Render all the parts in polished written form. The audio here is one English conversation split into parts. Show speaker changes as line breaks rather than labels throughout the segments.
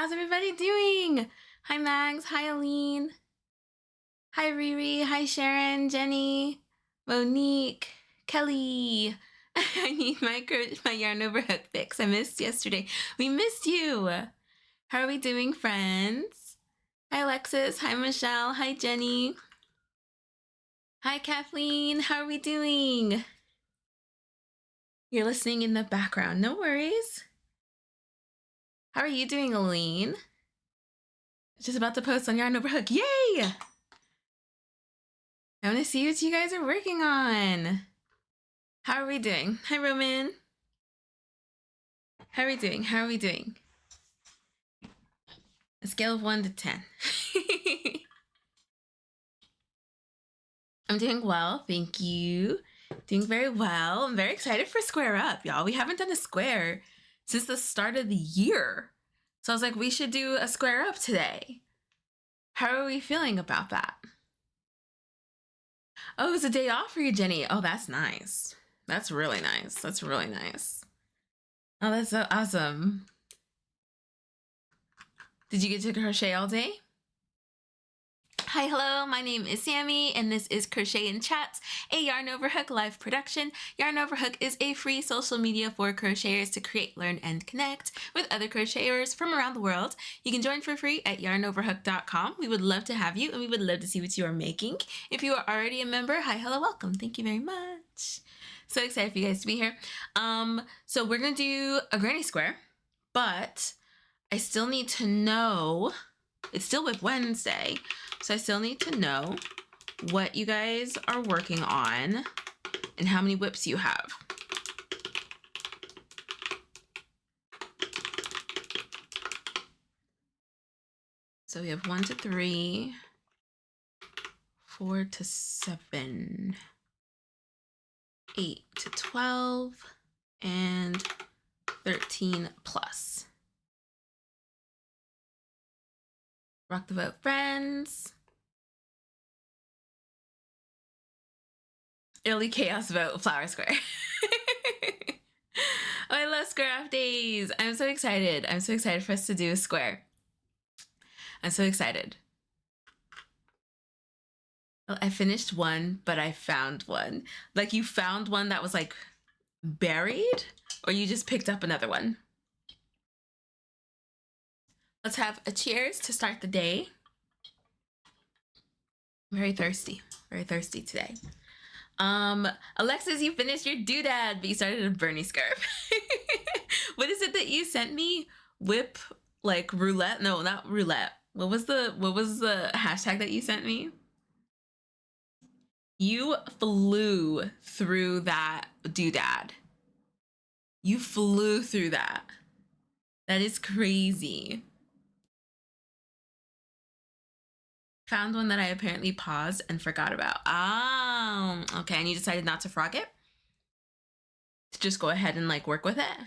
How's everybody doing? Hi Mags, hi Aline, hi Riri, hi Sharon, Jenny, Monique, Kelly. I need my yarn over hook fix. I missed yesterday. We missed you. How are we doing, friends? Hi Alexis, hi Michelle, hi Jenny. Hi Kathleen, how are we doing? You're listening in the background, no worries. How are you doing, Aline? Just about to post on Yarn Over Hook. Yay! I want to see what you guys are working on. How are we doing? Hi, Roman. How are we doing? How are we doing? A scale of 1 to 10. I'm doing well, thank you. Doing very well. I'm very excited for Square Up, y'all. We haven't done a square since the start of the year. So I was like, we should do a Square Up today. How are we feeling about that? Oh, it was a day off for you, Jenny. Oh, that's nice. That's really nice. That's really nice. Oh, that's so awesome. Did you get to crochet all day? Hi, hello, my name is Sammy, and this is Crochet and Chats, a Yarn Over Hook live production. Yarn Over Hook is a free social media for crocheters to create, learn, and connect with other crocheters from around the world. You can join for free at yarnoverhook.com. We would love to have you, and we would love to see what you are making. If you are already a member, hi, hello, welcome. Thank you very much. So excited for you guys to be here. So we're going to do a granny square, but I still need to know, it's still Whip Wednesday, so I still need to know what you guys are working on and how many whips you have. So we have 1 to 3, 4 to 7, 8 to 12, and 13 plus. Rock the vote, friends. Early chaos vote, flower square. Oh, I love square off days. I'm so excited. I'm so excited for us to do a square. I'm so excited. Well, I finished one, but I found one. Like, you found one that was like buried, or you just picked up another one? Let's have a cheers to start the day. I'm very thirsty today. Alexis, you finished your doodad, but you started a Bernie scarf. What is it that you sent me? Whip, like roulette? No, not roulette. What was the hashtag that you sent me? You flew through that doodad. You flew through that. That is crazy. Found one that I apparently paused and forgot about. Oh, okay. And you decided not to frog it? To just go ahead and like work with it?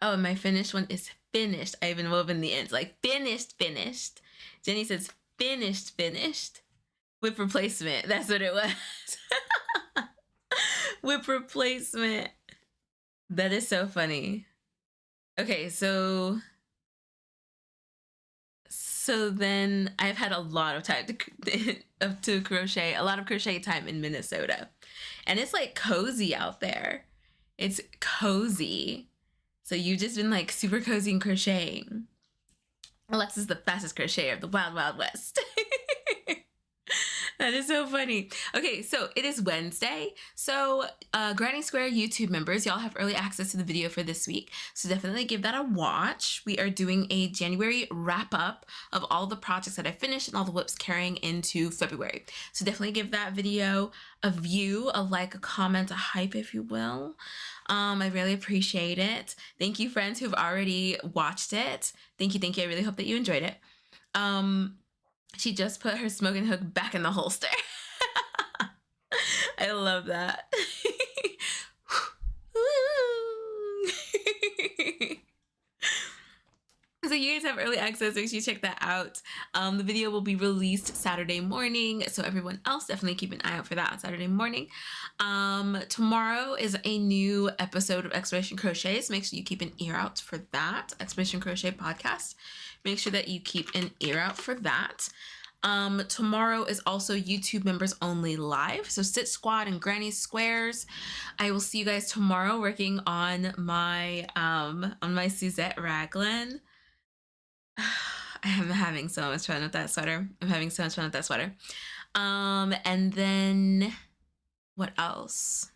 Oh, and my finished one is finished. I even woven the ends. Like finished. Jenny says finished. Whip replacement. That's what it was. Whip replacement. That is so funny. Okay, so then I've had a lot of time to crochet, a lot of crochet time in Minnesota. And it's like cozy out there. It's cozy. So you've just been like super cozy and crocheting. Alexa's the fastest crocheter of the Wild Wild West. That is so funny. Okay, so it is Wednesday. So Granny Square YouTube members, y'all have early access to the video for this week. So definitely give that a watch. We are doing a January wrap up of all the projects that I finished and all the whips carrying into February. So definitely give that video a view, a like, a comment, a hype, if you will. I really appreciate it. Thank you, friends who've already watched it. Thank you. I really hope that you enjoyed it. She just put her smoking hook back in the holster. I love that. So you guys have early access. Make sure you check that out. The video will be released Saturday morning. So everyone else, definitely keep an eye out for that on Saturday morning. Tomorrow is a new episode of Expedition Crochet. So make sure you keep an ear out for that. Expedition Crochet podcast. Make sure that you keep an ear out for that. Tomorrow is also YouTube members only live. So Sit Squad and Granny Squares. I will see you guys tomorrow working on my Suzette Raglan. I am having so much fun with that sweater. And then what else?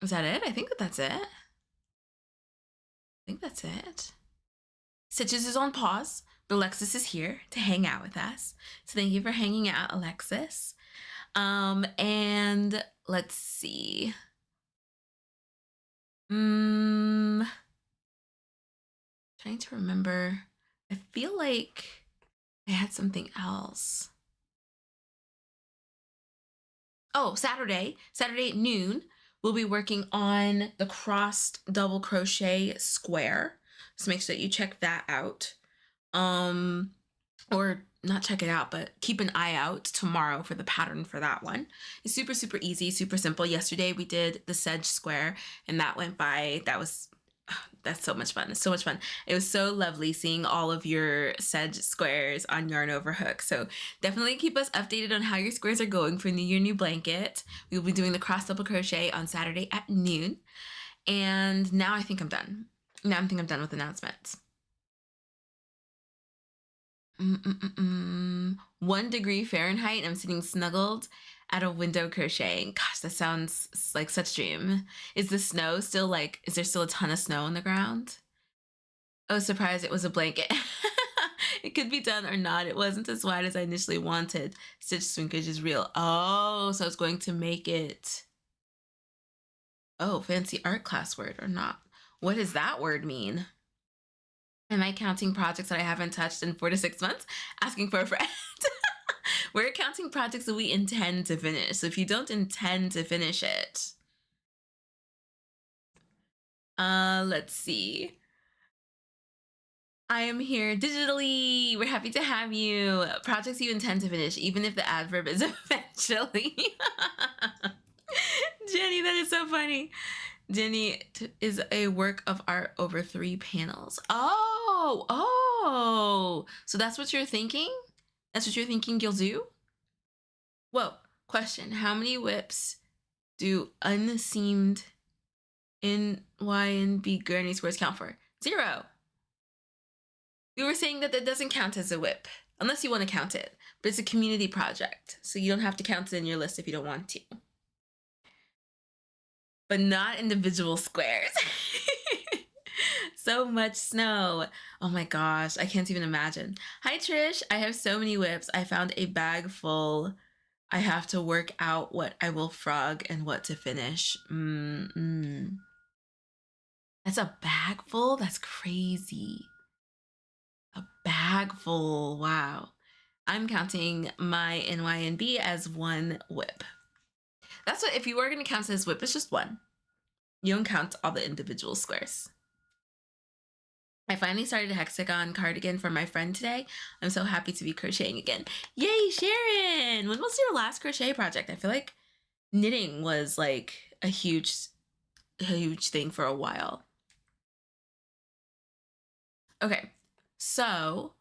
Is that it? I think that's it. Stitches is on pause, but Alexis is here to hang out with us. So thank you for hanging out, Alexis. And let's see. Trying to remember. I feel like I had something else. Oh, Saturday at noon, we'll be working on the crossed double crochet square. So make sure that you check that out. Or not check it out, but keep an eye out tomorrow for the pattern for that one. It's super, super easy, super simple. Yesterday we did the sedge square and that went by. That's so much fun. It's so much fun. It was so lovely seeing all of your sedge squares on Yarn Over Hook. So definitely keep us updated on how your squares are going for your new blanket. We will be doing the cross double crochet on Saturday at noon. And now I think I'm done. Now I think I'm done with announcements. 1 degree Fahrenheit. I'm sitting snuggled at a window crocheting. Gosh, that sounds like such a dream. Is the snow still is there still a ton of snow on the ground? Oh, surprise, it was a blanket. It could be done or not. It wasn't as wide as I initially wanted. Stitch shrinkage is real. Oh, so I was going to make it. Oh, fancy art class word or not. What does that word mean? Am I counting projects that I haven't touched in 4 to 6 months? Asking for a friend. We're counting projects that we intend to finish. So if you don't intend to finish it, let's see. I am here digitally. We're happy to have you. Projects you intend to finish, even if the adverb is eventually. Jenny, that is so funny. Jenny is a work of art over 3 panels. Oh, so that's what you're thinking? That's what you're thinking you'll do? Whoa, question. How many whips do unseamed NYNB granny squares count for? 0. We were saying that doesn't count as a whip, unless you want to count it. But it's a community project, so you don't have to count it in your list if you don't want to. But not individual squares. So much snow. Oh my gosh, I can't even imagine. Hi Trish, I have so many whips. I found a bag full. I have to work out what I will frog and what to finish. That's a bag full? That's crazy. A bag full, wow. I'm counting my NYNB as 1 whip. That's what, if you were going to count it as whip, it's just 1. You don't count all the individual squares. I finally started a hexagon cardigan for my friend today. I'm so happy to be crocheting again. Yay, Sharon! When was your last crochet project? I feel like knitting was like a huge thing for a while. Okay, so,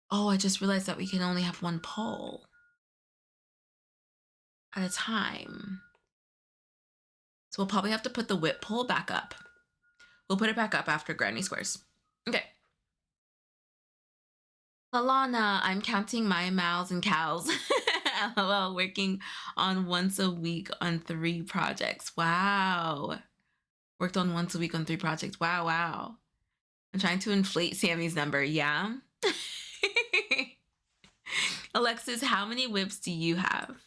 I just realized that we can only have 1 pole at a time. So we'll probably have to put the whip pole back up. We'll put it back up after granny squares. Okay. Alana, I'm counting my mows and cows. LOL, working on once a week on 3 projects. Wow. Worked on once a week on 3 projects. Wow. I'm trying to inflate Sammy's number. Yeah. Alexis, how many whips do you have?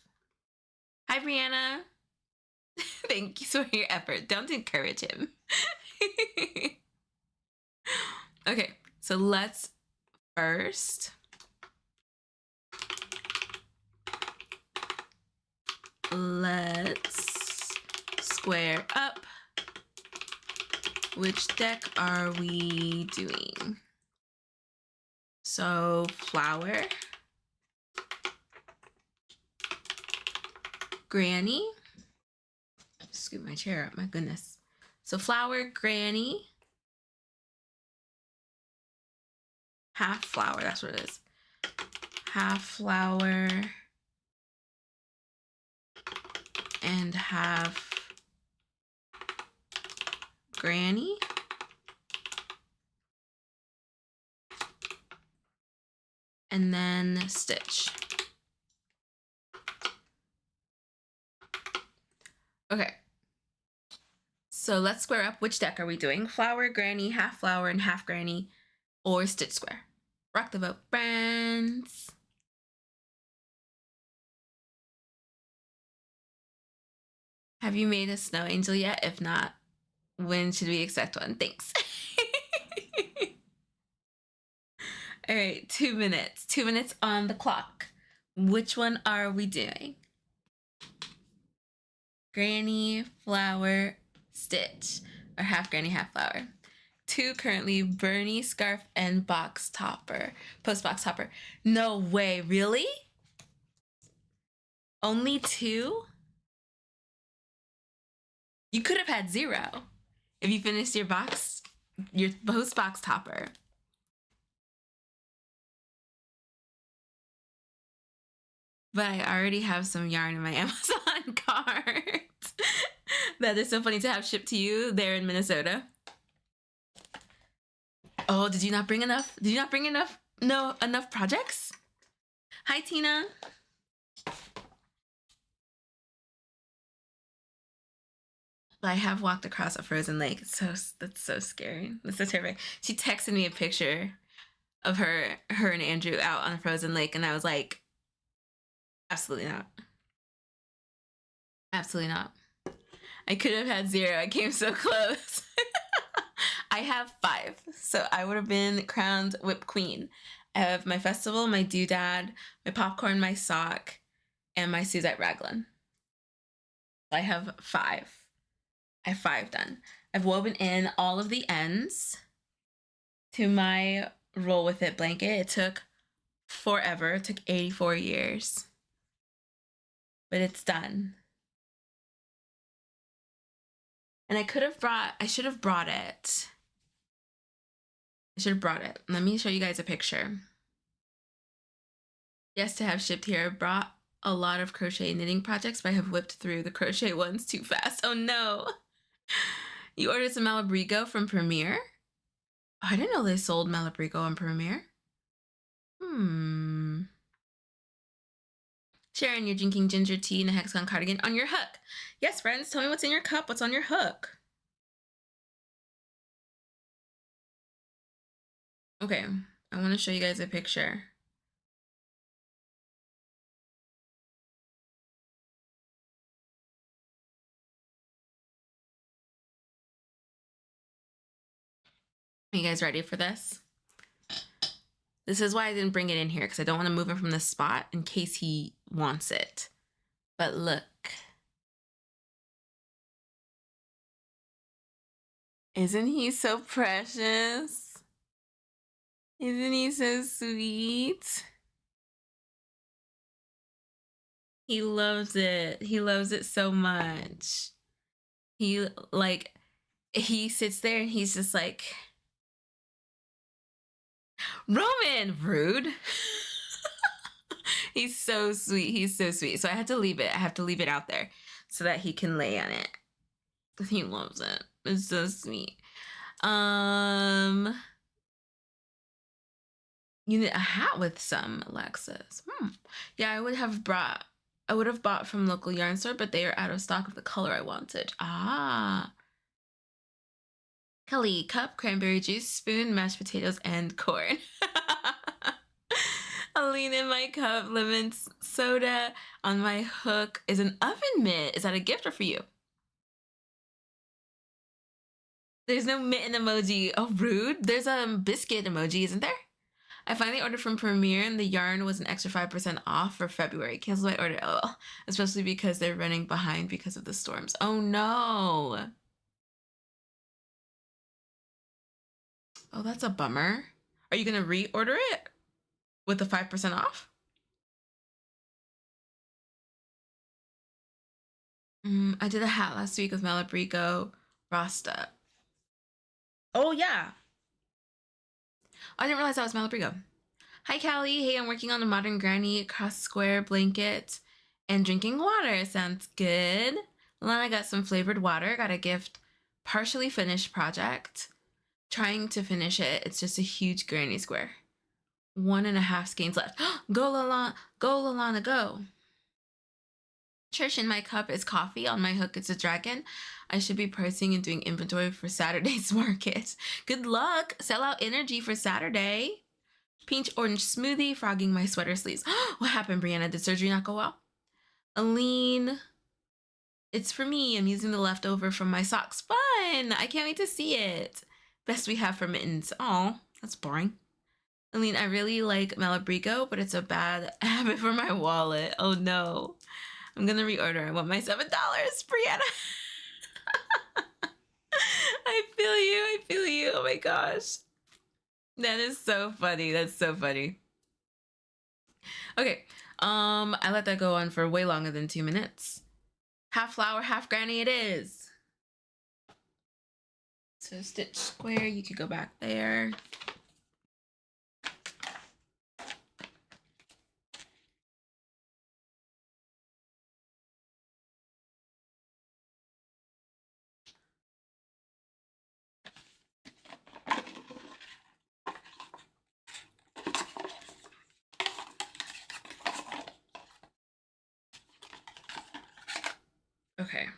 Hi, Brianna. Thank you for your effort. Don't encourage him. Okay, so let's first square up which deck are we doing? So flower, granny. Scoot my chair up, my goodness. So flower, granny, half flower, that's what it is. Half flower and half granny. And then stitch. Okay. So let's square up. Which deck are we doing? Flower, granny, half flower, and half granny, or stitch square? Rock the vote, friends. Have you made a snow angel yet? If not, when should we expect one? Thanks. All right, 2 minutes. 2 minutes on the clock. Which one are we doing? Granny, flower, stitch, or half granny, half flower. 2 currently, Bernie, scarf, and box topper. Post box topper. No way, really? Only 2? You could have had 0 if you finished your post box topper. But I already have some yarn in my Amazon cart that is so funny to have shipped to you there in Minnesota. Oh, did you not bring enough? Did you not bring enough? No, enough projects? Hi, Tina. I have walked across a frozen lake. That's so scary. That's so terrifying. She texted me a picture of her and Andrew out on a frozen lake, and I was like, absolutely not. Absolutely not. I could have had 0. I came so close. I have 5, so I would have been crowned whip queen. I have my festival, my doodad, my popcorn, my sock, and my Suzette raglan. I have 5. I have 5 done. I've woven in all of the ends to my roll with it blanket. It took forever. It took 84 years. But it's done. And I should have brought it. I should have brought it. Let me show you guys a picture. Yes, to have shipped here. I brought a lot of crochet knitting projects, but I have whipped through the crochet ones too fast. Oh no. You ordered some Malabrigo from Premiere? Oh, I didn't know they sold Malabrigo on Premiere. Sharon, you're drinking ginger tea in a hexagon cardigan on your hook. Yes, friends, tell me what's in your cup. What's on your hook? Okay, I want to show you guys a picture. Are you guys ready for this? This is why I didn't bring it in here, because I don't want to move it from the spot in case he wants it. But look. Isn't he so precious? Isn't he so sweet? He loves it. He loves it so much. He sits there and he's just like, Roman, rude. He's so sweet. He's so sweet. So I had to leave it. I have to leave it out there so that he can lay on it. He loves it. It's so sweet. You need a hat with some, Alexis. Yeah, I would have bought from local yarn store, but they are out of stock of the color I wanted. Kelly, cup, cranberry juice, spoon, mashed potatoes, and corn. Aline, in my cup, lemon soda. On my hook is an oven mitt. Is that a gift or for you? There's no mitten emoji. Oh, rude. There's a biscuit emoji, isn't there? I finally ordered from Premiere and the yarn was an extra 5% off for February. Cancel my order, LOL. Especially because they're running behind because of the storms. Oh no. Oh, that's a bummer. Are you gonna reorder it with the 5% off? I did a hat last week with Malabrigo Rasta. Oh yeah. I didn't realize that was Malabrigo. Hi Callie. Hey, I'm working on a modern granny cross square blanket and drinking water. Sounds good. Lana got some flavored water. Got a gift. Partially finished project. Trying to finish it. It's just a huge granny square. 1.5 skeins left. Go Lalana, go Lalana, go. Trish, in my cup is coffee. On my hook, it's a dragon. I should be pricing and doing inventory for Saturday's market. Good luck. Sell out energy for Saturday. Peach orange smoothie, frogging my sweater sleeves. What happened, Brianna? Did surgery not go well? Aline, it's for me. I'm using the leftover from my socks. Fun. I can't wait to see it. Best we have for mittens. Oh, that's boring. Aline, I really like Malabrigo, but it's a bad habit for my wallet. Oh no. I'm gonna reorder. I want my $7, Brianna. I feel you. I feel you. Oh my gosh. That is so funny. That's so funny. Okay. I let that go on for way longer than 2 minutes. Half flower, half granny it is. So stitch square, you could go back there. Okay.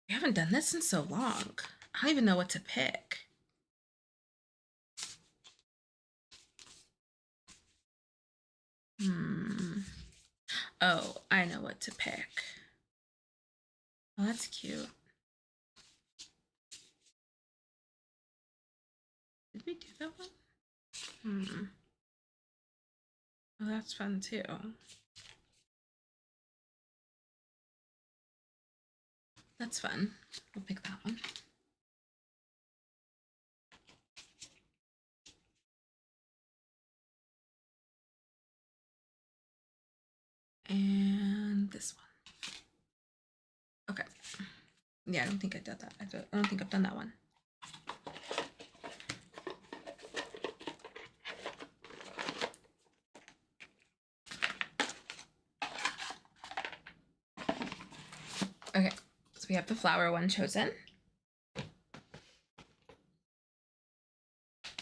We haven't done this in so long. I don't even know what to pick. Oh, I know what to pick. Oh, that's cute. Did we do that one? Oh, that's fun too. That's fun. We'll pick that one. And this one. Okay. Yeah, I don't think I did that. I don't think I've done that one. Okay, so we have the flower one chosen.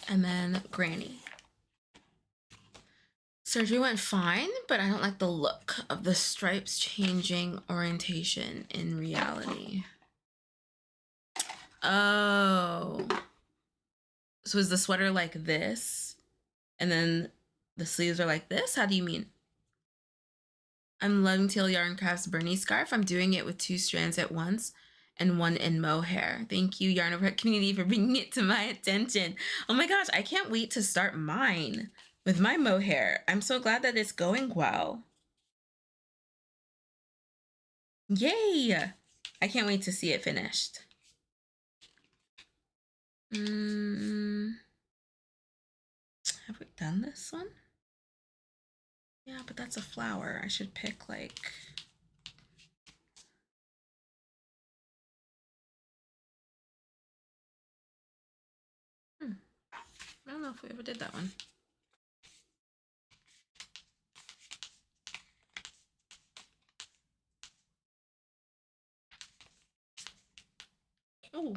And then granny. Surgery went fine, but I don't like the look of the stripes changing orientation in reality. Oh. So is the sweater like this? And then the sleeves are like this? How do you mean? I'm loving Teal Yarn Crafts Bernie scarf. I'm doing it with 2 strands at once and 1 in mohair. Thank you, Yarn Overhead community, for bringing it to my attention. Oh my gosh, I can't wait to start mine with my mohair. I'm so glad that it's going well. Yay! I can't wait to see it finished. Have we done this one? Yeah, but that's a flower. I should pick like... I don't know if we ever did that one. Oh,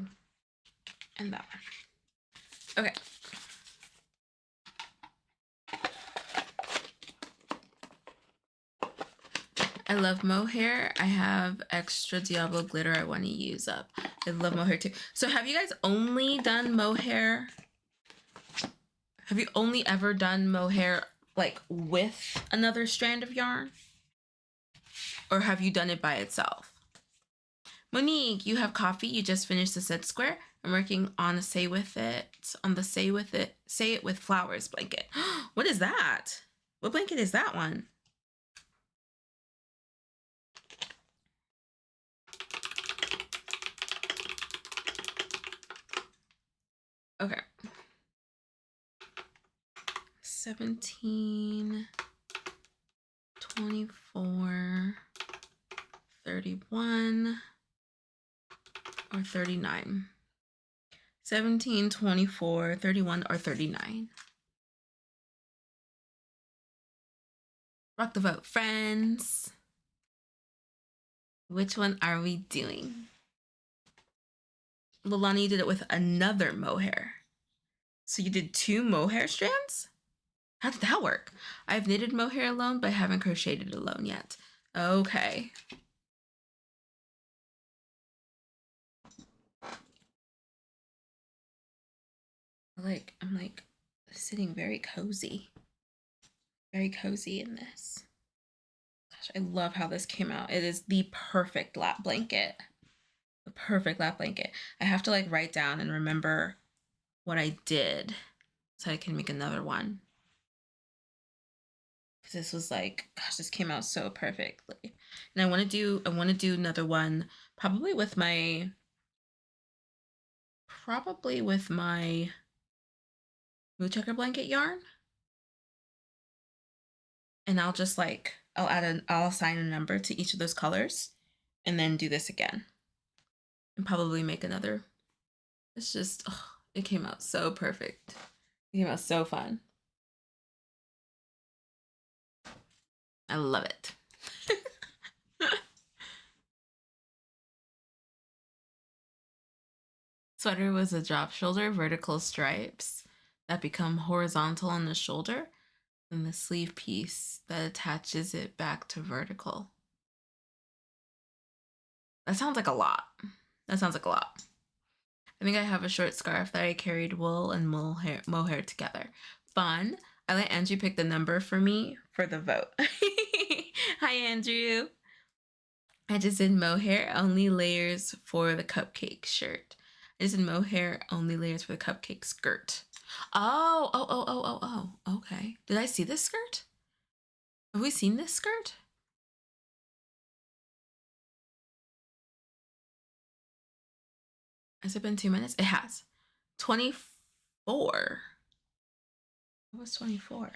and that one. Okay. I love mohair. I have extra Diablo glitter I want to use up. I love mohair too. So have you guys only done mohair? Have you only ever done mohair like with another strand of yarn? Or have you done it by itself? Monique, you have coffee. You just finished the set square. I'm working on a say it with flowers blanket. What is that? What blanket is that one? Okay. 17, 24, 31, or 39. 17, 24, 31, or 39. Rock the vote, friends. Which one are we doing? Lilani did it with another mohair. So you did 2 mohair strands? How did that work? I've knitted mohair alone, but I haven't crocheted alone yet. Okay. I'm like sitting very cozy. Very cozy in this. Gosh, I love how this came out. It is the perfect lap blanket. The perfect lap blanket. I have to like write down and remember what I did so I can make another one. Because this was like, gosh, this came out so perfectly. And I want to do another one probably with my mood checker blanket yarn. And I'll just like, I'll assign a number to each of those colors and then do this again. And probably make another. It's just, oh, it came out so perfect. It came out so fun. I love it. Sweater was a drop shoulder, vertical stripes that become horizontal on the shoulder, and the sleeve piece that attaches it back to vertical. That sounds like a lot. That sounds like a lot. I think I have a short scarf that I carried wool and mohair together. Fun. I let Andrew pick the number for me for the vote. Hi, Andrew. I just did mohair, only layers for the cupcake shirt. I just did mohair, only layers for the cupcake skirt. Oh, okay. Did I see this skirt? Have we seen this skirt? Has it been 2 minutes? It has. 24. What was 24?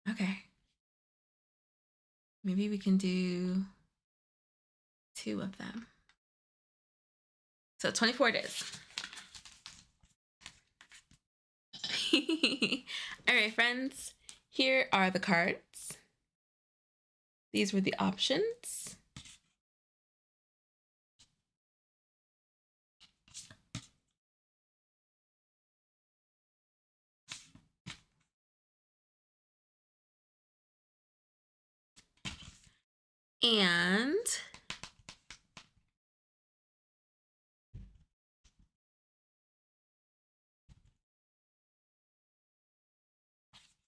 Okay. Maybe we can do 2 of them. So 24 it is. All right, friends. Here are the cards. These were the options. And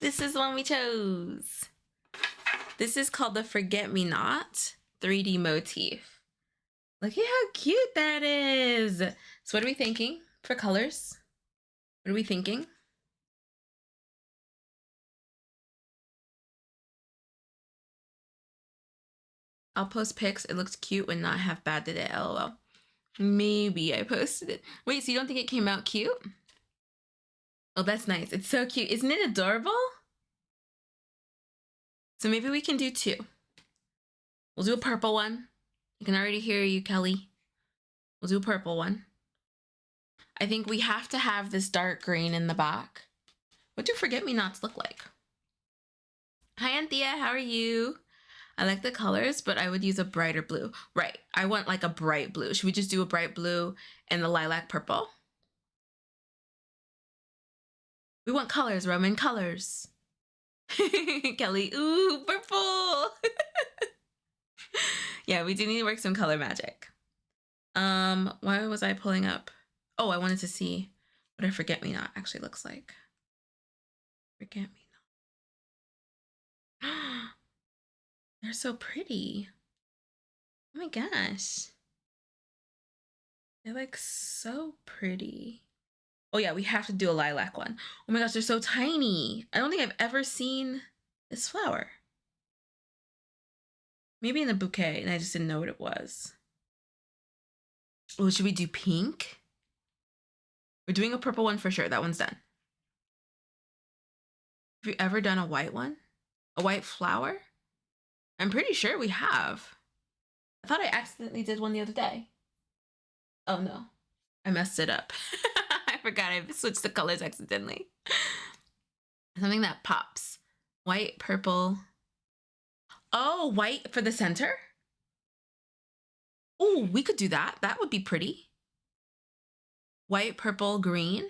this is the one we chose. This is called the Forget Me Not 3D motif. Look at how cute that is. So what are we thinking for colors? What are we thinking? I'll post pics. It looks cute when not half bad did it, lol. Maybe I posted it. Wait, so you don't think it came out cute? Oh, that's nice. It's so cute. Isn't it adorable? So maybe we can do 2. We'll do a purple one. I can already hear you, Kelly. We'll do a purple one. I think we have to have this dark green in the back. What do forget-me-nots look like? Hi, Anthea. How are you? I like the colors, but I would use a brighter blue. Right. I want like a bright blue. Should we just do a bright blue and the lilac purple? We want colors, Roman, colors. Kelly, ooh, purple. Yeah, we do need to work some color magic. Why was I pulling up? Oh, I wanted to see what a forget-me-not actually looks like. Forget-me-not. They're so pretty. Oh my gosh. They're like so pretty. Oh yeah, we have to do a lilac one. Oh my gosh, they're so tiny. I don't think I've ever seen this flower. Maybe in a bouquet and I just didn't know what it was. Oh, should we do pink? We're doing a purple one for sure. That one's done. Have you ever done a white one? A white flower? I'm pretty sure we have. I thought I accidentally did one the other day. Oh no, I messed it up. I forgot I switched the colors accidentally. Something that pops. White, purple. Oh, white for the center? Oh, we could do that. That would be pretty. White, purple, green.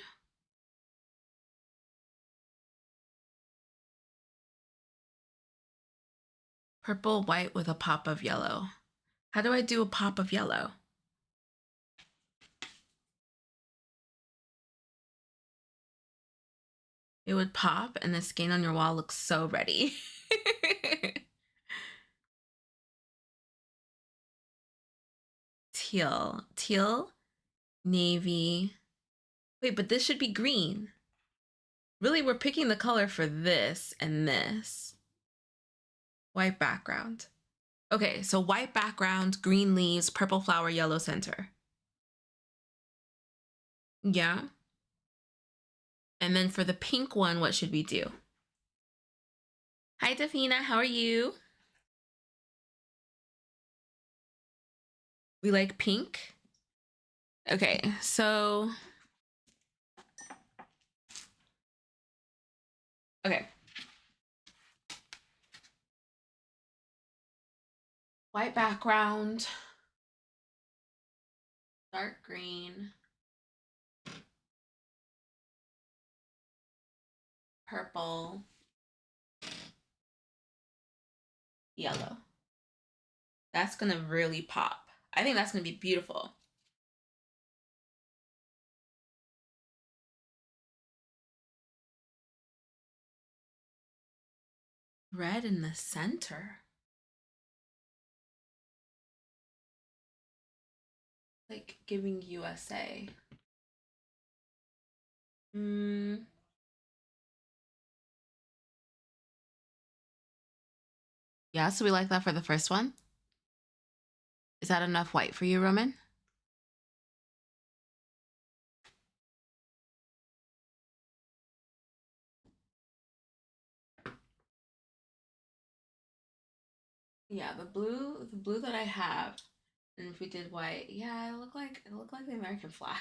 Purple, white with a pop of yellow. How do I do a pop of yellow? It would pop and the skein on your wall looks so ready. Teal, navy. Wait, but this should be green. Really, we're picking the color for this and this. White background. Okay, so white background, green leaves, purple flower, yellow center. Yeah. And then for the pink one, what should we do? Hi, Tafina, how are you? We like pink. Okay, so. Okay. White background. Dark green. Purple. Yellow. That's gonna really pop. I think that's gonna be beautiful. Red in the center. Like giving USA. Yeah, so we like that for the first one. Is that enough white for you, Roman? Yeah, the blue that I have, and if we did white, yeah, it looked like the American flag.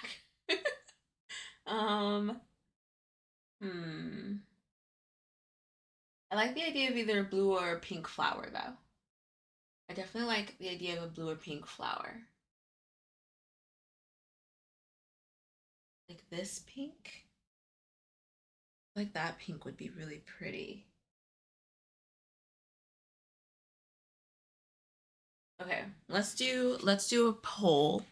I like the idea of either a blue or a pink flower though. I definitely like the idea of a blue or pink flower. Like this pink. Like that pink would be really pretty. Okay, let's do a poll.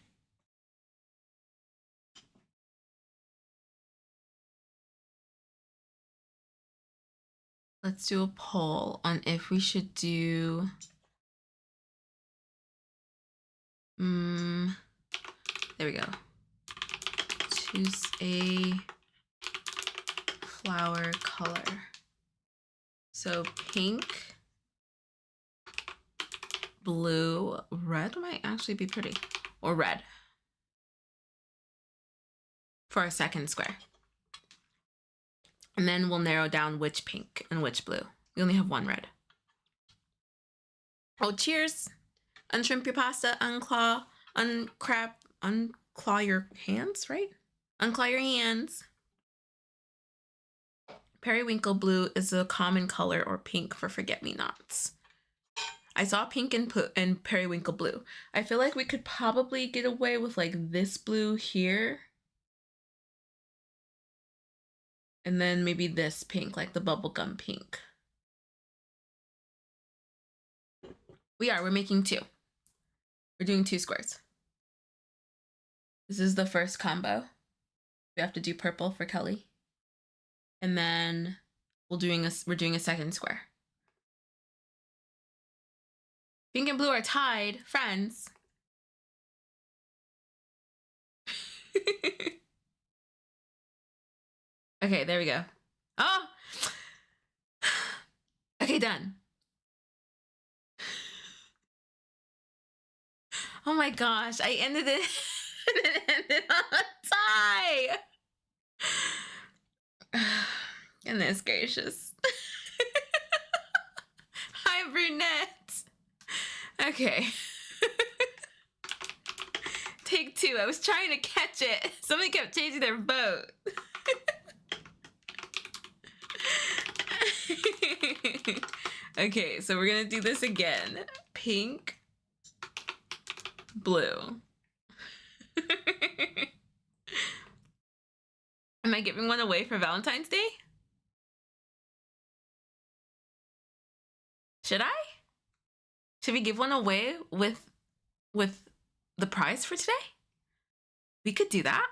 Let's do a poll on if we should do there we go. Choose a flower color. So pink, blue, red might actually be pretty. Or red. For our second square. And then we'll narrow down which pink and which blue. We only have one red. Oh, cheers. Unshrimp your pasta, unclaw your hands, right? Unclaw your hands. Periwinkle blue is a common color or pink for forget-me-nots. I saw pink and periwinkle blue. I feel like we could probably get away with like this blue here. And then maybe this pink, like the bubblegum pink. We're making two. We're doing 2 squares. This is the first combo. We have to do purple for Kelly. And then we're doing a second square. Pink and blue are tied, friends. Okay, there we go. Oh! Okay, done. Oh my gosh, I ended it and it ended on a tie. Goodness gracious. Hi, brunette. Okay. Take two. I was trying to catch it. Somebody kept changing their boat. Okay, so we're gonna do this again. Pink, blue. Am I giving one away for Valentine's Day? Should I? Should we give one away with the prize for today? We could do that.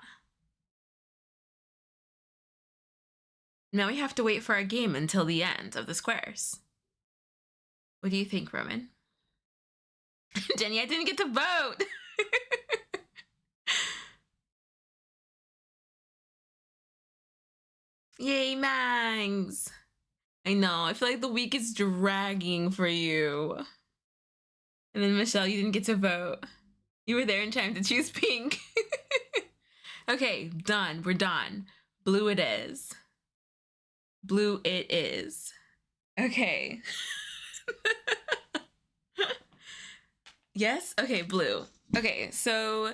Now we have to wait for our game until the end of the squares. What do you think, Roman? Jenny, I didn't get to vote. Yay, Mangs. I know, I feel like the week is dragging for you. And then Michelle, you didn't get to vote. You were there in time to choose pink. Okay, done, we're done. Blue it is. Blue it is. Okay. Yes? Okay, blue. Okay, so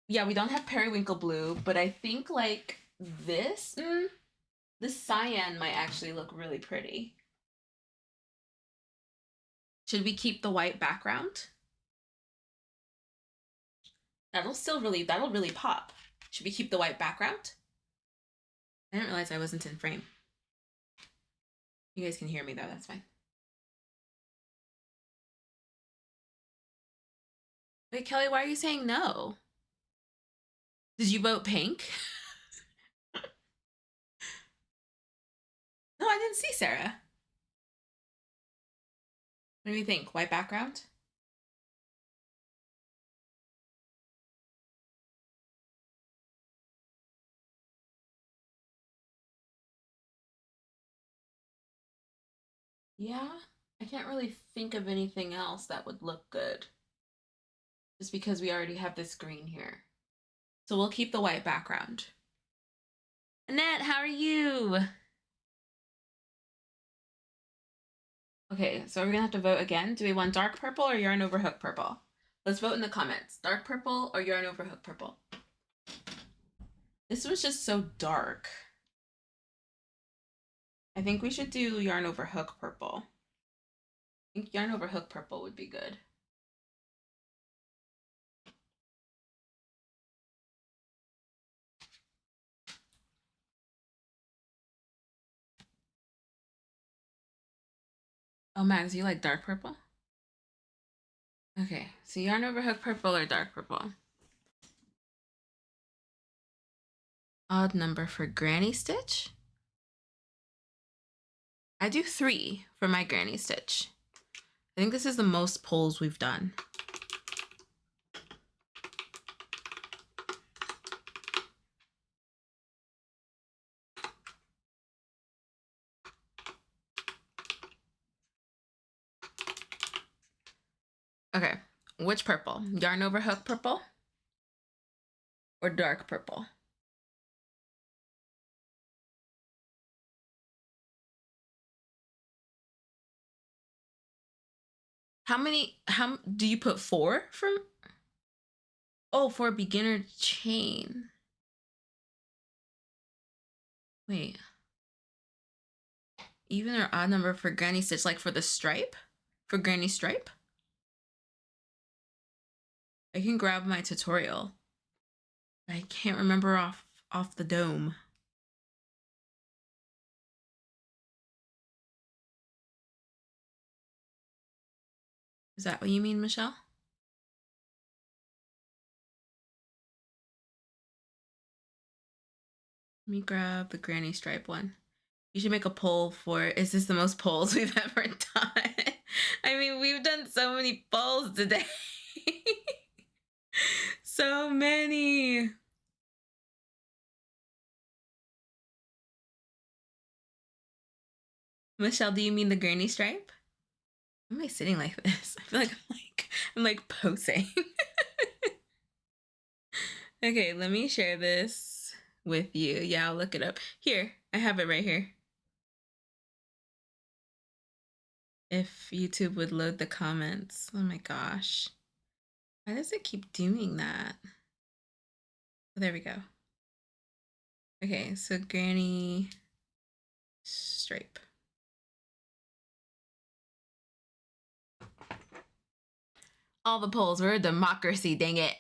yeah, we don't have periwinkle blue, but I think like this, this cyan might actually look really pretty. Should we keep the white background? That'll really pop. Should we keep the white background? I didn't realize I wasn't in frame. You guys can hear me though, that's fine. Wait, Kelly, why are you saying no? Did you vote pink? No, I didn't see Sarah. What do you think? White background? Yeah, I can't really think of anything else that would look good. Just because we already have this green here. So we'll keep the white background. Annette, how are you? Okay, so we're gonna have to vote again. Do we want dark purple or yarn over hook purple? Let's vote in the comments. Dark purple or yarn over hook purple? This was just so dark. I think we should do yarn over hook purple. I think yarn over hook purple would be good. Oh, Max, you like dark purple? Okay, so yarn over hook purple or dark purple? Odd number for granny stitch? I do 3 for my granny stitch. I think this is the most pulls we've done. Okay, which purple? Yarn over hook purple or dark purple? How do you put 4 from? Oh, for a beginner chain. Wait. Even or odd number for granny stitch, like for the stripe? For granny stripe? I can grab my tutorial. I can't remember off the dome. Is that what you mean, Michelle? Let me grab the granny stripe one. You should make a poll for, is this the most polls we've ever done? I mean, we've done so many polls today. So many. Michelle, do you mean the granny stripe? Why am I sitting like this? I feel like I'm like posing. Okay, let me share this with you. Yeah, I'll look it up. Here, I have it right here. if YouTube would load the comments. Oh my gosh. Why does it keep doing that? Oh, there we go. Okay, so granny stripe. All the polls, we're a democracy, dang it.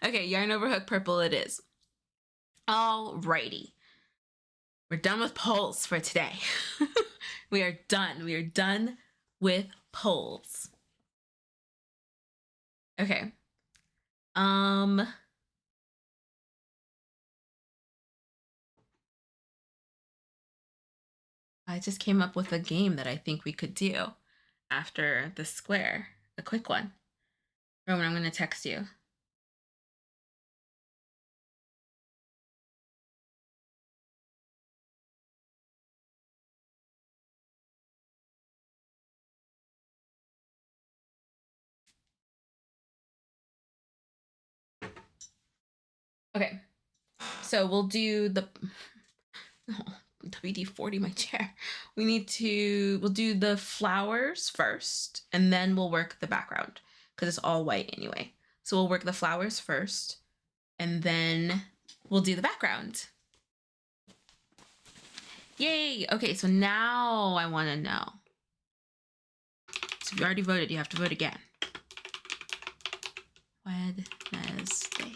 Okay, yarn over hook purple it is. Alrighty. We're done with polls for today. We are done. We are done with polls. Okay. I just came up with a game that I think we could do after the square, a quick one. Roman, I'm going to text you. Okay, so we'll do the WD-40 my chair. We'll do the flowers first, and then we'll work the background because it's all white anyway. So we'll work the flowers first, and then we'll do the background. Yay! Okay, so now I want to know. So if you already voted, you have to vote again. Wednesday.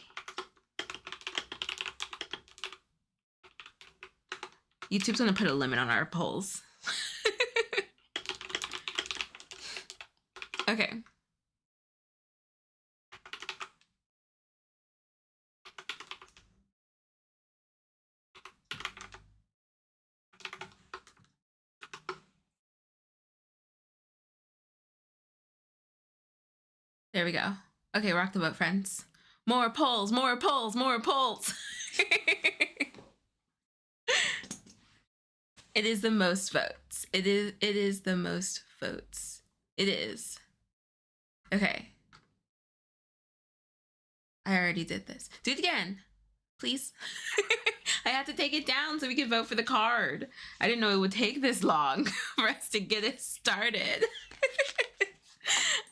YouTube's gonna put a limit on our polls. Okay. There we go. Okay, rock the boat, friends. More polls, more polls, more polls. It is the most votes. It is the most votes. It is. Okay. I already did this. Do it again, please. I had to take it down so we could vote for the card. I didn't know it would take this long for us to get it started.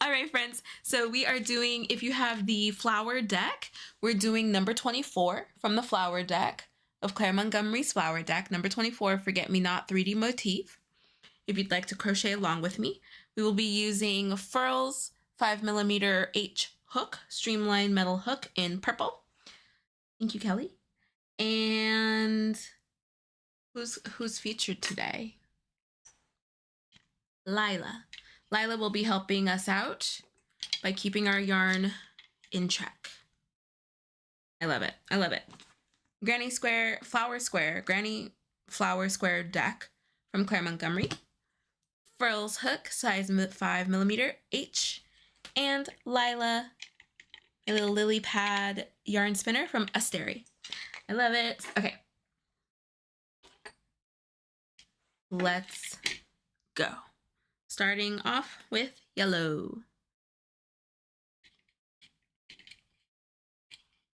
All right, friends. So we are doing, if you have the flower deck, we're doing number 24 from the flower deck of Claire Montgomerie's flower deck, number 24, Forget Me Not 3D motif. If you'd like to crochet along with me, we will be using Furls 5mm H hook, streamlined metal hook in purple. Thank you, Kelly. And who's featured today? Lila. Lila will be helping us out by keeping our yarn in check. I love it. I love it. Granny flower square deck from Claire Montgomerie. Furls hook, size 5mm H. And Lila, a little lily pad yarn spinner from Asteri. I love it. Okay. Let's go. Starting off with yellow.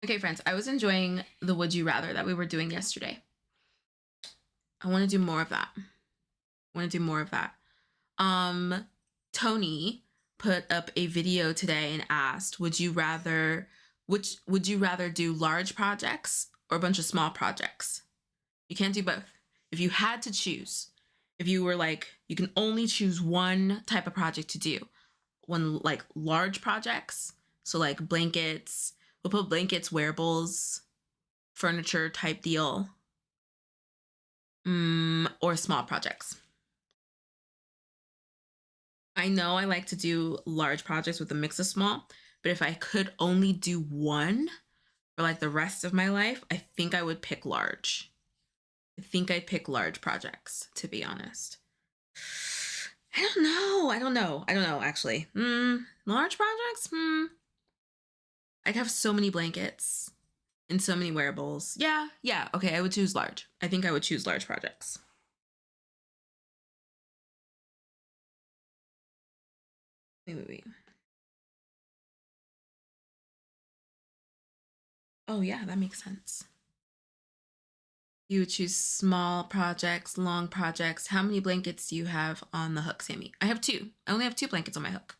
Okay, friends, I was enjoying the Would You Rather that we were doing yesterday. I want to do more of that. Tony put up a video today and asked, would you rather do large projects or a bunch of small projects? You can't do both. If you had to choose, if you were like, you can only choose one type of project to do, one like large projects, so like blankets, we'll put blankets, wearables, furniture type deal, or small projects. I know I like to do large projects with a mix of small, but if I could only do one for like the rest of my life, I think I would pick large. I think I'd pick large projects, to be honest. I don't know, actually. Large projects? I'd have so many blankets and so many wearables. Yeah, okay, I would choose large. I think I would choose large projects. Wait. Oh yeah, that makes sense. You would choose small projects, long projects. How many blankets do you have on the hook, Sammy? I have 2. I only have 2 blankets on my hook.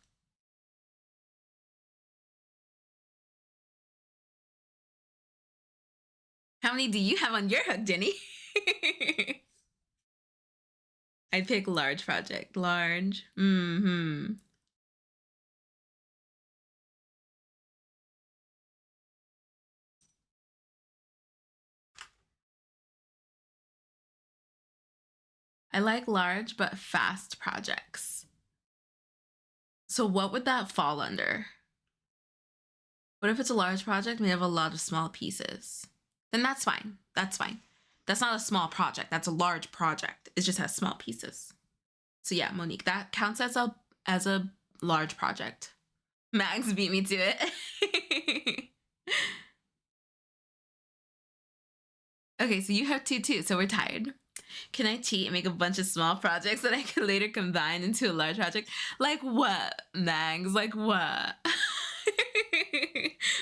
How many do you have on your hook, Jenny? I'd pick large project. Large. Mm-hmm. I like large but fast projects. So what would that fall under? What if it's a large project and we have a lot of small pieces? Then that's fine. That's fine. That's not a small project. That's a large project. It just has small pieces. So yeah, Monique, that counts as a large project. Max beat me to it. Okay, so you have 2 too, so we're tied. Can I cheat and make a bunch of small projects that I can later combine into a large project? Like what, Mags? Like what?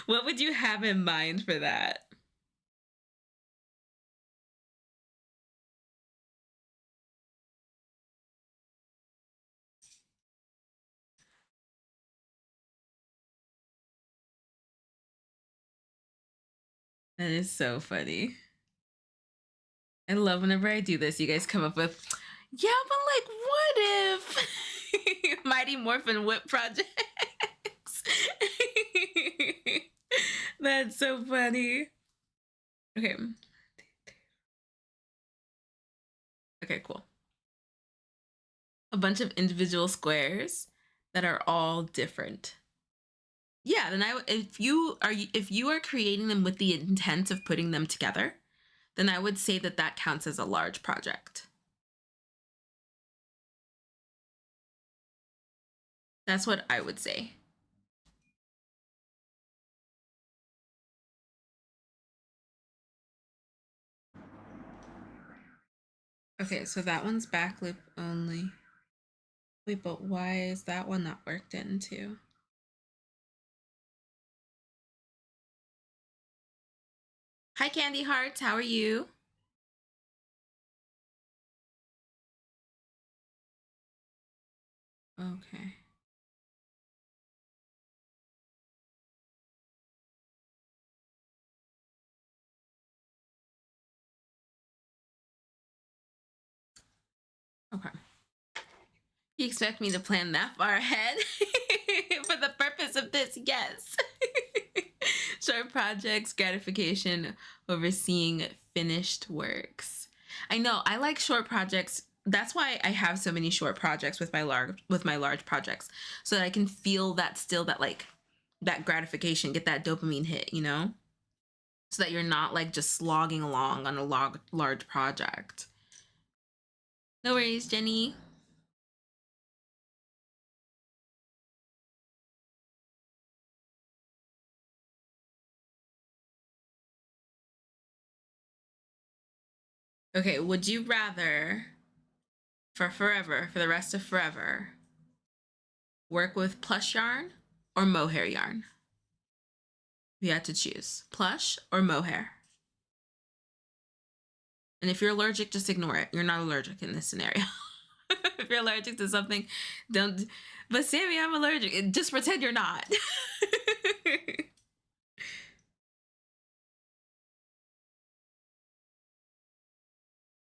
What would you have in mind for that? That is so funny. I love whenever I do this, you guys come up with, yeah, but like, what if Mighty Morphin Whip projects? That's so funny. Okay. Okay, cool. A bunch of individual squares that are all different. Yeah, then if you are creating them with the intent of putting them together, then I would say that that counts as a large project. That's what I would say. Okay, so that one's back loop only. Wait, but why is that one not worked into? Hi, Candy Hearts. How are you? Okay. Okay. You expect me to plan that far ahead? For the purpose of this, yes. Short projects, gratification, overseeing finished works. I know, I like short projects. That's why I have so many short projects with my large projects, so that I can feel that still, that like that gratification, get that dopamine hit, you know? So that you're not like just slogging along on a large project. No worries, Jenny. Okay, would you rather, for forever, for the rest of forever, work with plush yarn or mohair yarn? You had to choose plush or mohair. And if you're allergic, just ignore it. You're not allergic in this scenario. If you're allergic to something, don't. But Sammy, I'm allergic. Just pretend you're not.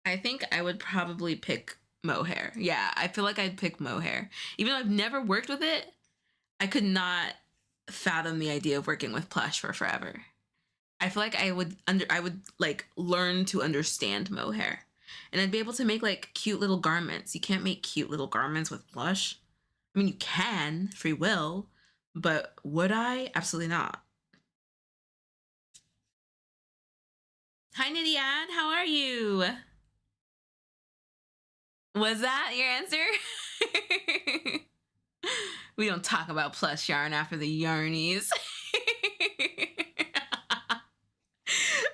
I think I would probably pick mohair. Yeah, I feel like I'd pick mohair. Even though I've never worked with it, I could not fathom the idea of working with plush for forever. I feel like I would like learn to understand mohair. And I'd be able to make like cute little garments. You can't make cute little garments with plush. I mean, you can, free will, but would I? Absolutely not. Hi, Nidiad. How are you? Was that your answer? We don't talk about plush yarn after the yarnies.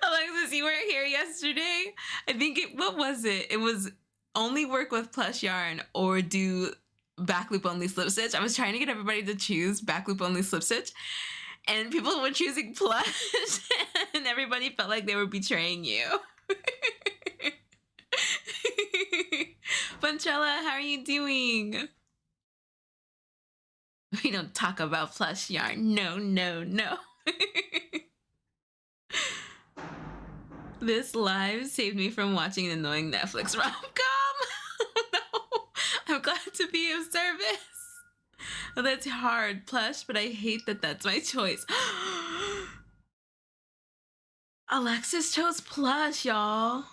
Alexis, you weren't here yesterday. I think what was it? It was only work with plush yarn or do back loop only slip stitch. I was trying to get everybody to choose back loop only slip stitch, and people were choosing plush, and everybody felt like they were betraying you. Montrella, how are you doing? We don't talk about plush yarn. No, no, no. This live saved me from watching an annoying Netflix rom-com. No, I'm glad to be of service. Oh, that's hard, plush, but I hate that that's my choice. Alexis chose plush, y'all.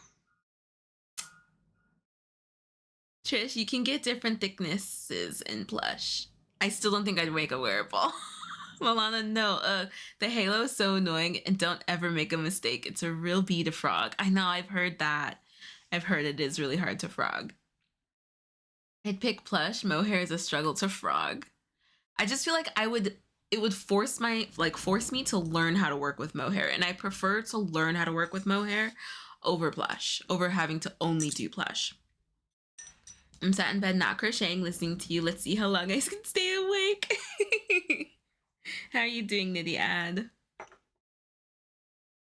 Trish, you can get different thicknesses in plush. I still don't think I'd make a wearable. Milana, no. The halo is so annoying, and don't ever make a mistake. It's a real bee to frog. I know, I've heard that. I've heard it is really hard to frog. I'd pick plush. Mohair is a struggle to frog. I just feel like it would force me to learn how to work with mohair, and I prefer to learn how to work with mohair over plush, over having to only do plush. I'm sat in bed not crocheting, listening to you. Let's see how long I can stay awake. How are you doing, Niddy Ad?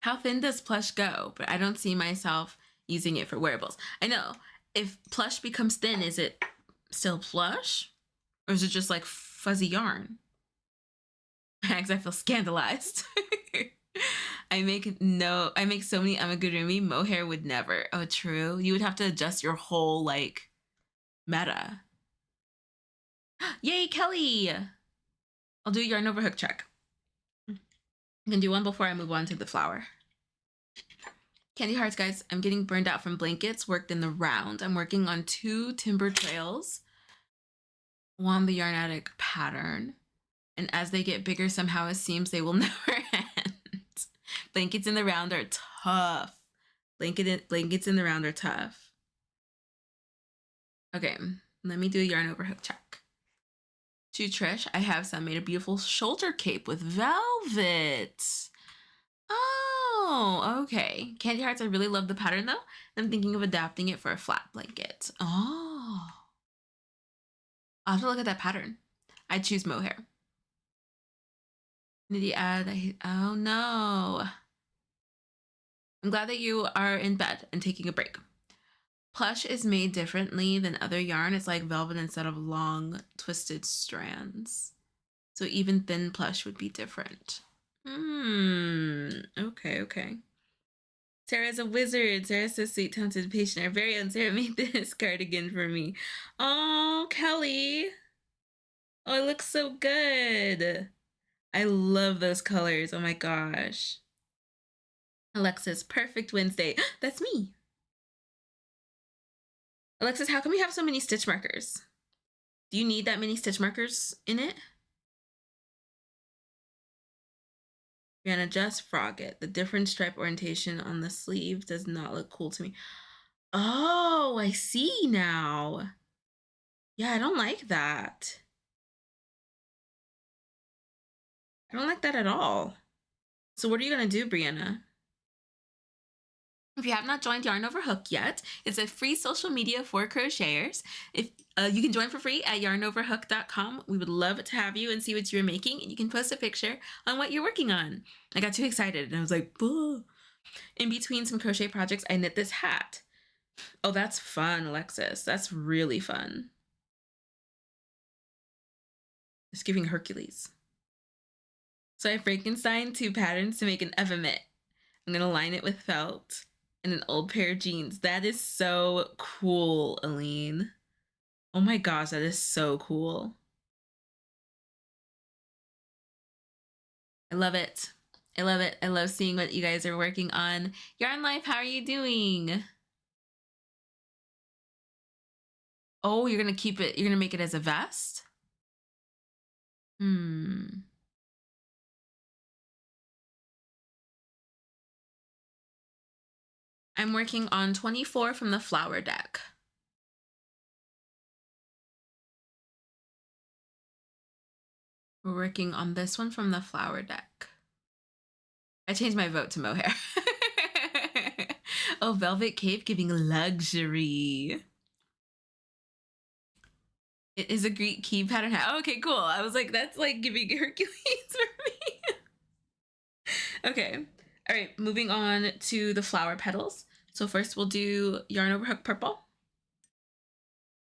How thin does plush go? But I don't see myself using it for wearables. I know. If plush becomes thin, is it still plush? Or is it just like fuzzy yarn? Max, I feel scandalized. I make so many amigurumi. Mohair would never. Oh, true. You would have to adjust your whole like meta. Yay, Kelly! I'll do a yarn over hook check. I'm gonna do one before I move on to the flower. Candy hearts, guys. I'm getting burned out from blankets worked in the round. I'm working on 2 timber trails. One the Yarn Addict pattern. And as they get bigger, somehow it seems they will never end. Blankets in the round are tough. Blankets in the round are tough. Okay, let me do a yarn over hook check. To Trish, I have some made a beautiful shoulder cape with velvet. Oh, okay. Candy hearts, I really love the pattern though. I'm thinking of adapting it for a flat blanket. Oh. I'll have to look at that pattern. I choose mohair. Niddy Ad, oh no. I'm glad that you are in bed and taking a break. Plush is made differently than other yarn. It's like velvet instead of long twisted strands. So even thin plush would be different. Okay. Sarah's a wizard. Sarah's so sweet, talented, patient. Our very own Sarah made this cardigan for me. Oh, Kelly. Oh, it looks so good. I love those colors. Oh my gosh. Alexis, perfect Wednesday. That's me. Alexis, how come you have so many stitch markers? Do you need that many stitch markers in it? You're gonna just frog it. The different stripe orientation on the sleeve does not look cool to me. Oh, I see now. Yeah, I don't like that. I don't like that at all. So what are you gonna do, Brianna? If you have not joined Yarn Over Hook yet, it's a free social media for crocheters. If you can join for free at yarnoverhook.com. We would love to have you and see what you're making, and you can post a picture on what you're working on. I got too excited and I was like, "Boo." In between some crochet projects, I knit this hat. Oh, that's fun, Alexis. That's really fun. It's giving Hercules. So I Frankenstein 2 patterns to make an Eva mitt. I'm gonna line it with felt and an old pair of jeans. That is so cool, Aline. Oh my gosh, that is so cool. I love it. I love it. I love seeing what you guys are working on. Yarn Life, how are you doing? Oh, you're gonna keep it, you're gonna make it as a vest? I'm working on 24 from the flower deck. We're working on this one from the flower deck. I changed my vote to mohair. Oh, velvet cape giving luxury. It is a Greek key pattern hat. Oh, okay, cool. I was like, that's like giving Hercules for me. Okay. All right, moving on to the flower petals. So first we'll do yarn over hook purple.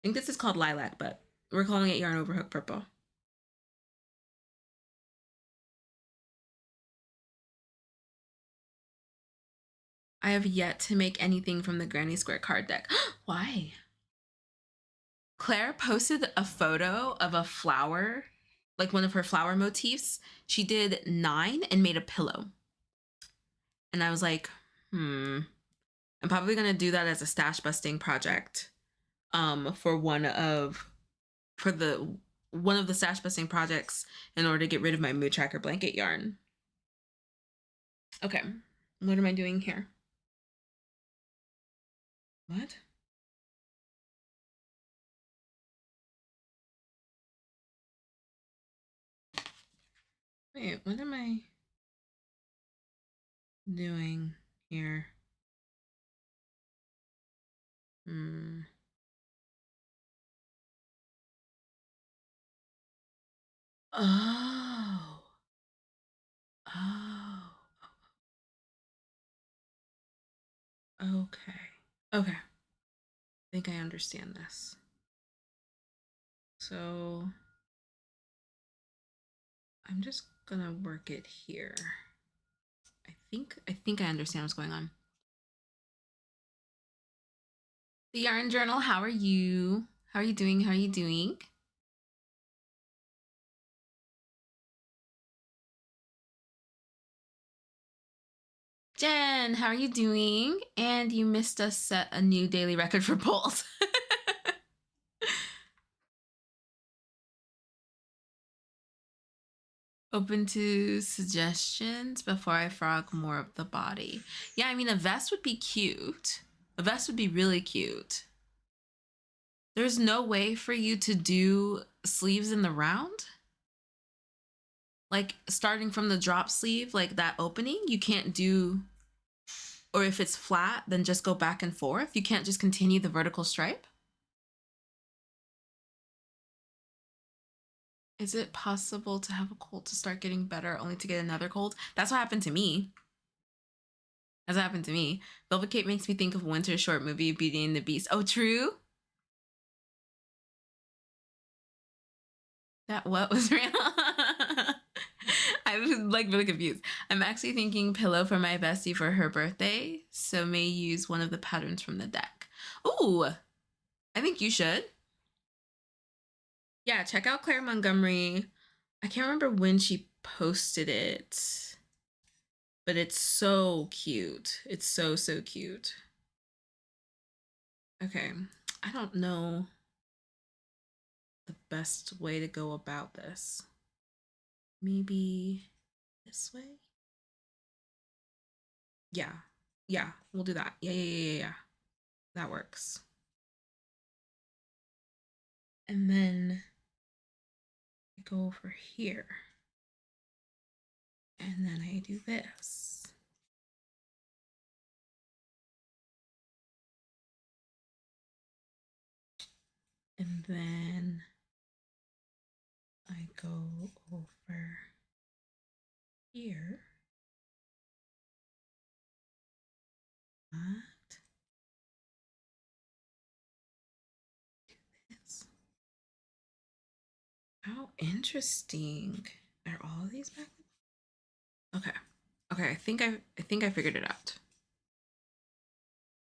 think this is called lilac, but we're calling it yarn over hook purple. I have yet to make anything from the Granny Square card deck. Why? Claire posted a photo of a flower, like one of her flower motifs. She did 9 and made a pillow. And I was like, I'm probably gonna do that as a stash busting project. For one of the stash busting projects in order to get rid of my mood tracker blanket yarn. Okay, what am I doing here? What? Wait, what am I doing here? Oh. Oh. Okay. Okay. I think I understand this. So I'm just gonna work it here. I think I understand what's going on. The Yarn Journal, how are you? How are you doing? How are you doing? Jen, how are you doing? And you missed us set a new daily record for polls. Open to suggestions before I frog more of the body. Yeah, I mean, a vest would be cute. A vest would be really cute. There's no way for you to do sleeves in the round? Like starting from the drop sleeve, like that opening, you can't do, or if it's flat, then just go back and forth. You can't just continue the vertical stripe? Is it possible to have a cold to start getting better only to get another cold? That's what happened to me. That's what happened to me. Velvet Cape makes me think of Winter's short movie, Beauty and the Beast. Oh, true? That what was real? I was like really confused. I'm actually thinking pillow for my bestie for her birthday, so may use one of the patterns from the deck. Ooh, I think you should. Yeah, check out Claire Montgomerie. I can't remember when she posted it, but it's so cute. It's so, so cute. Okay, I don't know the best way to go about this. Maybe this way? Yeah, we'll do that. Yeah. That works. And then I go over here. And then I do this. And then I go over here. What? Do this. How interesting. Are all of these back? Okay. I think I figured it out.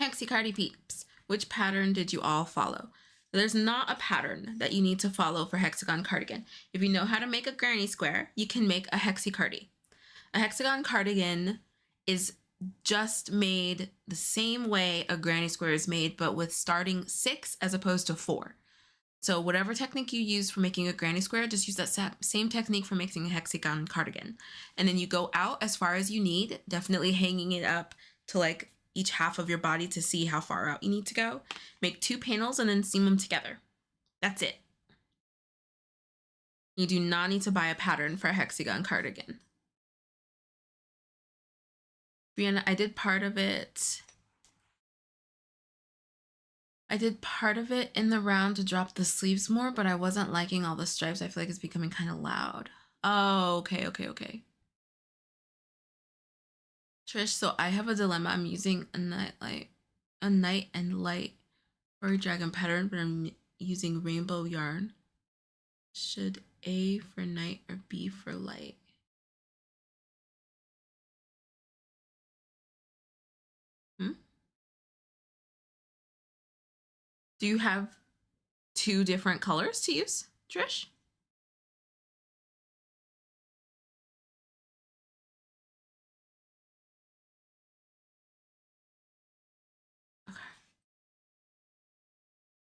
Hexicardi peeps, which pattern did you all follow? There's not a pattern that you need to follow for hexagon cardigan. If you know how to make a granny square, you can make a hexicardi. A hexagon cardigan is just made the same way a granny square is made, but with starting 6 as opposed to 4. So whatever technique you use for making a granny square, just use that same technique for making a hexagon cardigan. And then you go out as far as you need, definitely hanging it up to like each half of your body to see how far out you need to go. Make 2 panels and then seam them together. That's it. You do not need to buy a pattern for a hexagon cardigan. Brianna, I did part of it in the round to drop the sleeves more, but I wasn't liking all the stripes. I feel like it's becoming kind of loud. Oh, okay. Trish, so I have a dilemma. I'm using a night and light for a dragon pattern, but I'm using rainbow yarn. Should A for night or B for light? Do you have 2 different colors to use, Trish? Okay.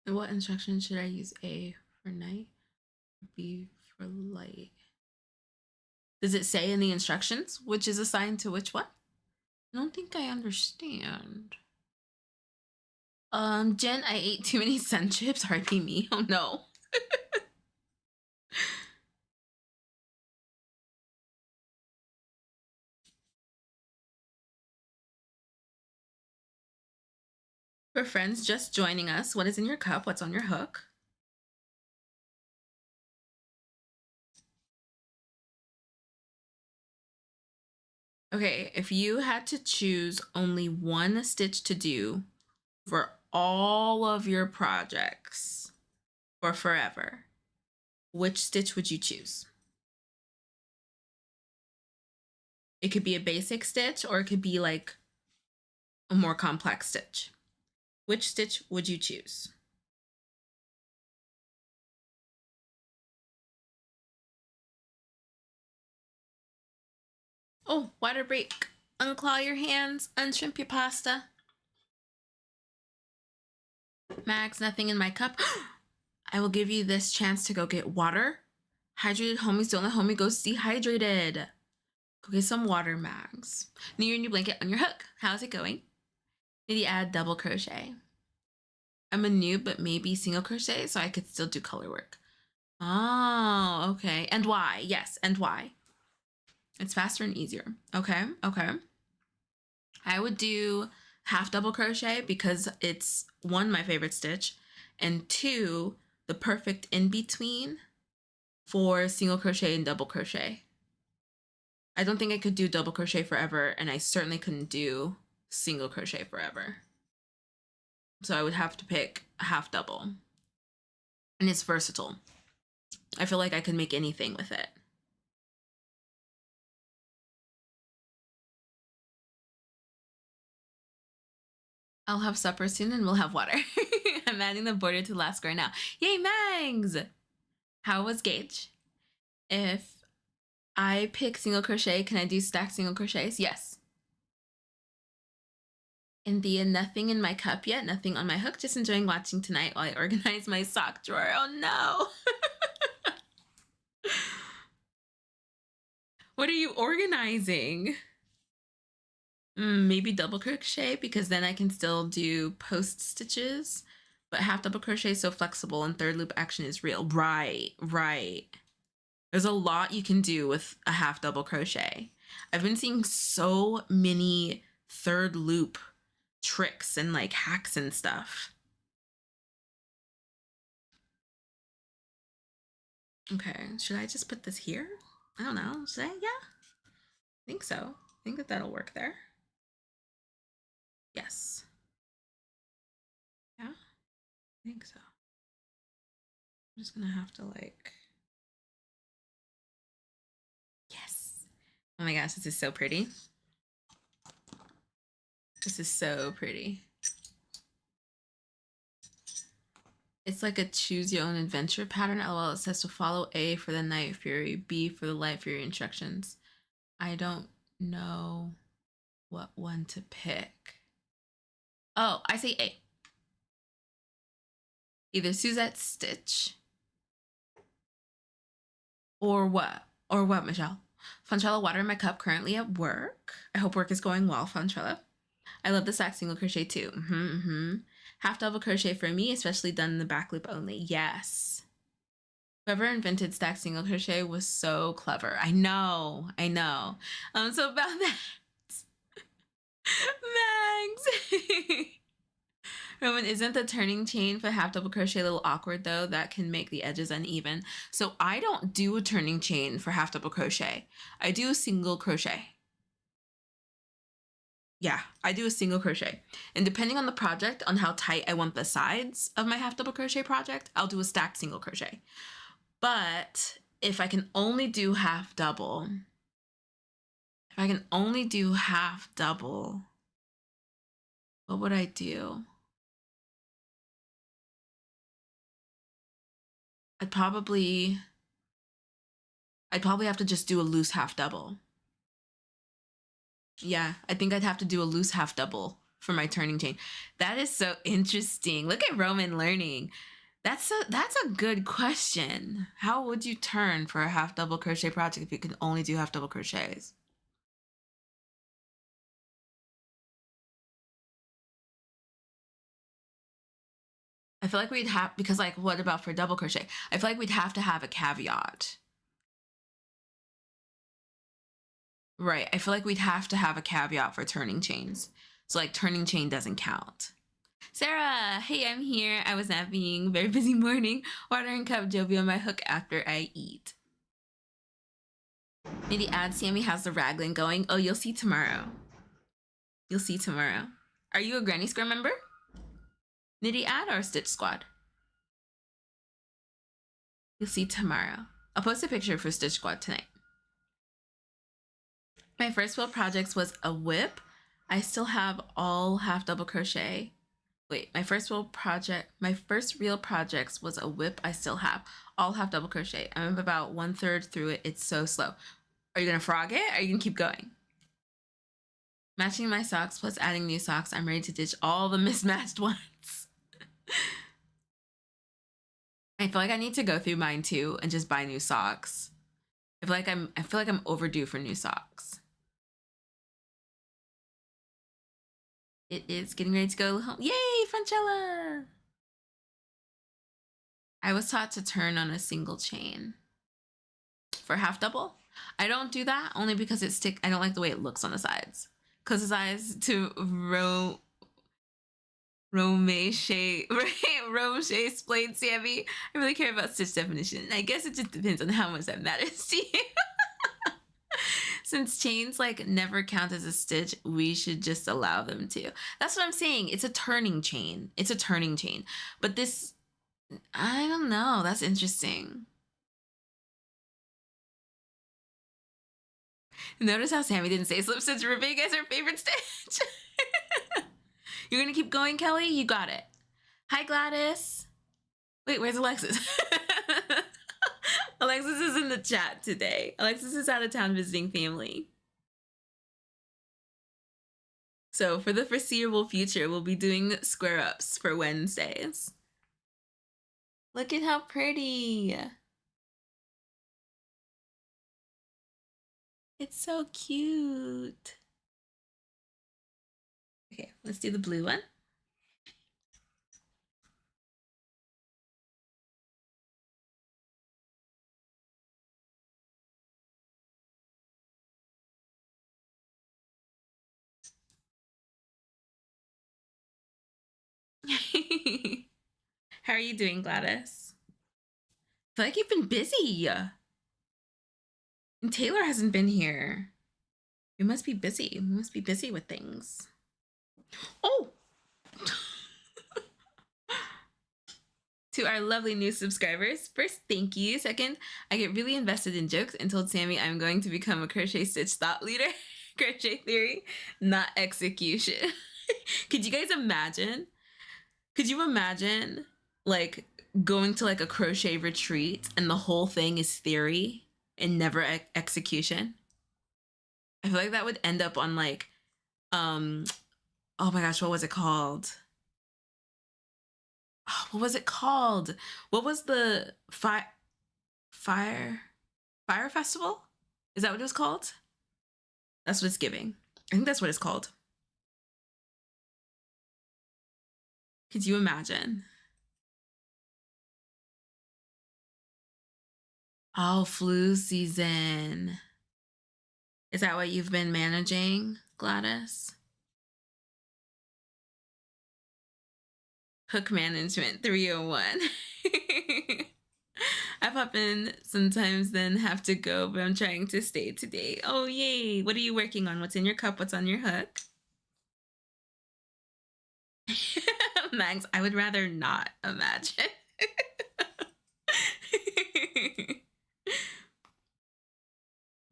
And what instruction should I use? A for night, B for light? Does it say in the instructions which is assigned to which one? I don't think I understand. Jen, I ate too many sun chips. RP me. Oh no. For friends just joining us, what is in your cup? What's on your hook? Okay, if you had to choose only one stitch to do for all of your projects for forever, which stitch would you choose? It could be a basic stitch or it could be like a more complex stitch. Which stitch would you choose? Oh, water break. Unclaw your hands, unshrimp your pasta. Max, nothing in my cup. I will give you this chance to go get water. Hydrated homies don't let homie go dehydrated. Go get some water, Max. New new blanket on your hook. How's it going? Maybe add double crochet. I'm a noob, but maybe single crochet, so I could still do color work. Oh, okay. And why? Yes, and why? It's faster and easier. Okay, okay. I would do half double crochet because it's 1, my favorite stitch, and 2, the perfect in between for single crochet and double crochet. I don't think I could do double crochet forever, and I certainly couldn't do single crochet forever. So I would have to pick a half double. And it's versatile. I feel like I could make anything with it. I'll have supper soon and we'll have water. I'm adding the border to the last square now. Yay, Mags! How was Gage? If I pick single crochet, can I do stacked single crochets? Yes. India, nothing in my cup yet, nothing on my hook. Just enjoying watching tonight while I organize my sock drawer. Oh no! What are you organizing? Maybe double crochet because then I can still do post stitches, but half double crochet is so flexible and third loop action is real. Right, right. There's a lot you can do with a half double crochet. I've been seeing so many third loop tricks and like hacks and stuff. Okay, should I just put this here? I don't know. Should I? Yeah, I think so. I think that'll work there. Yes. Yeah, I think so. I'm just gonna have to like, yes. Oh my gosh, this is so pretty. This is so pretty. It's like a choose your own adventure pattern. LOL, it says to follow A for the Night Fury, B for the Light Fury instructions. I don't know what one to pick. Oh, I say A. Either Suzette Stitch or what? Or what, Michelle? Fontrella, water in my cup, currently at work. I hope work is going well, Fontrella. I love the stack single crochet too. Half double crochet for me, especially done in the back loop only. Yes. Whoever invented stack single crochet was so clever. I know. So about that, Mags. Roman, isn't the turning chain for half double crochet a little awkward though? That can make the edges uneven. So I don't do a turning chain for half double crochet. I do a single crochet. Yeah, I do a single crochet. And depending on the project, on how tight I want the sides of my half double crochet project, I'll do a stacked single crochet. But if I can only do half double, what would I do? I'd probably have to just do a loose half double. Yeah, I think I'd have to do a loose half double for my turning chain. That is so interesting. Look at Roman learning. That's a good question. How would you turn for a half double crochet project if you can only do half double crochets? I feel like we'd have, because like, what about for double crochet? I feel like we'd have to have a caveat. Right. I feel like we'd have to have a caveat for turning chains. So like turning chain doesn't count. Sarah, hey, I'm here. I was napping. Very busy morning. Water and cup, Jovi on my hook after I eat. Maybe add Sammy has the raglan going. Oh, you'll see tomorrow. You'll see tomorrow. Are you a Granny Square member? Nitty Ad or Stitch Squad? You'll see tomorrow. I'll post a picture for Stitch Squad tonight. My first real projects was a whip. I still have all half double crochet. Wait, my first real projects was a whip. I still have all half double crochet. I'm about 1/3 through it. It's so slow. Are you gonna frog it? Or are you gonna keep going? Matching my socks plus adding new socks. I'm ready to ditch all the mismatched ones. I feel like I need to go through mine too and just buy new socks. I feel like I'm overdue for new socks. It is getting ready to go home. Yay, Francella! I was taught to turn on a single chain. For half double? I don't do that only because I don't like the way it looks on the sides. Close his eyes to Romache explained, Sammy. I really care about stitch definition. I guess it just depends on how much that matters to you. Since chains like never count as a stitch, we should just allow them to. That's what I'm saying. It's a turning chain. It's a turning chain. But this, I don't know. That's interesting. Notice how Sammy didn't say slip stitch ribbing as her favorite stitch. You're gonna keep going, Kelly? You got it. Hi, Gladys. Wait, where's Alexis? Alexis is in the chat today. Alexis is out of town visiting family. So for the foreseeable future, we'll be doing square ups for Wednesdays. Look at how pretty. It's so cute. Okay, let's do the blue one. How are you doing, Gladys? I feel like you've been busy. And Taylor hasn't been here. We must be busy. We must be busy with things. Oh! To our lovely new subscribers, first, thank you. Second, I get really invested in jokes and told Sammy I'm going to become a crochet stitch thought leader. Crochet theory, not execution. Could you guys imagine? Could you imagine like going to like a crochet retreat and the whole thing is theory and never execution? I feel like that would end up on like, oh my gosh, what was it called? Oh, what was it called? What was the fire festival? Is that what it was called? That's what it's giving. I think that's what it's called. Could you imagine? Oh, flu season. Is that what you've been managing, Gladys? Hook management 301. I pop in sometimes, then have to go, but I'm trying to stay today. Oh, yay. What are you working on? What's in your cup? What's on your hook? Max, I would rather not imagine.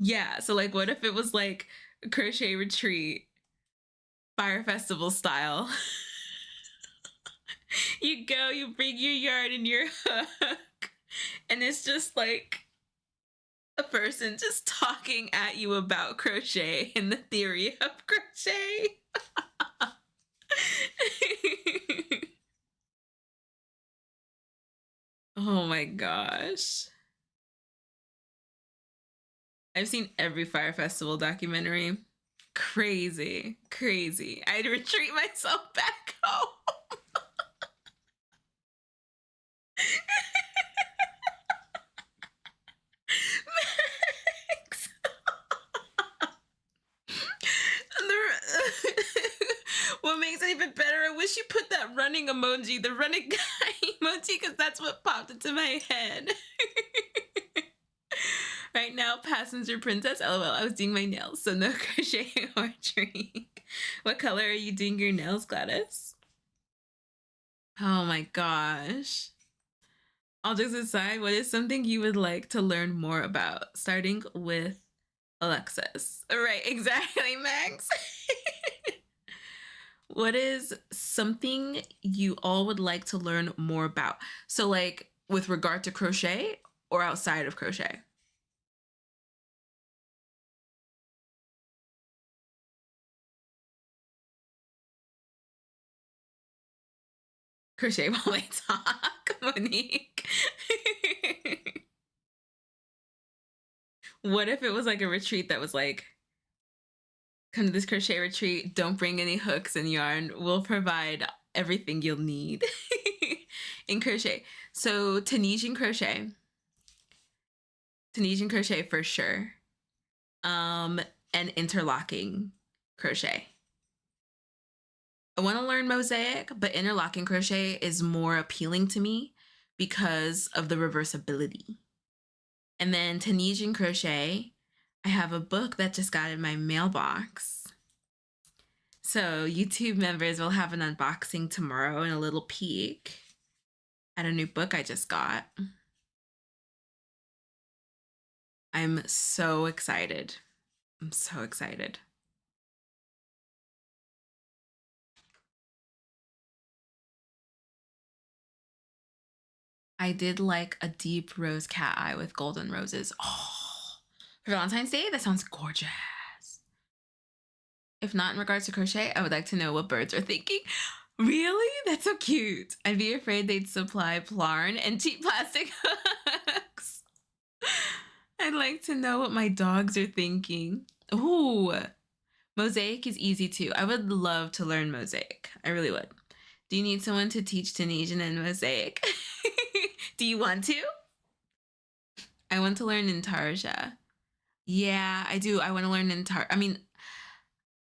Yeah, so like what if it was like a crochet retreat, fire festival style? You go, you bring your yarn and your hook, and it's just like a person just talking at you about crochet and the theory of crochet. Oh my gosh. I've seen every Fire Festival documentary. Crazy, crazy. I'd retreat myself back home. Max. What makes it even better, I wish you put that running emoji, the running guy emoji, because that's what popped into my head. Right now, passenger princess, lol, I was doing my nails, so no crocheting or retreat. What color are you doing your nails, Gladys? Oh my gosh. All jokes aside, what is something you would like to learn more about? Starting with Alexis. Right, exactly, Max. What is something you all would like to learn more about? So like with regard to crochet or outside of crochet? Crochet while I talk, Monique. What if it was like a retreat that was like, come to this crochet retreat, don't bring any hooks and yarn. We'll provide everything you'll need in crochet. So Tunisian crochet for sure. And interlocking crochet. I want to learn mosaic, but interlocking crochet is more appealing to me because of the reversibility. And then Tunisian crochet, I have a book that just got in my mailbox. So YouTube members will have an unboxing tomorrow and a little peek at a new book I just got. I'm so excited. I'm so excited. I did like a deep rose cat eye with golden roses. Oh, for Valentine's Day, that sounds gorgeous. If not in regards to crochet, I would like to know what birds are thinking. Really? That's so cute. I'd be afraid they'd supply plarn and cheap plastic hooks. I'd like to know what my dogs are thinking. Ooh, mosaic is easy too. I would love to learn mosaic. I really would. Do you need someone to teach Tunisian and mosaic? Do you want to? I want to learn intarsia. Yeah, I do. I want to learn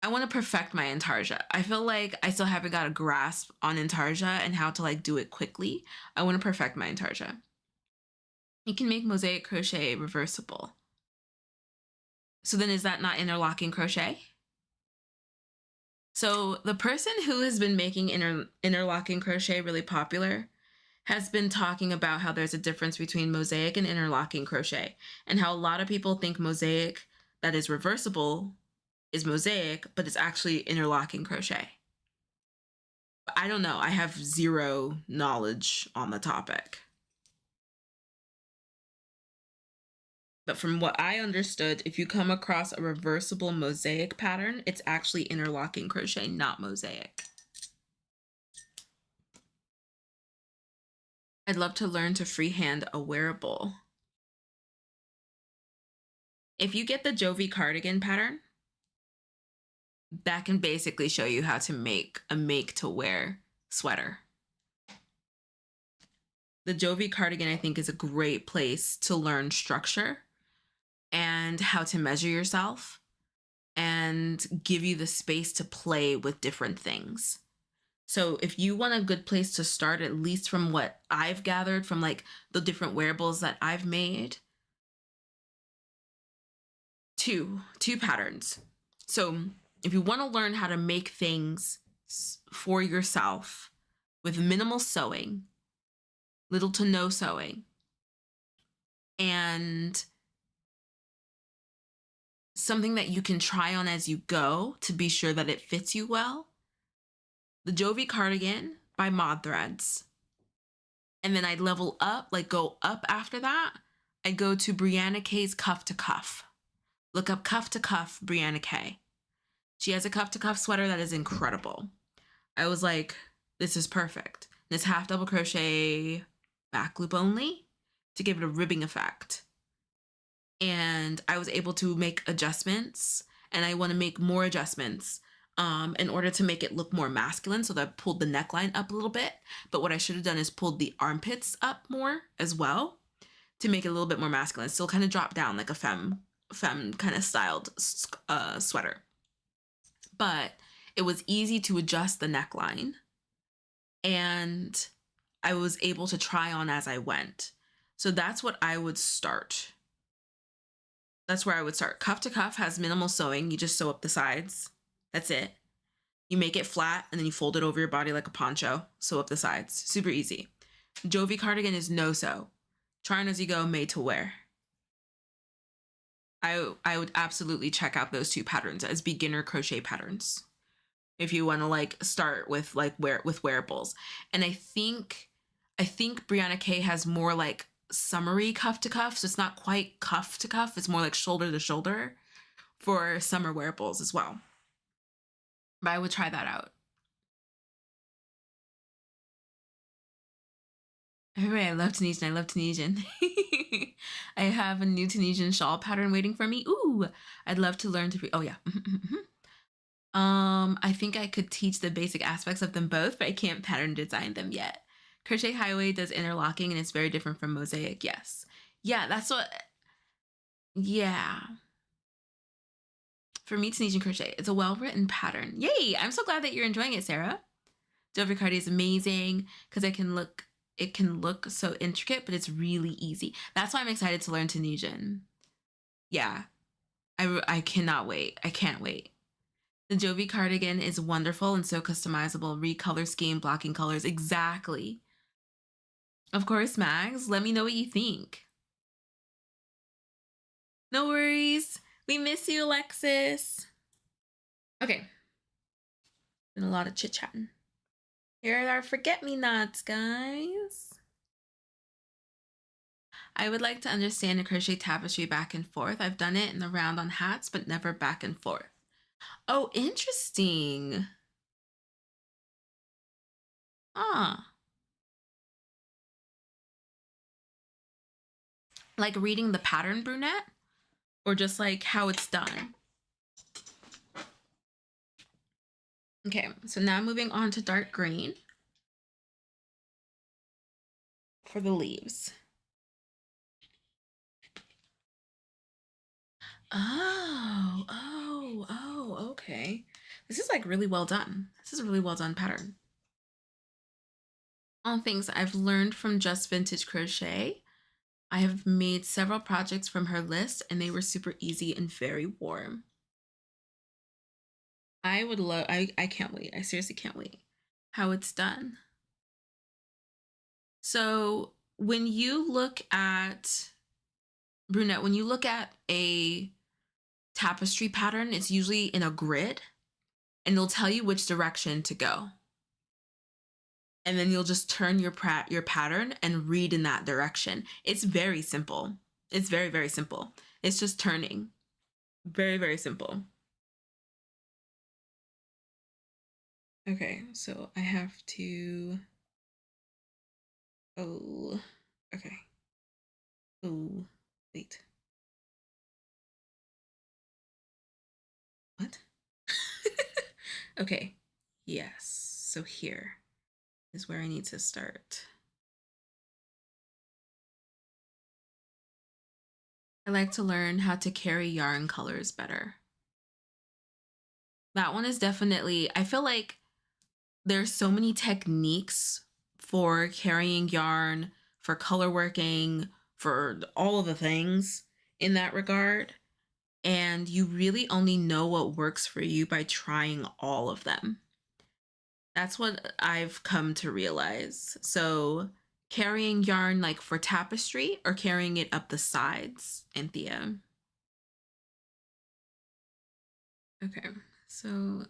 I want to perfect my intarsia. I feel like I still haven't got a grasp on intarsia and how to like do it quickly. I want to perfect my intarsia. You can make mosaic crochet reversible. So then is that not interlocking crochet? So the person who has been making interlocking crochet really popular has been talking about how there's a difference between mosaic and interlocking crochet, and how a lot of people think mosaic that is reversible is mosaic, but it's actually interlocking crochet. I don't know. I have zero knowledge on the topic. But from what I understood, if you come across a reversible mosaic pattern, it's actually interlocking crochet, not mosaic. I'd love to learn to freehand a wearable. If you get the Jovi cardigan pattern, that can basically show you how to make a make-to-wear sweater. The Jovi cardigan, I think, is a great place to learn structure and how to measure yourself and give you the space to play with different things. So if you want a good place to start, at least from what I've gathered from like the different wearables that I've made, two patterns. So if you want to learn how to make things for yourself, with minimal sewing, little to no sewing, and something that you can try on as you go to be sure that it fits you well. The Jovi cardigan by Mod Threads. And then I'd level up, like go up after that. I'd go to Brianna K's Cuff to Cuff. Look up Cuff to Cuff Brianna K. She has a cuff to cuff sweater that is incredible. I was like, this is perfect. And it's half double crochet back loop only to give it a ribbing effect. And I was able to make adjustments, and I want to make more adjustments in order to make it look more masculine. So that I pulled the neckline up a little bit, but what I should have done is pulled the armpits up more as well to make it a little bit more masculine. Still kind of drop down like a femme kind of styled sweater. But it was easy to adjust the neckline, and I was able to try on as I went. So that's what I would start. That's where I would start. Cuff to cuff has minimal sewing. You just sew up the sides. That's it. You make it flat and then you fold it over your body like a poncho. Sew up the sides. Super easy. Jovi cardigan is no sew. Try on as you go, made to wear. I would absolutely check out those two patterns as beginner crochet patterns if you want to like start with like wearables. And I think Brianna K has more like summery cuff to cuff, so it's not quite cuff to cuff, it's more like shoulder to shoulder for summer wearables as well. But I would try that out. Everybody, I love Tunisian. I love Tunisian. I have a new Tunisian shawl pattern waiting for me. Ooh, I'd love to learn to. Oh yeah. I think I could teach the basic aspects of them both, but I can't pattern design them yet. Crochet Highway does interlocking, and it's very different from Mosaic. Yes. Yeah, that's what. Yeah. For me, Tunisian crochet, it's a well-written pattern. Yay! I'm so glad that you're enjoying it, Sarah. Dover Cardi is amazing because it can look so intricate, but it's really easy. That's why I'm excited to learn Tunisian. Yeah, I cannot wait. I can't wait. The Jovi cardigan is wonderful and so customizable. Recolor scheme, blocking colors. Exactly. Of course, Mags, let me know what you think. No worries. We miss you, Alexis. Okay. Been a lot of chit-chatting. Here are our forget-me-nots, guys. I would like to understand a crochet tapestry back and forth. I've done it in the round on hats, but never back and forth. Oh, interesting. Ah. Like reading the pattern, brunette? Or just like how it's done? Okay, so now moving on to dark green for the leaves. Oh, okay. This is like really well done. This is a really well done pattern. All things I've learned from Just Vintage Crochet. I have made several projects from her list, and they were super easy and very warm. I can't wait. I seriously can't wait how it's done. So when you look at, brunette, when you look at a tapestry pattern, it's usually in a grid, and it'll tell you which direction to go. And then you'll just turn your pattern and read in that direction. It's very simple. It's very, very simple. It's just turning. Very, very simple. Okay, so I have to, oh, okay. Oh, wait. What? Okay, yes, so here is where I need to start. I like to learn how to carry yarn colors better. That one is definitely, I feel like there's so many techniques for carrying yarn, for color working, for all of the things in that regard. And you really only know what works for you by trying all of them. That's what I've come to realize. So carrying yarn like for tapestry or carrying it up the sides, Anthea. Okay, so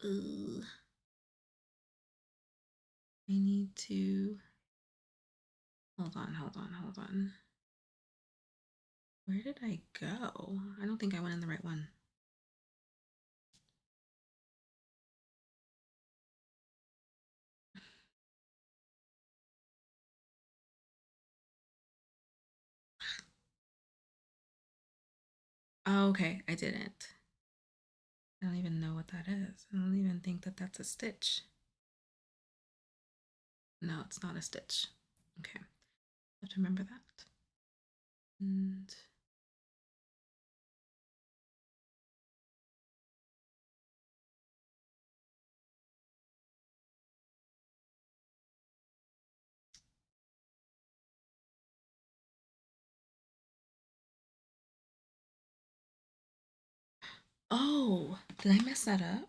I need to hold on. Where did I go? I don't think I went in the right one. Oh, okay, I didn't. I don't even know what that is. I don't even think that that's a stitch. No, it's not a stitch. Okay, I have to remember that. And oh, did I mess that up?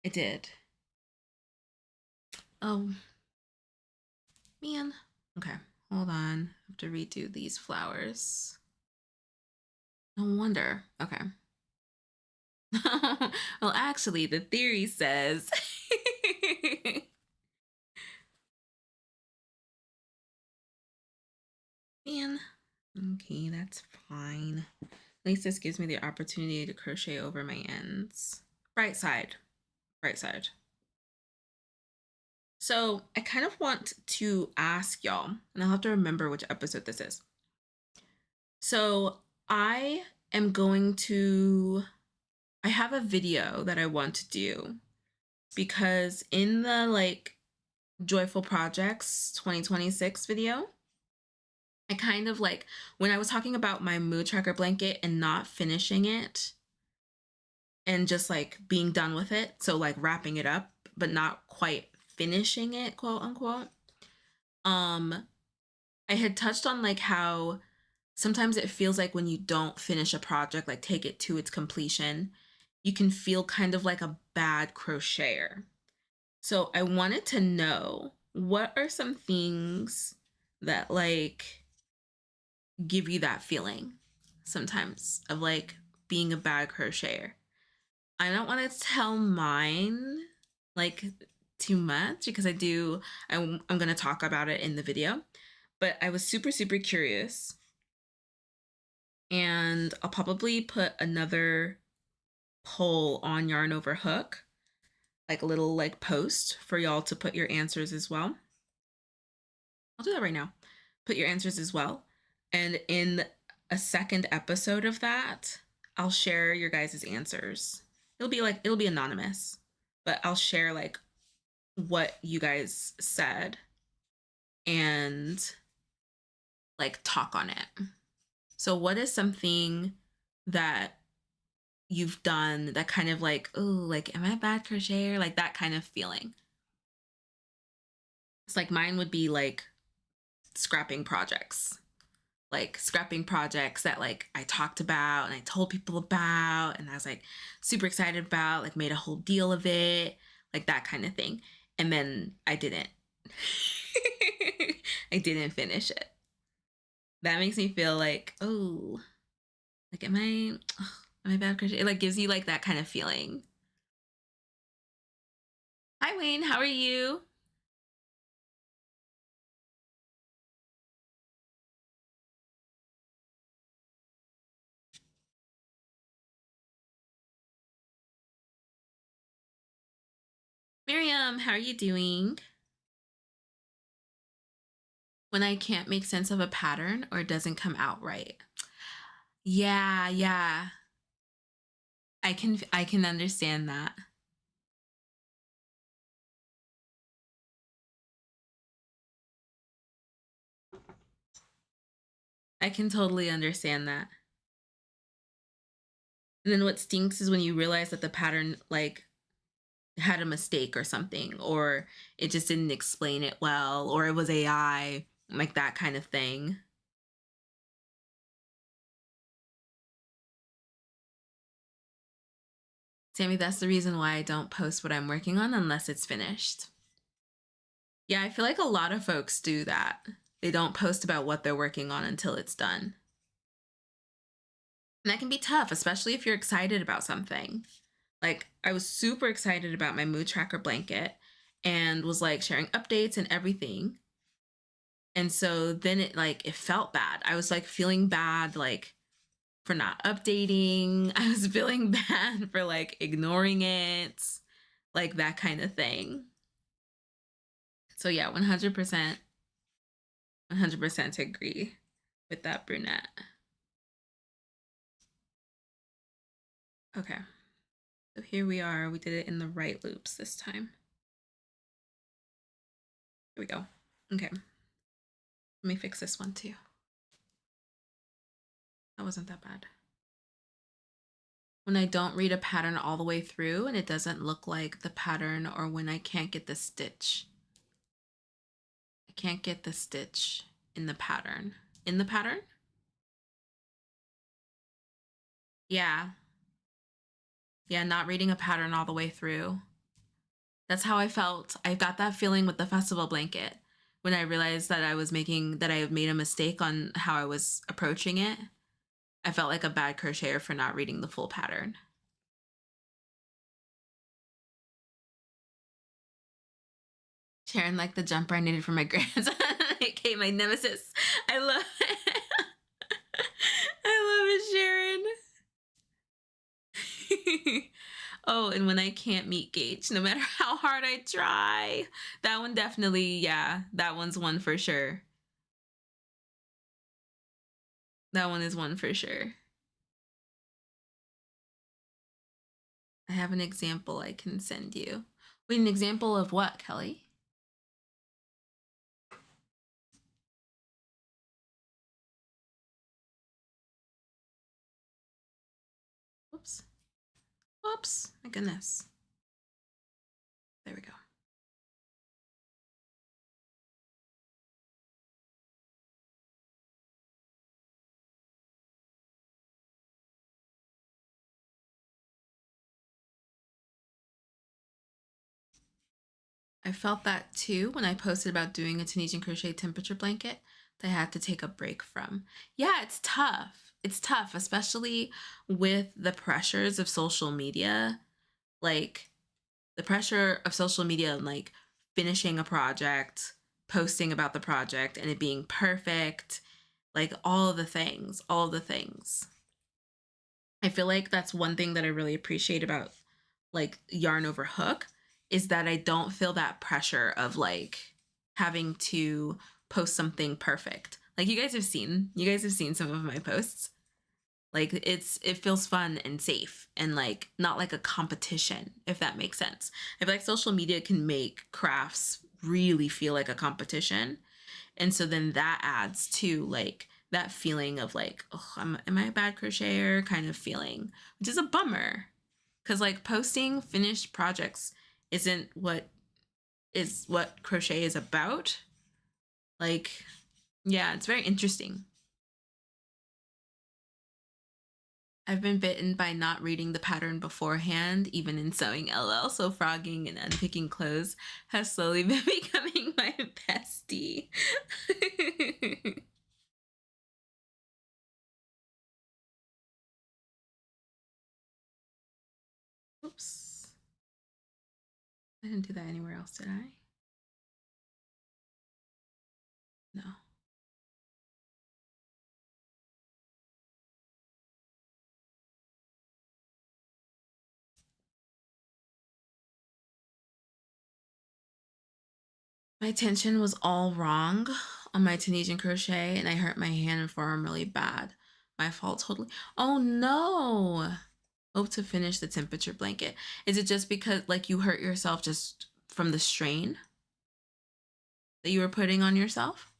I did. Oh, man. Okay, hold on. I have to redo these flowers. No wonder. Okay. Well, actually, the theory says. Man. Okay, that's fine. At least this gives me the opportunity to crochet over my ends. Right side. Right side. So I kind of want to ask y'all, and I'll have to remember which episode this is. So I am going to, I have a video that I want to do because in the like Joyful Projects 2026 video, I kind of like, when I was talking about my mood tracker blanket and not finishing it and just like being done with it, so like wrapping it up, but not quite finishing it, quote unquote. I had touched on like how sometimes it feels like when you don't finish a project, like take it to its completion, you can feel kind of like a bad crocheter. So I wanted to know, what are some things that like give you that feeling sometimes of like being a bad crocheter? I don't want to tell mine like too much because I'm going to talk about it in the video, but I was super, super curious. And I'll probably put another poll on Yarn Over Hook, like a little like post for y'all to put your answers as well. I'll do that right now. Put your answers as well. And in a second episode of that, I'll share your guys' answers. It'll be anonymous, but I'll share like what you guys said and like talk on it. So what is something that you've done that kind of like, oh, like, am I a bad crocheter? Like that kind of feeling. It's like mine would be like scrapping projects. Like scrapping projects that like I talked about and I told people about and I was like super excited about, like made a whole deal of it, like that kind of thing. And then I didn't. I didn't finish it. That makes me feel like, oh, like am I bad crochet? It like gives you like that kind of feeling. Hi Wayne, how are you? Miriam, how are you doing? When I can't make sense of a pattern or it doesn't come out right. Yeah, yeah. I can understand that. I can totally understand that. And then what stinks is when you realize that the pattern like had a mistake or something, or it just didn't explain it well, or it was AI, like that kind of thing. Sammy, that's the reason why I don't post what I'm working on unless it's finished. Yeah, I feel like a lot of folks do that. They don't post about what they're working on until it's done. And that can be tough, especially if you're excited about something. Like, I was super excited about my mood tracker blanket and was like sharing updates and everything. And so then it felt bad. I was like feeling bad, like for not updating. I was feeling bad for like ignoring it, like that kind of thing. So yeah, 100%, 100% agree with that, brunette. Okay. So here we are. We did it in the right loops this time. Here we go. Okay. Let me fix this one too. That wasn't that bad. When I don't read a pattern all the way through and it doesn't look like the pattern, or when I can't get the stitch. I can't get the stitch in the pattern. In the pattern? Yeah. Yeah, not reading a pattern all the way through. That's how I felt. I got that feeling with the festival blanket when I realized that I had made a mistake on how I was approaching it. I felt like a bad crocheter for not reading the full pattern. Sharon, like the jumper I needed for my grandson. Okay, my nemesis. I love it. I love it, Sharon. Oh, and when I can't meet Gage, no matter how hard I try. That one definitely, yeah, that one's one for sure. That one is one for sure. I have an example I can send you. Wait, an example of what, Kelly? Whoops. Whoops. My goodness. There we go. I felt that too when I posted about doing a Tunisian crochet temperature blanket that I had to take a break from. Yeah, it's tough. It's tough, especially with the pressures of social media. Like the pressure of social media and like finishing a project, posting about the project and it being perfect, like all of the things, all of the things. I feel like that's one thing that I really appreciate about like yarn over hook is that I don't feel that pressure of like having to post something perfect. Like you guys have seen some of my posts. Like it feels fun and safe and like not like a competition, if that makes sense. I feel like social media can make crafts really feel like a competition. And so then that adds to like that feeling of like, oh, am I a bad crocheter kind of feeling, which is a bummer. Cause like posting finished projects isn't what crochet is about. Like, yeah, it's very interesting. I've been bitten by not reading the pattern beforehand, even in sewing LL, so frogging and unpicking clothes has slowly been becoming my bestie. Oops. I didn't do that anywhere else, did I? No. My tension was all wrong on my Tunisian crochet and I hurt my hand and forearm really bad. My fault totally. Oh no. Hope to finish the temperature blanket. Is it just because like you hurt yourself just from the strain that you were putting on yourself?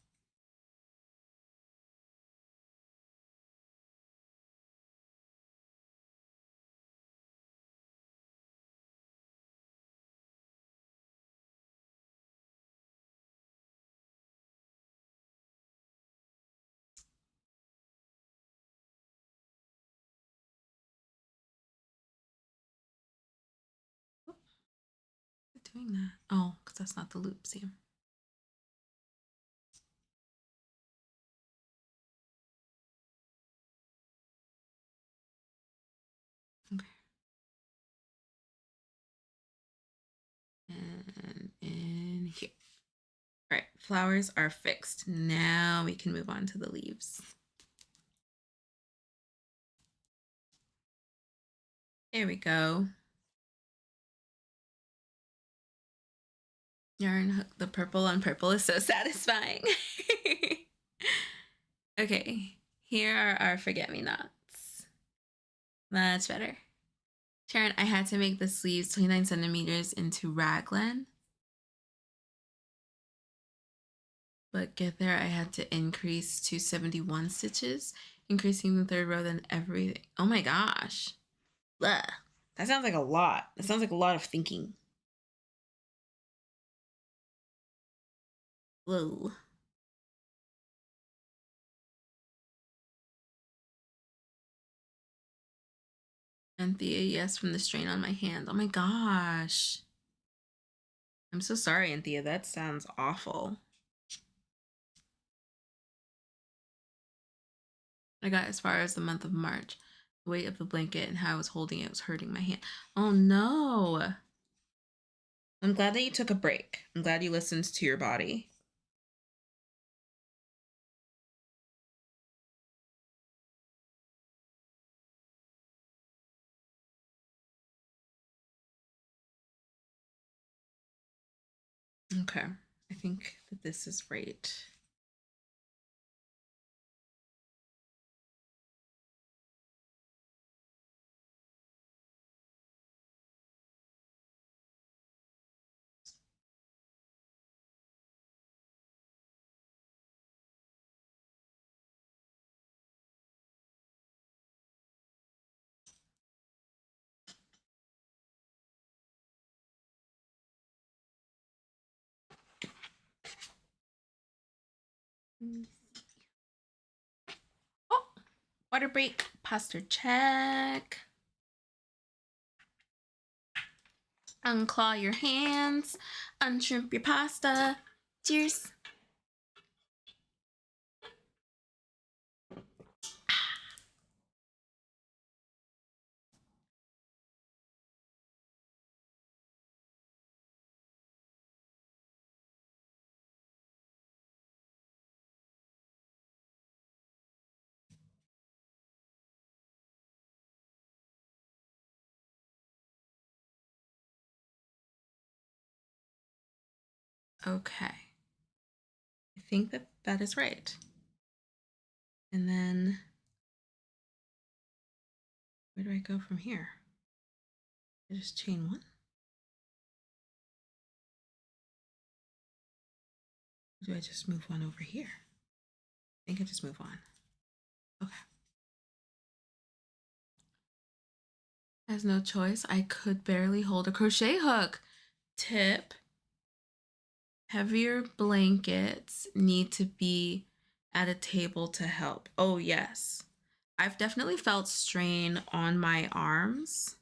doing that? Oh, because that's not the loop, see? Okay. And in here. All right, flowers are fixed. Now we can move on to the leaves. There we go. Yarn hook, the purple on purple is so satisfying. Okay, here are our forget-me-nots. That's better. Sharon, I had to make the sleeves 29 centimeters into raglan. But get there, I had to increase to 71 stitches, increasing the third row, then everything. Oh my gosh. Blah. That sounds like a lot. That sounds like a lot of thinking. Whoa. Anthea, yes, from the strain on my hand. Oh my gosh. I'm so sorry, Anthea. That sounds awful. I got as far as the month of March. The weight of the blanket and how I was holding it was hurting my hand. Oh no. I'm glad that you took a break. I'm glad you listened to your body. Okay. I think that this is right. Oh, water break, posture check. Unclaw your hands, unshrimp your pasta. Cheers. Okay. I think that that is right. And then where do I go from here? I just chain one. Or do I just move one over here? I think I just move on. Okay. Has no choice. I could barely hold a crochet hook. Tip. Heavier blankets need to be at a table to help. Oh, yes. I've definitely felt strain on my arms.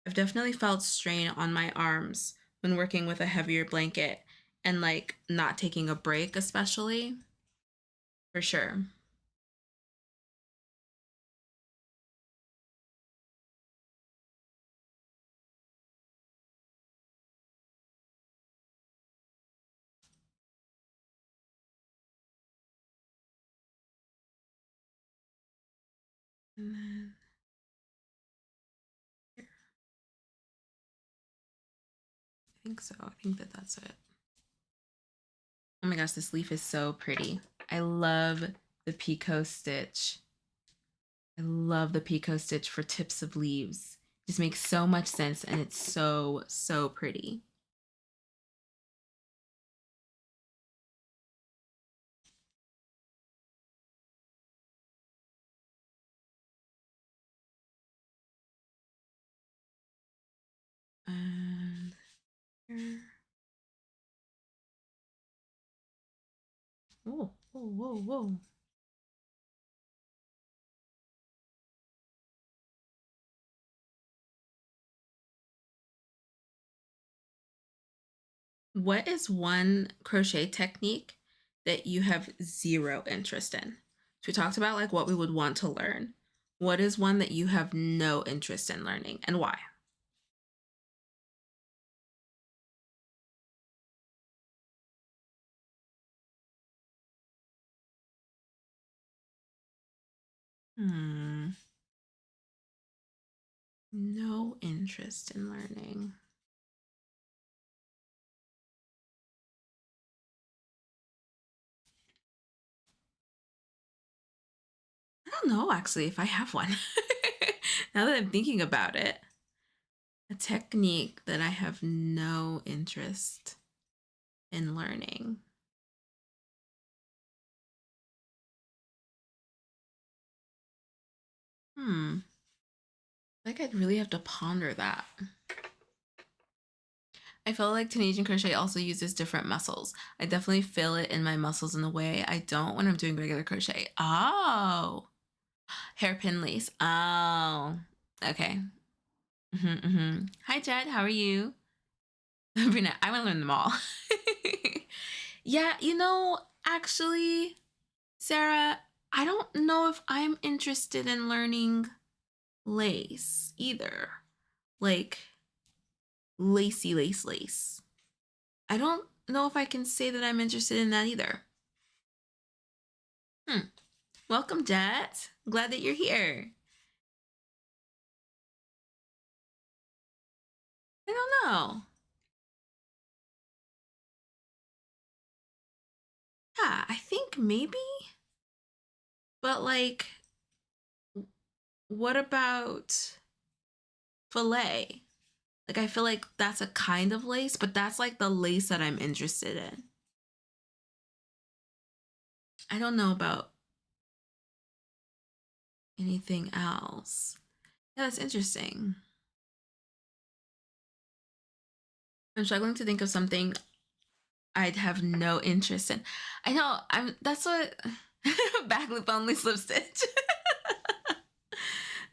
I've definitely felt strain on my arms when working with a heavier blanket and like not taking a break, especially. For sure. And then here. I think so. I think that that's it. Oh my gosh, this leaf is so pretty. I love the picot stitch. I love the picot stitch for tips of leaves. It just makes so much sense and it's so, so pretty. And here. Whoa, whoa, whoa, whoa. What is one crochet technique that you have zero interest in? So we talked about like what we would want to learn. What is one that you have no interest in learning and why? Hmm. No interest in learning. I don't know actually if I have one. Now that I'm thinking about it, a technique that I have no interest in learning. Hmm. Like I'd really have to ponder that. I feel like Tunisian crochet also uses different muscles. I definitely feel it in my muscles in a way I don't when I'm doing regular crochet. Oh, hairpin lace. Oh, okay. Hi, Jed. How are you? Brina, I want to learn them all. Yeah, actually, Sarah, I don't know if I'm interested in learning lace either. Like lacy lace lace. I don't know if I can say that I'm interested in that either. Hmm. Welcome, Jet. Glad that you're here. I don't know. Yeah, I think maybe, but like, what about fillet? Like, I feel like that's a kind of lace, but that's like the lace that I'm interested in. I don't know about anything else. Yeah, that's interesting. I'm struggling to think of something I'd have no interest in. I know, that's what back loop only slip stitch.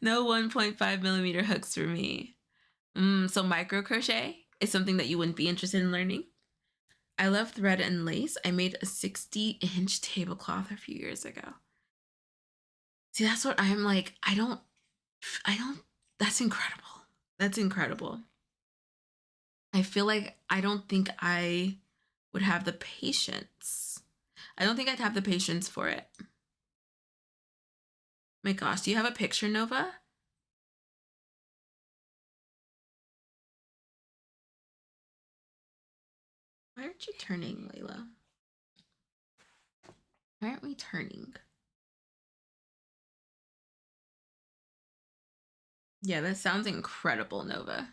No 1.5 millimeter hooks for me. So micro crochet is something that you wouldn't be interested in learning. I love thread and lace. I made a 60-inch tablecloth a few years ago. See, that's what I'm like. I don't, that's incredible. That's incredible. I feel like I don't think I would have the patience. I don't think I'd have the patience for it. My gosh, do you have a picture, Nova? Why aren't you turning, Layla? Why aren't we turning? Yeah, that sounds incredible, Nova.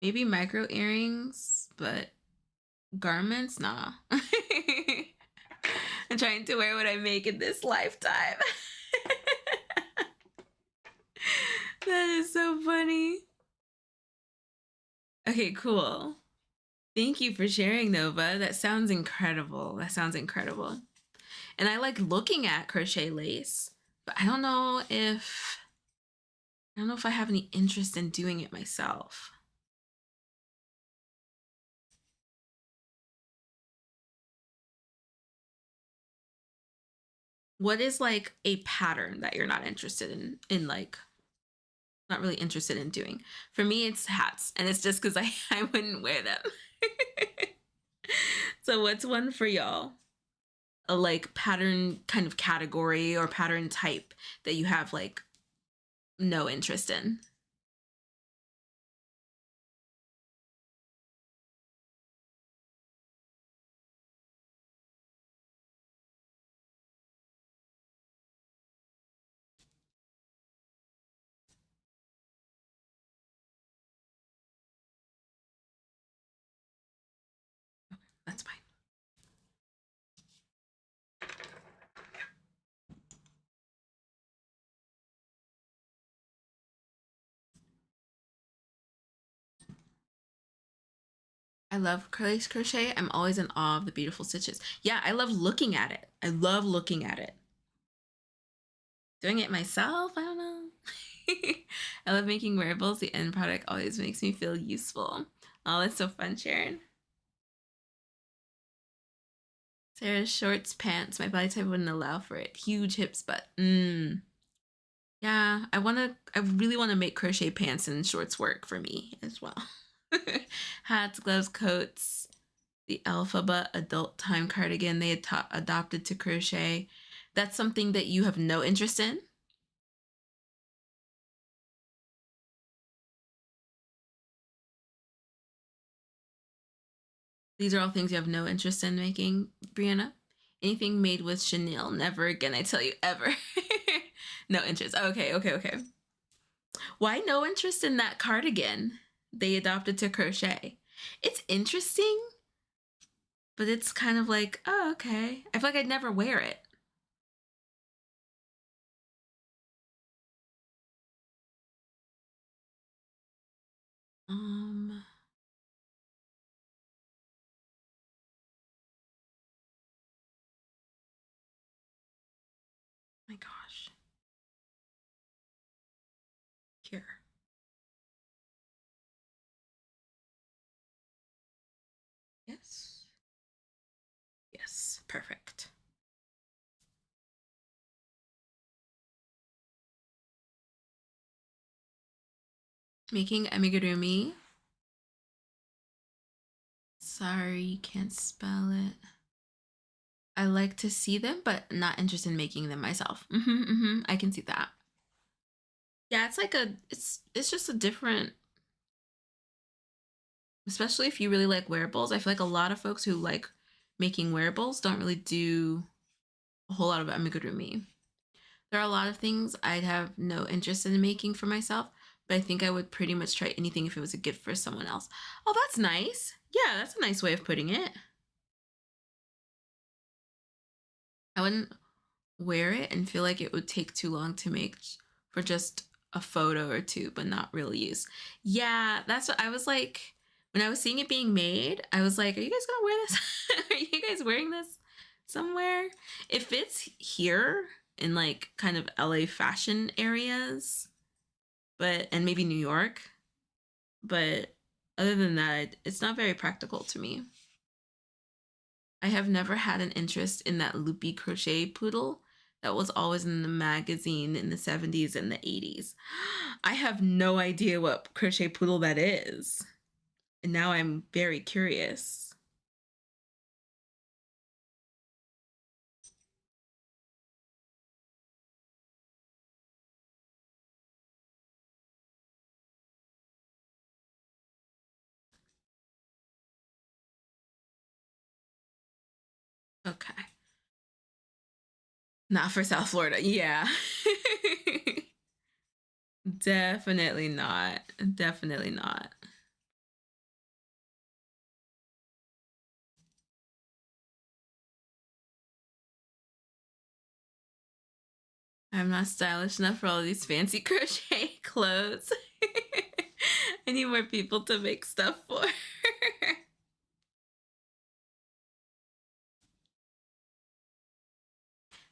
Maybe micro earrings, but garments, nah. I'm trying to wear what I make in this lifetime. That is so funny. Okay, cool. Thank you for sharing, Nova. That sounds incredible. That sounds incredible. And I like looking at crochet lace, but I don't know if I have any interest in doing it myself. What is like a pattern that you're not interested in like not really interested in doing? For me, it's hats, and it's just because I I wouldn't wear them. So what's one for y'all? A like pattern kind of category or pattern type that you have like no interest in? That's fine. I love lace crochet. I'm always in awe of the beautiful stitches. Yeah, I love looking at it. I love looking at it. Doing it myself, I don't know. I love making wearables. The end product always makes me feel useful. Oh, that's so fun, Sharon. Sarah's shorts, pants. My body type wouldn't allow for it. Huge hips, but yeah, I really wanna make crochet pants and shorts work for me as well. Hats, gloves, coats. The Alphabet adult time cardigan they adopted to crochet. That's something that you have no interest in? These are all things you have no interest in making, Brianna? Anything made with chenille, never again, I tell you, ever. No interest. Okay. Why no interest in that cardigan they adopted to crochet? It's interesting, but it's kind of like, oh, okay. I feel like I'd never wear it. Um, my gosh. Here. Yes. Yes, perfect. Making amigurumi. Sorry, can't spell it. I like to see them, but not interested in making them myself. I can see that. Yeah, it's like it's just a different, especially if you really like wearables. I feel like a lot of folks who like making wearables don't really do a whole lot of amigurumi. There are a lot of things I'd have no interest in making for myself, but I think I would pretty much try anything if it was a gift for someone else. Oh, that's nice. Yeah, that's a nice way of putting it. I wouldn't wear it and feel like it would take too long to make for just a photo or two, but not real use. Yeah, that's what I was like when I was seeing it being made. I was like, are you guys gonna wear this? Are you guys wearing this somewhere? It fits here in like kind of LA fashion areas, but and maybe New York, but other than that, it's not very practical to me. I have never had an interest in that loopy crochet poodle that was always in the magazine in the 70s and the 80s. I have no idea what crochet poodle that is. And now I'm very curious. Okay. Not for South Florida. Yeah. Definitely not. Definitely not. I'm not stylish enough for all these fancy crochet clothes. I need more people to make stuff for.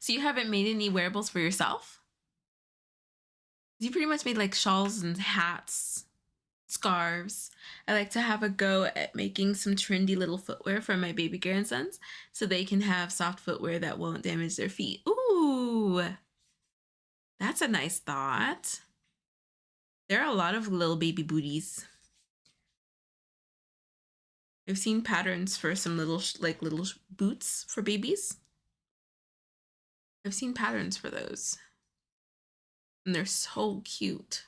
So you haven't made any wearables for yourself? You pretty much made like shawls and hats, scarves. I like to have a go at making some trendy little footwear for my baby grandsons so they can have soft footwear that won't damage their feet. Ooh, that's a nice thought. There are a lot of little baby booties. I've seen patterns for some little little boots for babies. I've seen patterns for those. And they're so cute.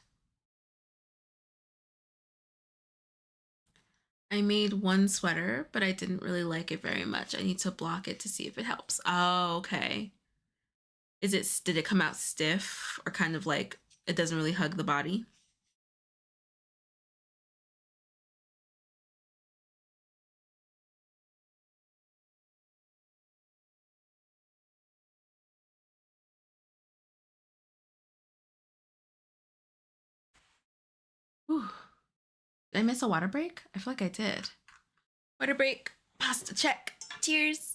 I made one sweater, but I didn't really like it very much. I need to block it to see if it helps. Oh, okay. Did it come out stiff or kind of like it doesn't really hug the body? Ooh. Did I miss a water break? I feel like I did. Water break. Pasta check. Cheers.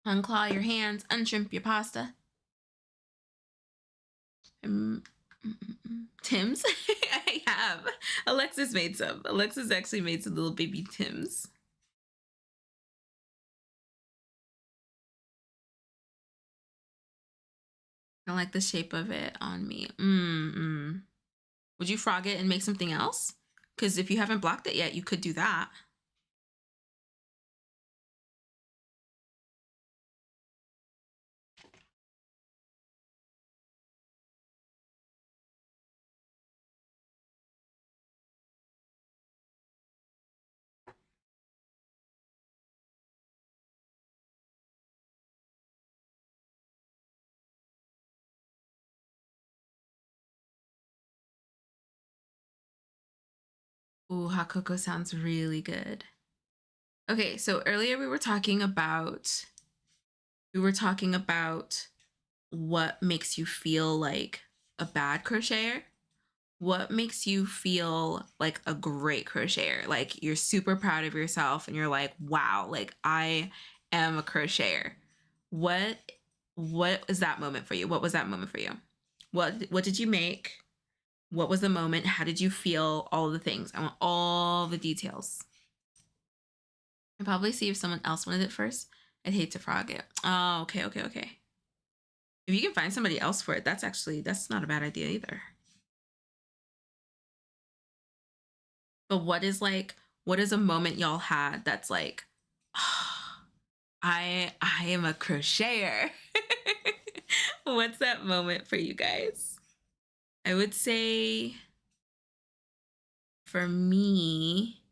Unclaw your hands. Unshrimp your pasta. Um, Tim's? I have. Alexis made some. Alexis actually made some little baby Tim's. I like the shape of it on me. Would you frog it and make something else? Because if you haven't blocked it yet, you could do that. Ooh, hot cocoa sounds really good. Okay, so earlier we were talking about what makes you feel like a bad crocheter. What makes you feel like a great crocheter? Like you're super proud of yourself and you're like, wow, like I am a crocheter. What is that moment for you? What was that moment for you? What did you make? What was the moment? How did you feel? All the things. I want all the details. I'd probably see if someone else wanted it first. I'd hate to frog it. Oh, okay. If you can find somebody else for it, that's not a bad idea either. But what is a moment y'all had that's like, oh, I am a crocheter. What's that moment for you guys? I would say for me,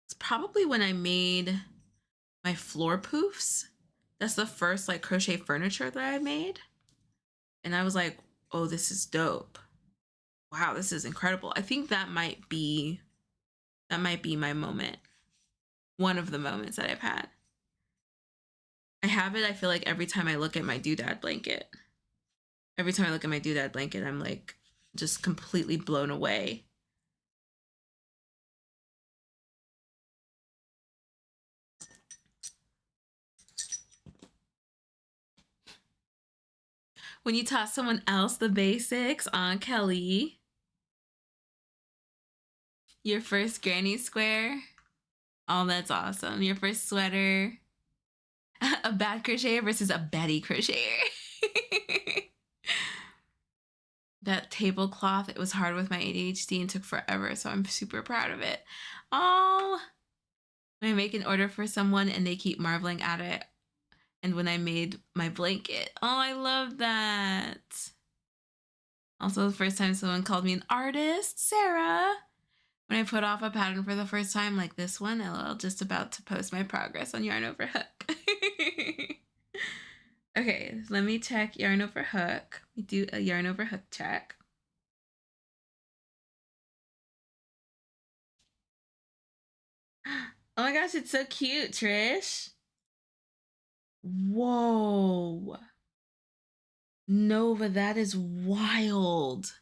it's probably when I made my floor poofs. That's the first like crochet furniture that I made. And I was like, oh, this is dope. Wow, this is incredible. I think that might be my moment. One of the moments that I've had. I have it, I feel like every time I look at my doodad blanket. Every time I look at my doodad blanket, I'm like just completely blown away. When you taught someone else the basics on Kelly, your first granny square. Oh, that's awesome. Your first sweater. A bad crocheter versus a Betty crocheter. That tablecloth, it was hard with my ADHD and took forever, so I'm super proud of it. Oh, when I make an order for someone and they keep marveling at it. And when I made my blanket. Oh, I love that. Also, the first time someone called me an artist, Sarah. When I put off a pattern for the first time, like this one, I'm just about to post my progress on Yarn Over Hook. Okay, let me check Yarn Over Hook. We do a Yarn Over Hook check. Oh my gosh, it's so cute, Trish. Whoa. Nova, that is wild.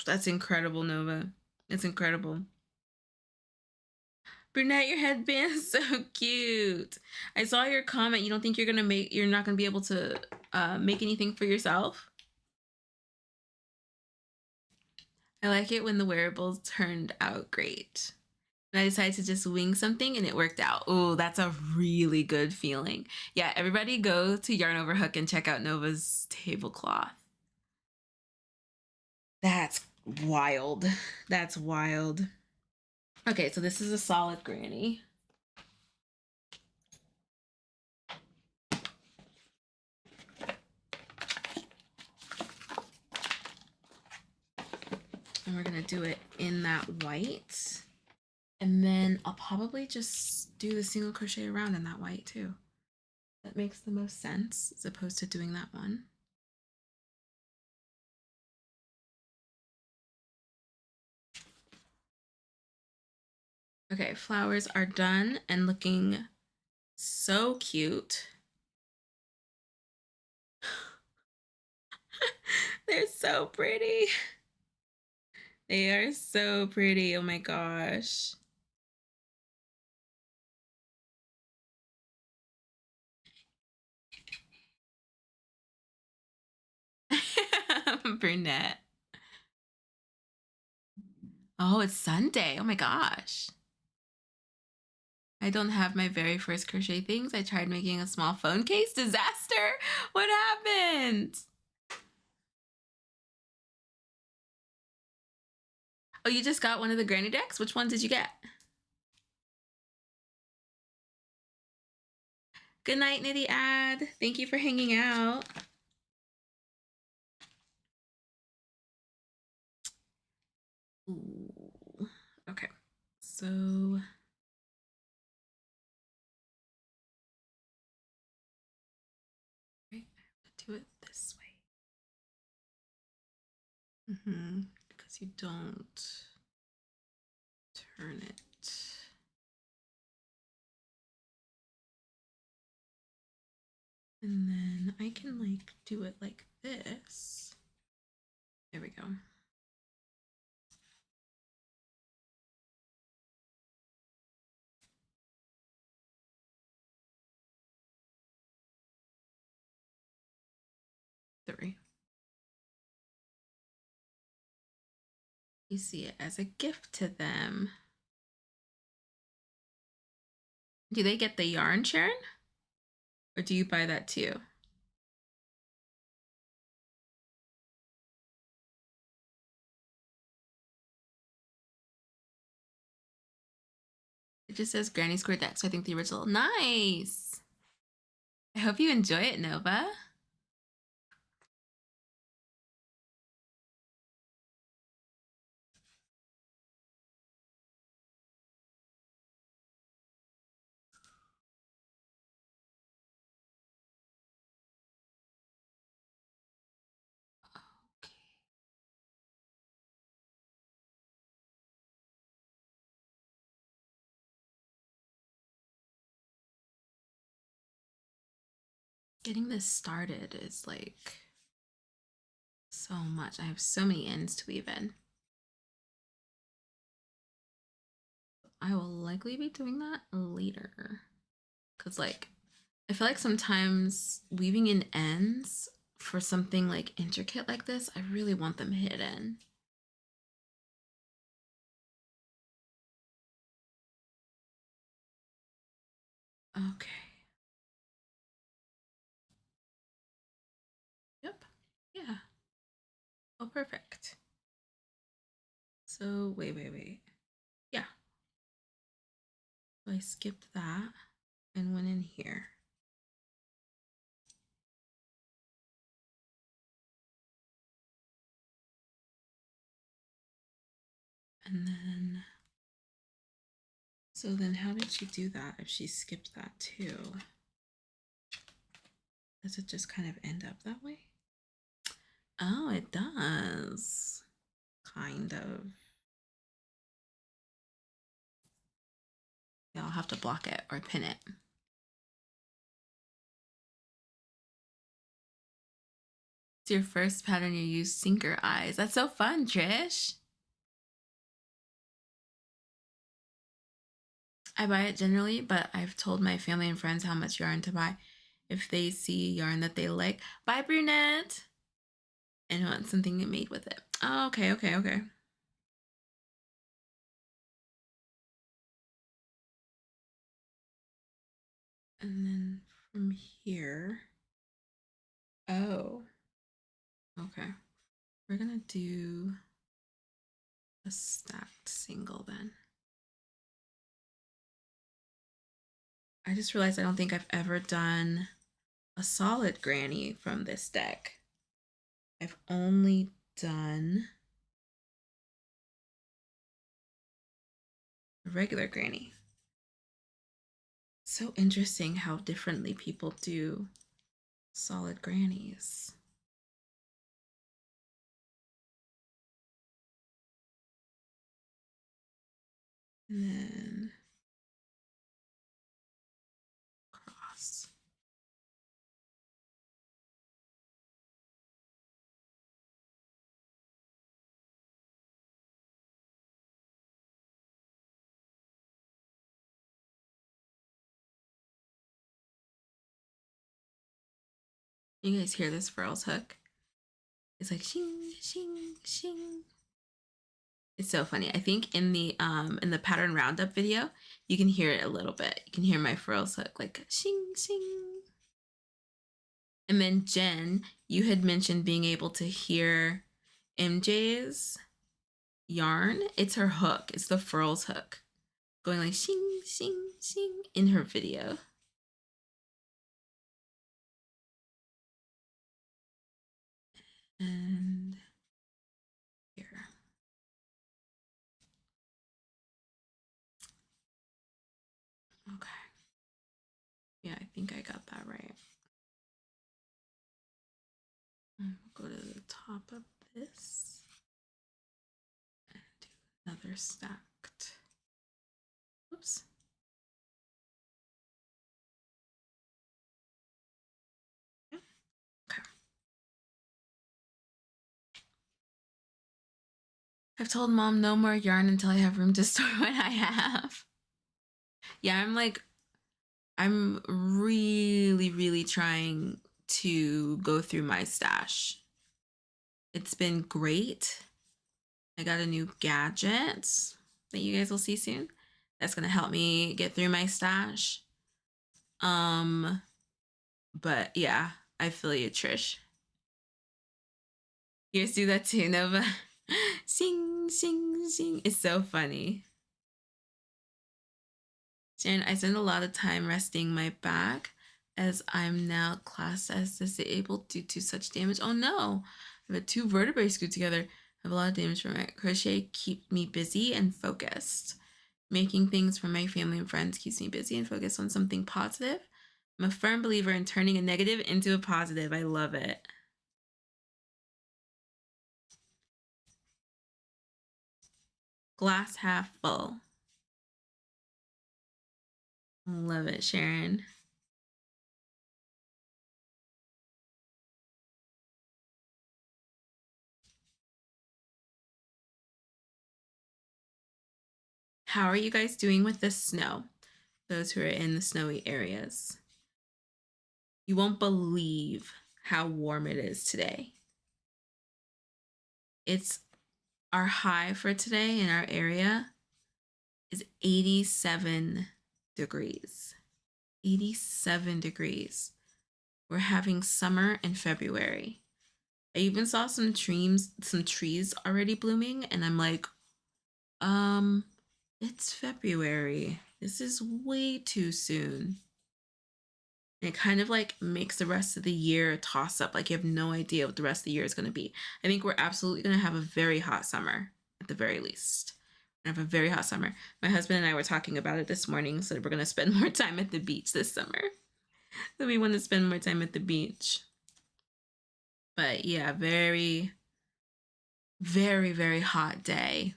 That's incredible, Nova. It's incredible. Brunette, your headband's so cute. I saw your comment. You don't think you're not gonna be able to make anything for yourself? I like it when the wearables turned out great. And I decided to just wing something and it worked out. Oh, that's a really good feeling. Yeah, everybody go to Yarn Over Hook and check out Nova's tablecloth. That's wild. That's wild. Okay, so this is a solid granny. And we're gonna do it in that white. And then I'll probably just do the single crochet around in that white too. That makes the most sense as opposed to doing that one. Okay, flowers are done and looking so cute. They're so pretty. They are so pretty. Oh my gosh. Brunette. Oh, it's Sunday. Oh my gosh. I don't have my very first crochet things. I tried making a small phone case. Disaster. What happened? Oh, you just got one of the granny decks? Which one did you get? Good night, Nitty Ad. Thank you for hanging out. Ooh. Okay. So I have to do it this way. Because you don't turn it. And then I can like do it like this. There we go. Three. You see it as a gift to them. Do they get the yarn, Sharon? Or do you buy that too? It just says Granny Square Deck, so I think the original. Nice! I hope you enjoy it, Nova. Okay. Getting this started is like so much. I have so many ends to weave in. I will likely be doing that later. Cause like, I feel like sometimes weaving in ends for something like intricate like this, I really want them hidden. Okay. Yep. Yeah. Oh, perfect. So wait. Yeah. So I skipped that and went in here. And then, so then how did she do that if she skipped that too? Does it just kind of end up that way? Oh, it does. Kind of. Yeah, I'll have to block it or pin it. It's your first pattern you use sinker eyes. That's so fun, Trish. I buy it generally, but I've told my family and friends how much yarn to buy. If they see yarn that they like, buy brunette and want something made with it. Oh, okay. And then from here, oh, okay. We're gonna do a stacked single then. I just realized I don't think I've ever done a solid granny from this deck. I've only done a regular granny. So interesting how differently people do solid grannies. And then cross. You guys hear this furls hook? It's like shing, shing, shing. It's so funny. I think in the pattern roundup video, you can hear it a little bit. You can hear my frills hook like shing shing. And then Jen, you had mentioned being able to hear MJ's yarn. It's her hook. It's the frills hook going like shing shing shing in her video. And here. Okay. Yeah, I think I got that right. Go to the top of this and do another stacked. Oops. Yeah. Okay. I've told mom no more yarn until I have room to store what I have. Yeah, I'm really, really trying to go through my stash. It's been great. I got a new gadget that you guys will see soon. That's gonna help me get through my stash. But yeah, I feel you, Trish. You guys do that too, Nova? Sing, sing, sing. It's so funny. Sharon, I spend a lot of time resting my back as I'm now classed as disabled due to such damage. Oh no, I've had two vertebrae screwed together. I have a lot of damage from it. Crochet keeps me busy and focused. Making things for my family and friends keeps me busy and focused on something positive. I'm a firm believer in turning a negative into a positive. I love it. Glass half full. Love it, Sharon. How are you guys doing with the snow? Those who are in the snowy areas. You won't believe how warm it is today. It's our high for today in our area is 87 degrees. 87 degrees. We're having summer in February. I even saw some trees already blooming, and I'm like, it's February. This is way too soon. And it kind of like makes the rest of the year a toss up. Like you have no idea what the rest of the year is going to be. I think we're absolutely going to have a very hot summer at the very least. I have a very hot summer. My husband and I were talking about it this morning, so we're going to spend more time at the beach this summer. So we want to spend more time at the beach. But yeah, very, very, very hot day.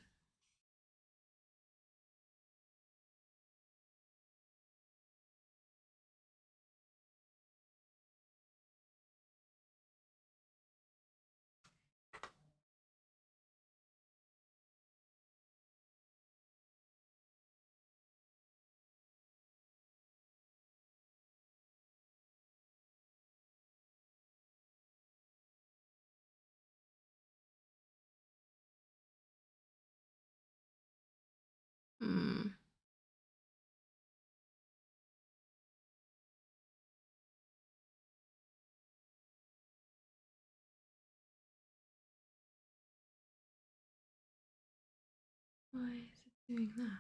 Hmm. Why is it doing that?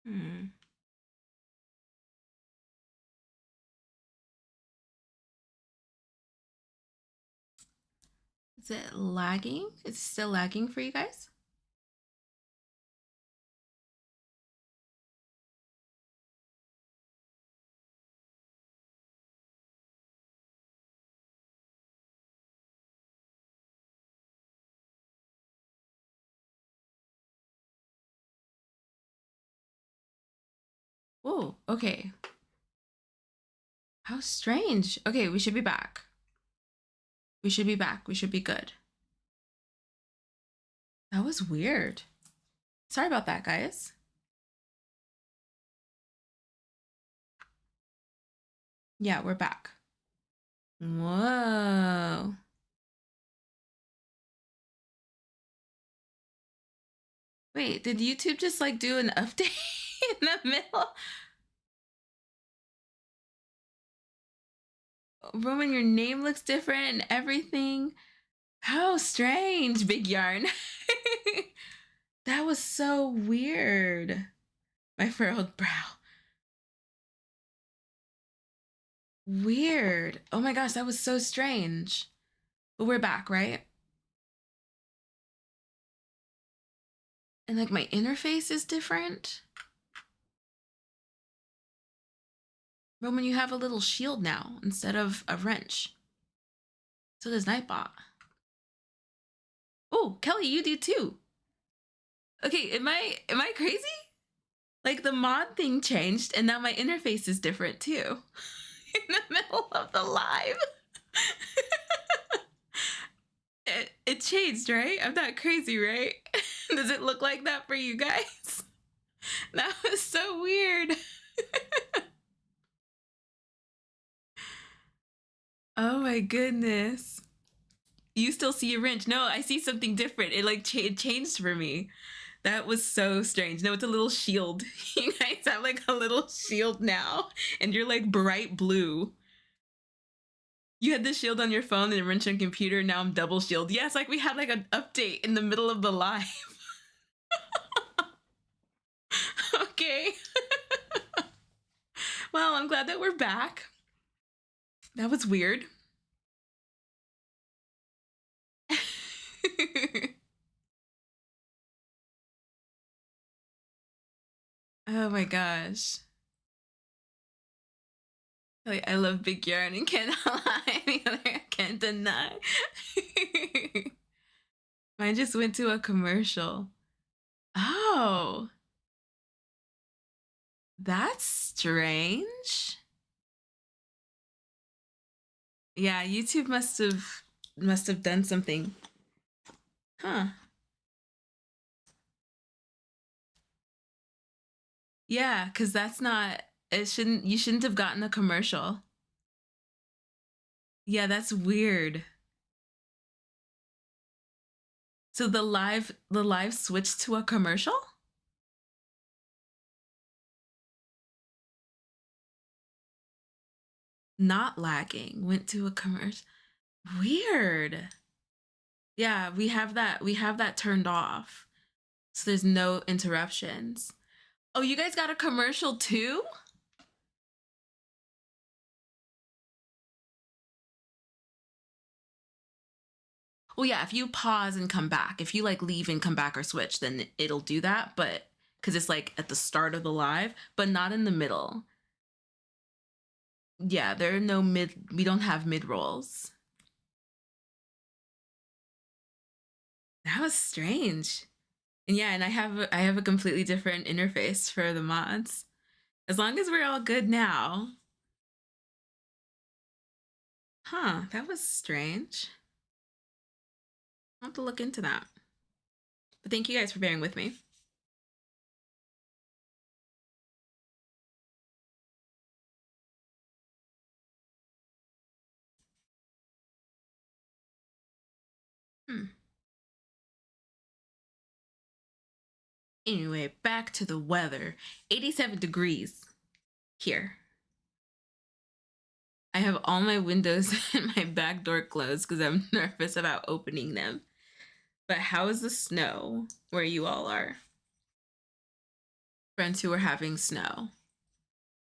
Hmm. Is it lagging? Is it still lagging for you guys? Oh, okay. How strange. Okay, we should be back. We should be back. We should be good. That was weird. Sorry about that, guys. Yeah, we're back. Whoa. Wait, did YouTube just like do an update in the middle? Roman, your name looks different and everything. How strange, Big Yarn. That was so weird. My furrowed brow. Weird. Oh my gosh, that was so strange. But we're back, right? And like my interface is different. Roman, you have a little shield now instead of a wrench. So does Nightbot. Oh, Kelly, you do too. Okay, am I crazy? Like the mod thing changed and now my interface is different too. In the middle of the live. It changed, right? I'm not crazy, right? Does it look like that for you guys? That was so weird. Oh my goodness. You still see a wrench. No, I see something different. It like it changed for me. That was so strange. No, it's a little shield. You guys have like a little shield now, and you're like bright blue. You had the shield on your phone and a wrench on computer. Now I'm double shield. Yes, like we had like an update in the middle of the live. Okay. Well, I'm glad that we're back. That was weird. Oh my gosh. Like, I love Big Yarn and can't lie. The other I can't deny. Mine just went to a commercial. Oh, that's strange. Yeah, YouTube must have done something. Huh. Yeah, because that's not it shouldn't you shouldn't have gotten a commercial. Yeah, that's weird. So the live switched to a commercial? Not lagging. Went to a commercial. Weird. Yeah, we have that turned off. So there's no interruptions. Oh, you guys got a commercial too? Well, yeah, if you pause and come back, if you like leave and come back or switch, then it'll do that, but because it's like at the start of the live, but not in the middle. Yeah, there are no we don't have mid rolls. That was strange. And yeah, and I have a completely different interface for the mods. As long as we're all good now. Huh, that was strange. I'll have to look into that. But thank you guys for bearing with me. Hmm. Anyway, back to the weather. 87 degrees here. I have all my windows and my back door closed because I'm nervous about opening them. But how is the snow where you all are? friends who were having snow.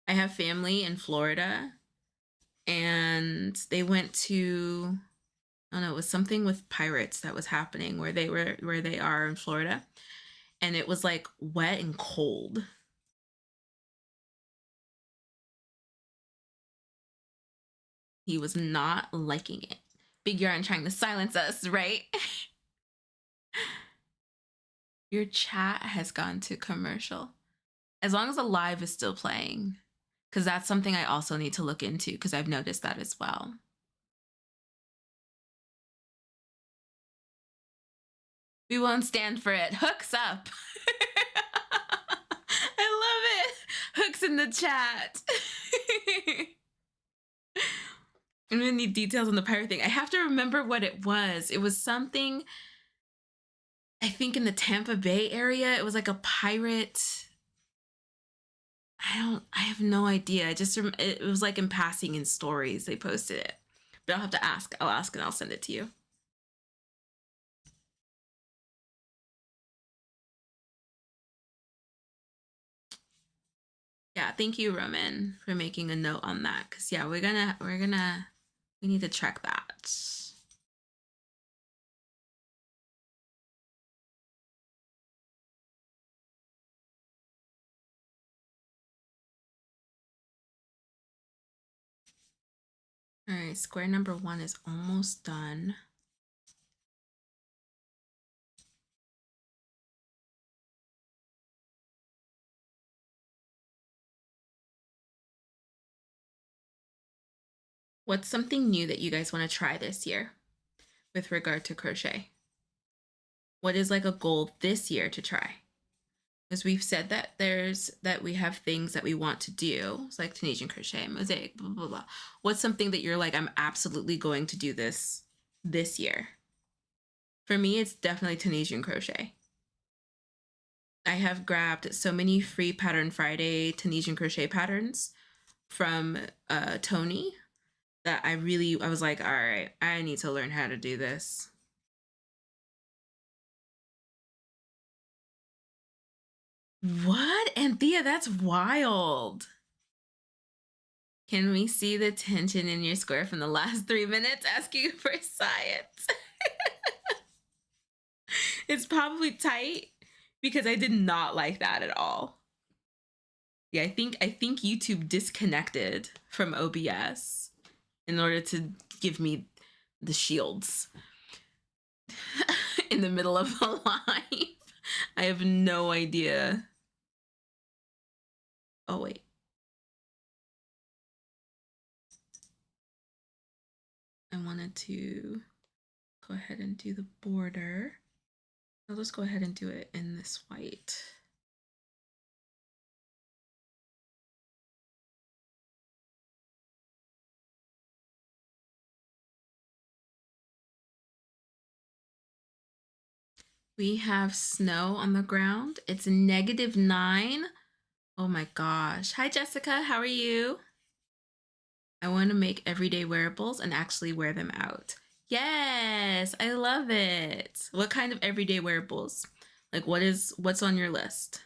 I have family in Florida, and they went to, I don't know, it was something with pirates that was happening where they are in Florida, and it was like wet and cold. He was not liking it. Big Yarn trying to silence us, right? Your chat has gone to commercial. As long as the live is still playing, because that's something I also need to look into, because I've noticed that as well. We won't stand for it. Hooks up. I love it. Hooks in the chat. I'm gonna need details on the pirate thing. I have to remember what it was. It was something, I think, in the Tampa Bay area. It was like a pirate. I have no idea. It was like in passing in stories they posted it. But I'll have to ask. I'll ask and I'll send it to you. Yeah, thank you, Roman, for making a note on that. Cause yeah, we need to track that. All right, square number 1 is almost done. What's something new that you guys want to try this year with regard to crochet? What is like a goal this year to try? Because we've said that we have things that we want to do. It's like Tunisian crochet, mosaic, blah, blah, blah. What's something that you're like, I'm absolutely going to do this year? For me, it's definitely Tunisian crochet. I have grabbed so many free Pattern Friday Tunisian crochet patterns from Tony that I was like, all right, I need to learn how to do this. What? Anthea, that's wild. Can we see the tension in your square from the last 3 minutes? Asking for science. It's probably tight because I did not like that at all. Yeah, I think YouTube disconnected from OBS in order to give me the shields in the middle of the live. I have no idea. Oh, wait. I wanted to go ahead and do the border. I'll just go ahead and do it in this white. We have snow on the ground. It's -9. Oh my gosh. Hi, Jessica. How are you? I want to make everyday wearables and actually wear them out. Yes, I love it. What kind of everyday wearables? Like what's on your list?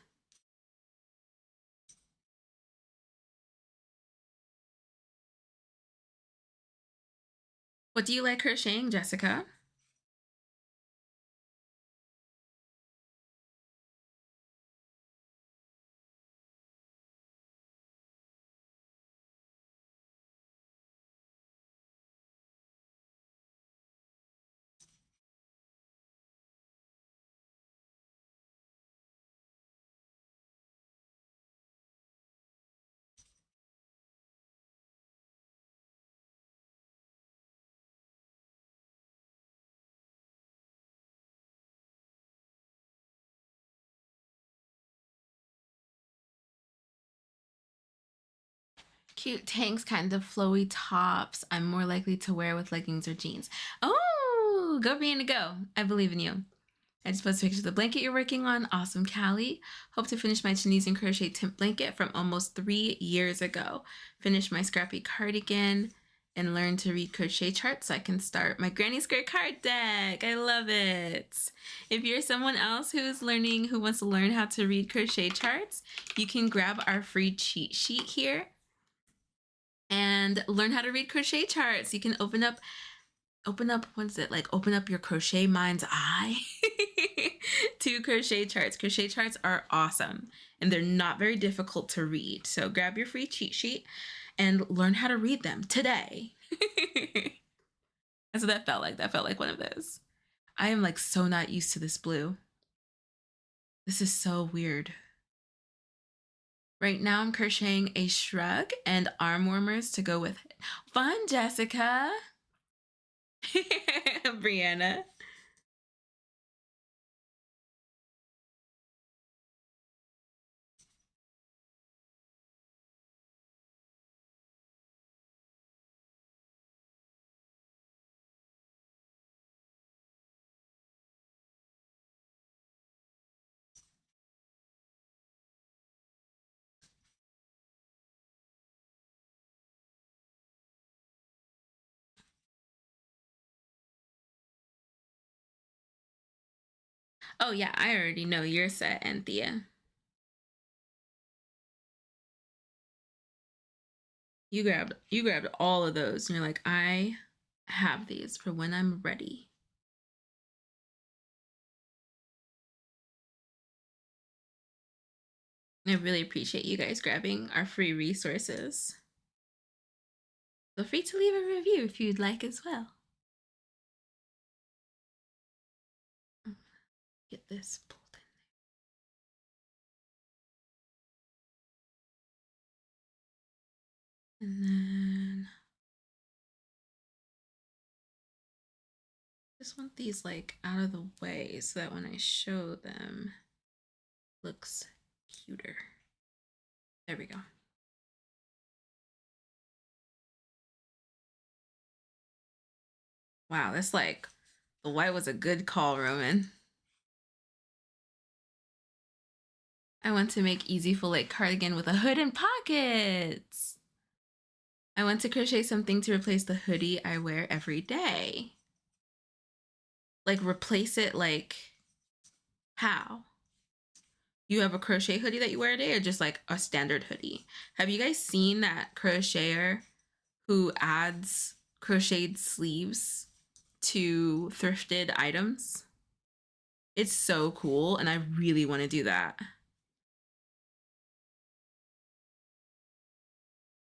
What do you like crocheting, Jessica? Cute tanks, kind of flowy tops. I'm more likely to wear with leggings or jeans. Oh, go Brianna, go. I believe in you. I just posted a picture of the blanket you're working on. Awesome, Callie. Hope to finish my Tunisian crochet temp blanket from almost 3 years ago. Finish my scrappy cardigan and learn to read crochet charts so I can start my Granny Square card deck. I love it. If you're someone else who wants to learn how to read crochet charts, you can grab our free cheat sheet here and learn how to read crochet charts. You can open up what is it, like open up your crochet mind's eye to crochet charts. Crochet charts are awesome and they're not very difficult to read. So grab your free cheat sheet and learn how to read them today. That's what that felt like. That felt like one of those. I am like so not used to this blue. This is so weird. Right now I'm crocheting a shrug and arm warmers to go with it. Fun, Jessica. Brianna. Oh yeah, I already know you're set, Anthea. You grabbed all of those and you're like, I have these for when I'm ready. I really appreciate you guys grabbing our free resources. Feel free to leave a review if you'd like as well. Get this pulled in there. And then just want these like out of the way so that when I show them, it looks cuter. There we go. Wow, that's like, the white was a good call, Roman. I want to make easy full like cardigan with a hood and pockets. I want to crochet something to replace the hoodie I wear every day. Like replace it like how? You have a crochet hoodie that you wear today or just like a standard hoodie? Have you guys seen that crocheter who adds crocheted sleeves to thrifted items? It's so cool and I really want to do that.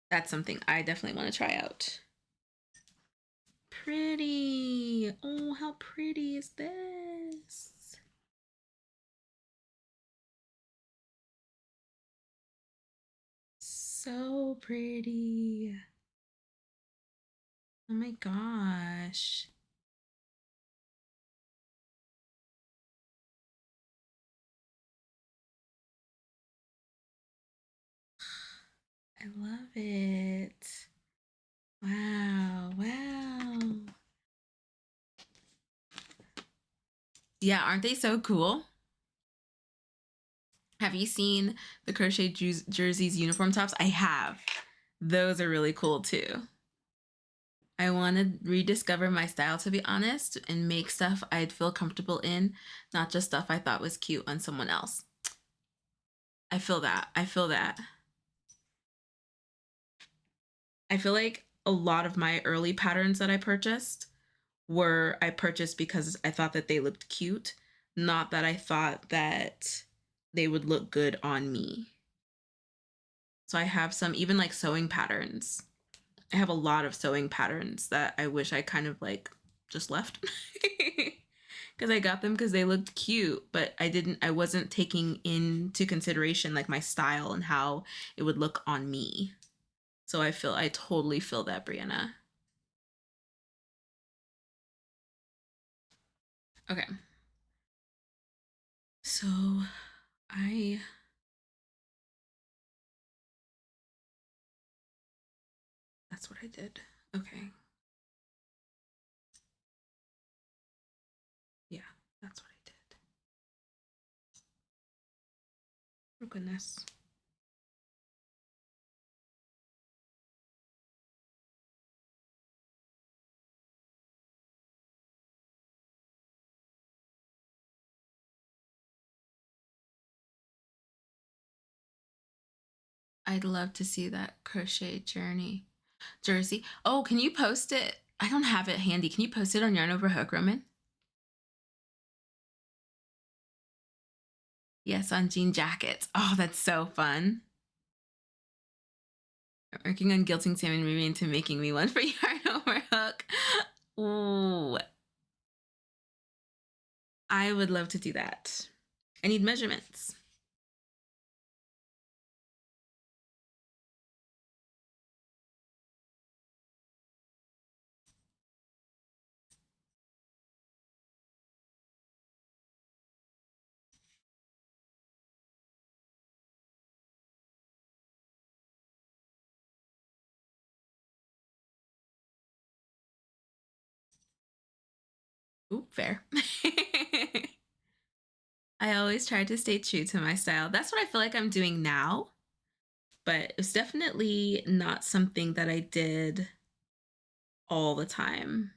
That's something I definitely want to try out. Pretty. Oh, how pretty is this? So pretty. Oh my gosh. I love it. Wow, wow. Yeah, aren't they so cool? Have you seen the crochet jerseys uniform tops? I have. Those are really cool too. I want to rediscover my style, to be honest, and make stuff I'd feel comfortable in, not just stuff I thought was cute on someone else. I feel that. I feel that. I feel like a lot of my early patterns that I purchased because I thought that they looked cute, not that I thought that they would look good on me. So I have some, even like sewing patterns. I have a lot of sewing patterns that I wish I kind of like just left because I got them because they looked cute, but I wasn't taking into consideration like my style and how it would look on me. So I totally feel that, Brianna. Okay. So that's what I did. Okay. Yeah, that's what I did. Oh goodness. I'd love to see that crochet jersey. Oh, can you post it? I don't have it handy. Can you post it on Yarn Over Hook, Roman? Yes, on jean jackets. Oh, that's so fun. I'm working on guilting Sam and Mimi into making me one for Yarn Over Hook. Ooh. I would love to do that. I need measurements. Ooh, fair. I always try to stay true to my style. That's what I feel like I'm doing now, but it's definitely not something that I did all the time.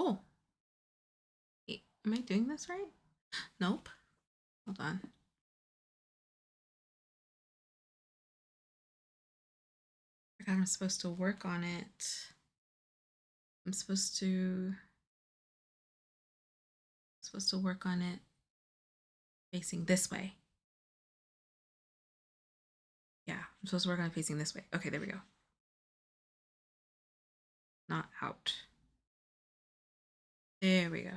Oh, wait, am I doing this right? Nope. Hold on. I forgot I'm supposed to work on it. I'm supposed to work on it facing this way. Yeah, I'm supposed to work on it facing this way. Okay, there we go. Not out. There we go.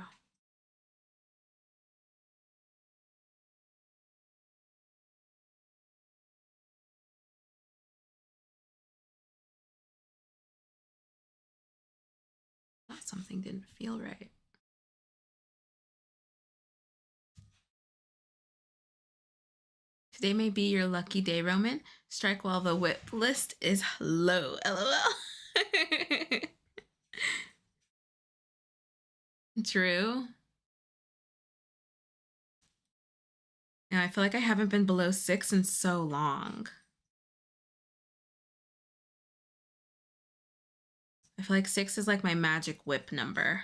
Thought something didn't feel right. Today may be your lucky day, Roman. Strike while the whip list is low. LOL. True. And I feel like I haven't been below 6 in so long. I feel like 6 is like my magic whip number.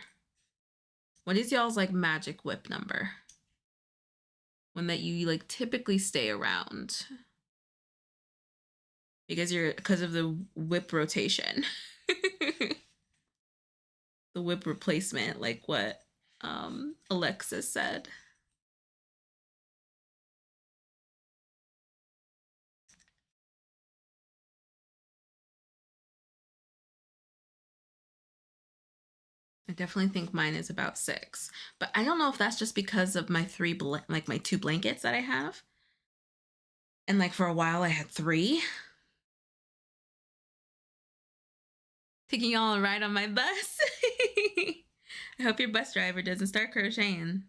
What is y'all's like magic whip number? One that you like typically stay around because of the whip rotation. The whip replacement, like what Alexis said. I definitely think mine is about 6, but I don't know if that's just because of my my 2 blankets that I have. And like for a while I had 3. Taking y'all a ride on my bus. I hope your bus driver doesn't start crocheting.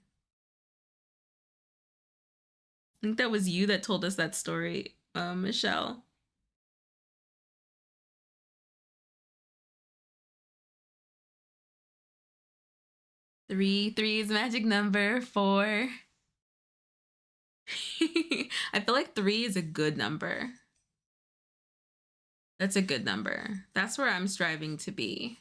I think that was you that told us that story, Michelle. 3 is magic number. 4. I feel like 3 is a good number. That's a good number. That's where I'm striving to be.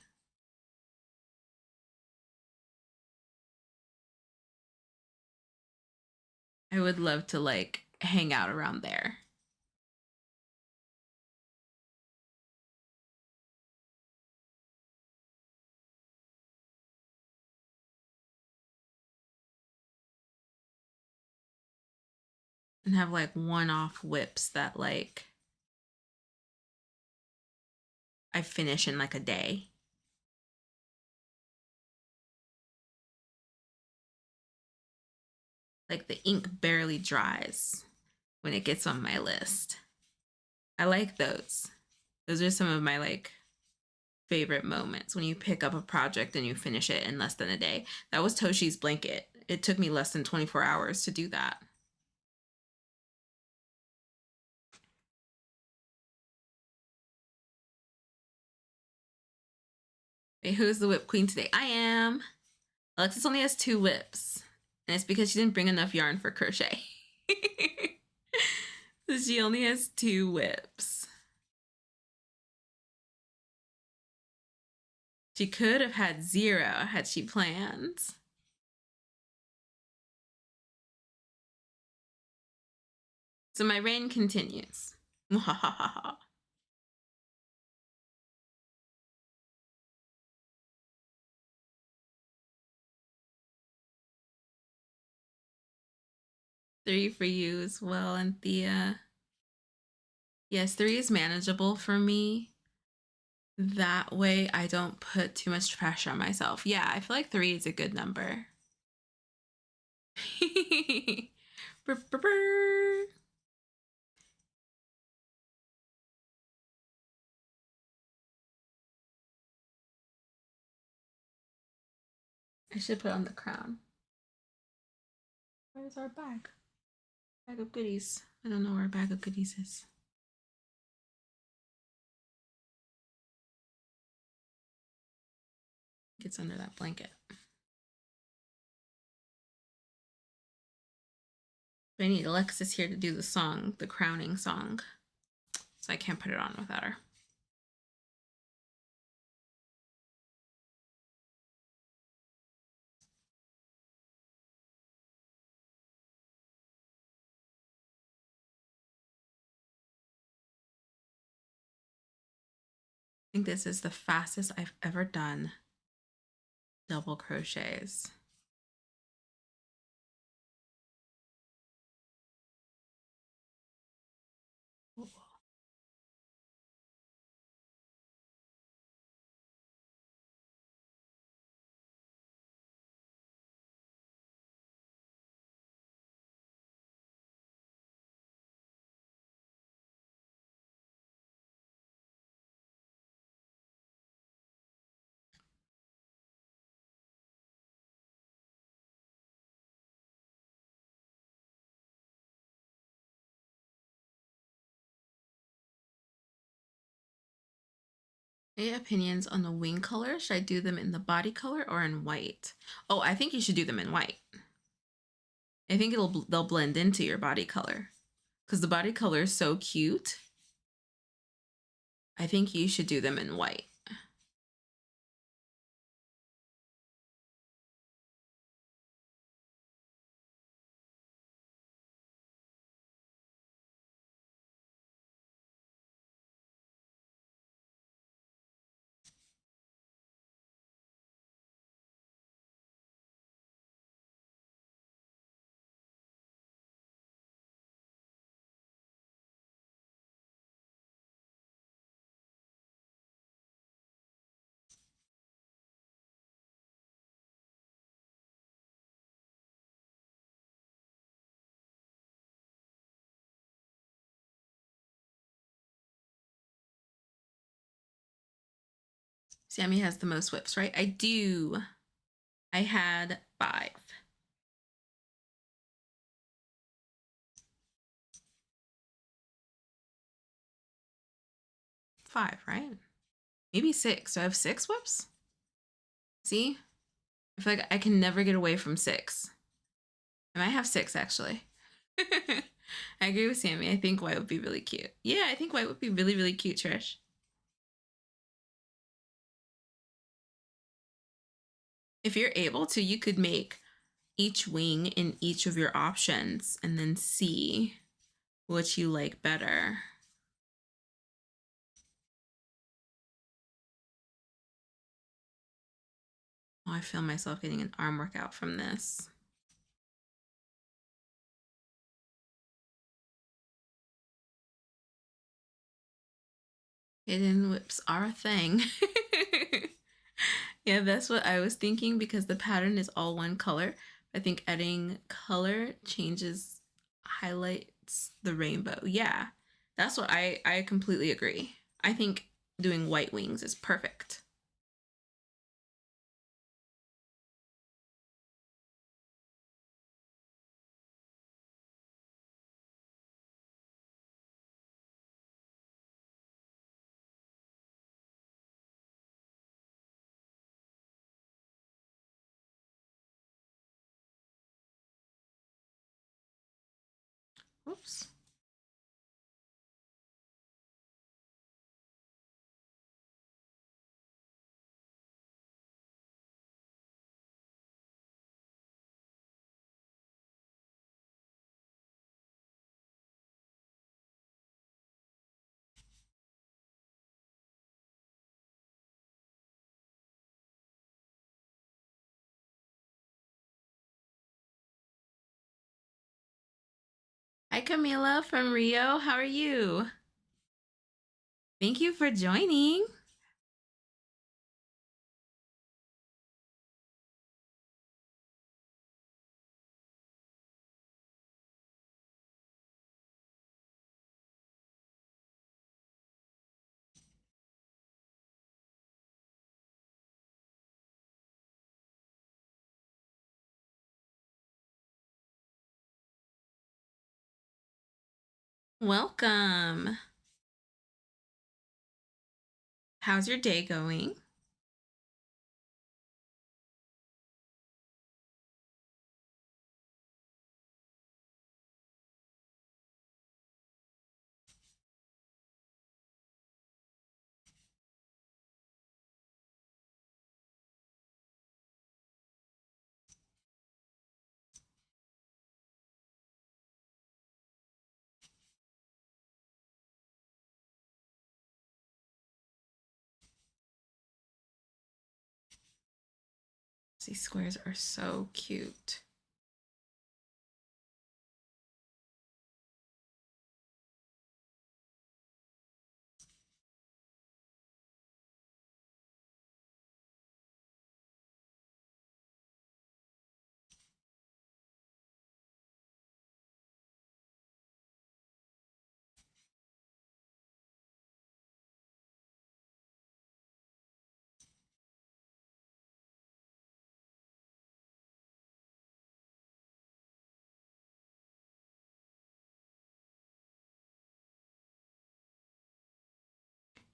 I would love to like hang out around there. And have like one-off whips that like I finish in like a day. Like the ink barely dries when it gets on my list. I like those. Those are some of my like favorite moments when you pick up a project and you finish it in less than a day. That was Toshi's blanket. It took me less than 24 hours to do that. Wait, who's the whip queen today? I am. Alexis only has 2 whips. And it's because she didn't bring enough yarn for crochet. So she only has 2 whips. She could have had 0 had she planned. So my reign continues. 3 for you as well, and Thea. Yes, 3 is manageable for me. That way I don't put too much pressure on myself. Yeah, I feel like 3 is a good number. I should put on the crown. Where's our bag? Bag of goodies. I don't know where our bag of goodies is. It's under that blanket. I need Alexis here to do the song, the crowning song. So I can't put it on without her. I think this is the fastest I've ever done double crochets. Any opinions on the wing color? Should I do them in the body color or in white? Oh, I think you should do them in white. I think they'll blend into your body color because the body color is so cute. I think you should do them in white. Sammy has the most whips, right? I do. I had 5. Five, right? Maybe 6. Do I have 6 whips? See? I feel like I can never get away from 6. I might have 6 actually. I agree with Sammy. I think white would be really cute. Yeah, I think white would be really, really cute, Trish. If you're able to, you could make each wing in each of your options and then see what you like better. Oh, I feel myself getting an arm workout from this. Hidden whips are a thing. Yeah, that's what I was thinking because the pattern is all one color. I think adding color changes, highlights the rainbow. Yeah, that's what I completely agree. I think doing white wings is perfect. Oops. Hi, Camila from Rio. How are you? Thank you for joining. Welcome. How's your day going? These squares are so cute.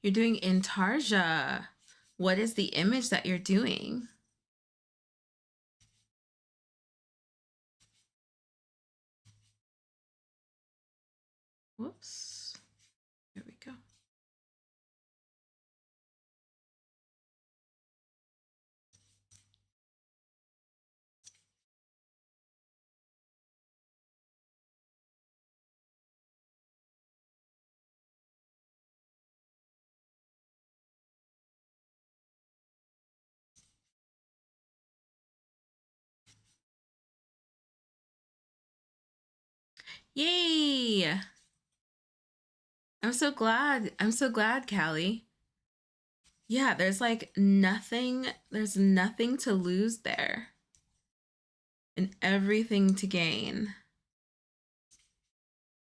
You're doing Intarsia. What is the image that you're doing? Whoops. Here we go. Yay! I'm so glad. I'm so glad, Callie. Yeah, there's like nothing, there's nothing to lose there and everything to gain.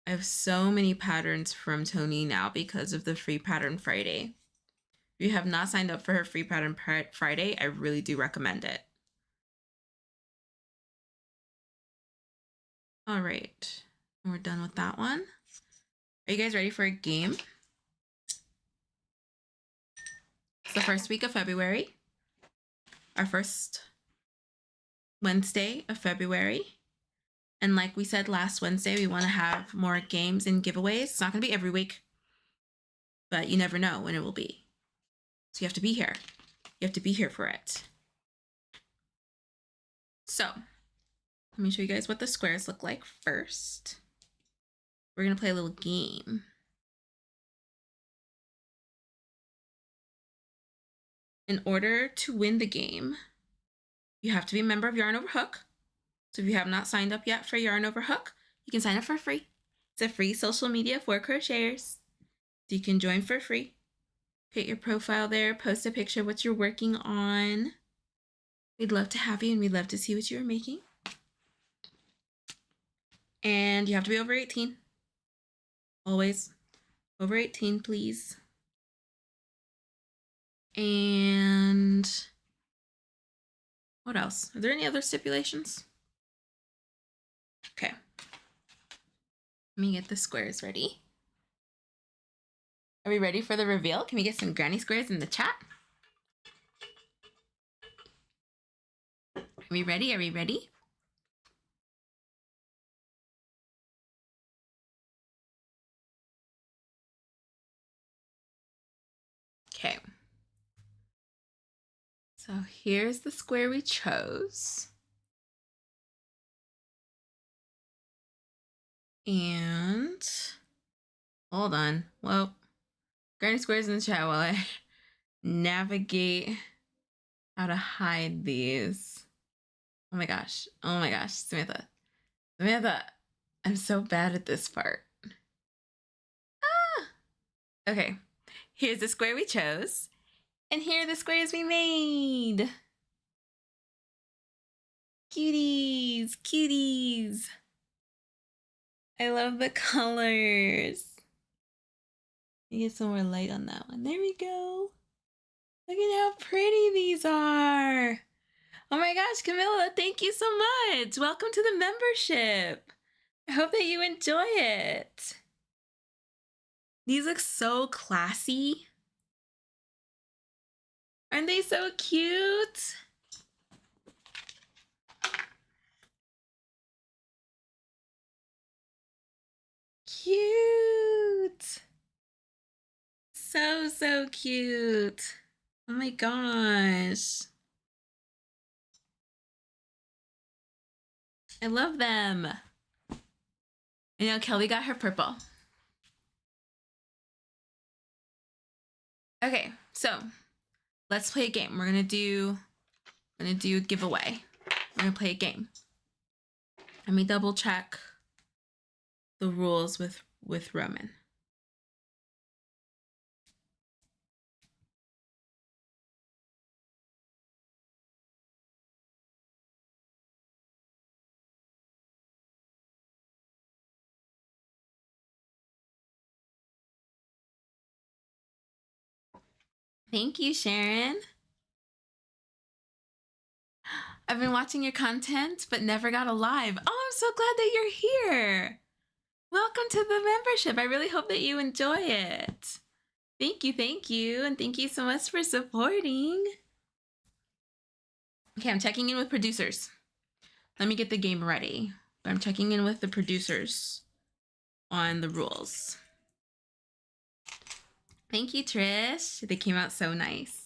I have so many patterns from Tony now because of the free pattern Friday. If you have not signed up for her free pattern Friday, I really do recommend it. All right, we're done with that one. Are you guys ready for a game? It's the first week of February, our first Wednesday of February. And like we said last Wednesday, we want to have more games and giveaways. It's not going to be every week, but you never know when it will be. So you have to be here. You have to be here for it. So let me show you guys what the squares look like first. We're going to play a little game. In order to win the game, you have to be a member of Yarn Over Hook. So if you have not signed up yet for Yarn Over Hook, you can sign up for free. It's a free social media for crocheters. So you can join for free. Create your profile there, post a picture of what you're working on. We'd love to have you and we'd love to see what you're making. And you have to be over 18. Always over 18, please. And what else? Are there any other stipulations? Okay. Let me get the squares ready. Are we ready for the reveal? Can we get some granny squares in the chat? Are we ready? Are we ready? So here's the square we chose. And hold on. Well, Granny Square's in the chat while I navigate how to hide these. Oh my gosh. Oh my gosh. Samantha. Samantha. I'm so bad at this part. Ah! Okay. Here's the square we chose. And here are the squares we made. Cuties. Cuties. I love the colors. Let me get some more light on that one. There we go. Look at how pretty these are. Oh my gosh, Camilla, thank you so much. Welcome to the membership. I hope that you enjoy it. These look so classy. Aren't they so cute? Cute. So, so cute. Oh my gosh. I love them. I know Kelby got her purple. Okay, so let's play a game. We're gonna do a giveaway. We're gonna play a game. Let me double check the rules with Roman. Thank you, Sharon. I've been watching your content, but never got a live. Oh, I'm so glad that you're here. Welcome to the membership. I really hope that you enjoy it. Thank you, and thank you so much for supporting. Okay, I'm checking in with producers. Let me get the game ready. I'm checking in with the producers on the rules. Thank you, Trish. They came out so nice.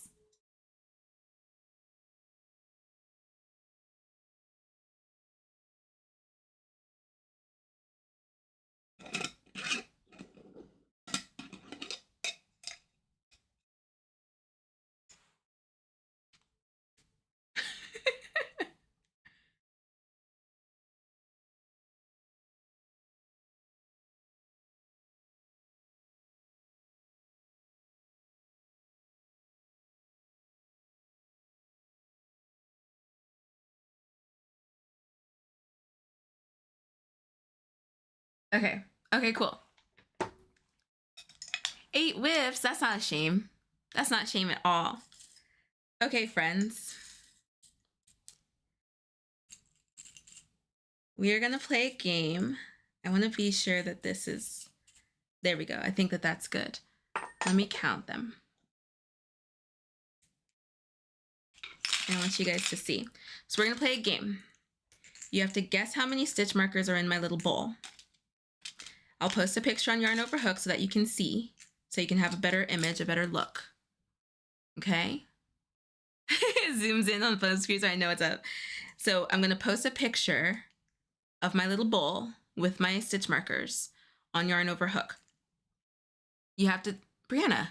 Okay. Okay, cool. 8 whiffs. That's not a shame. That's not shame at all. Okay, friends. We are going to play a game. I want to be sure that this is... There we go. I think that that's good. Let me count them. I want you guys to see. So we're going to play a game. You have to guess how many stitch markers are in my little bowl. I'll post a picture on Yarn Over Hook so that you can see, so you can have a better image, a better look. Okay? Zooms in on the phone screen so I know what's up. So I'm going to post a picture of my little bowl with my stitch markers on Yarn Over Hook. You have to, Brianna,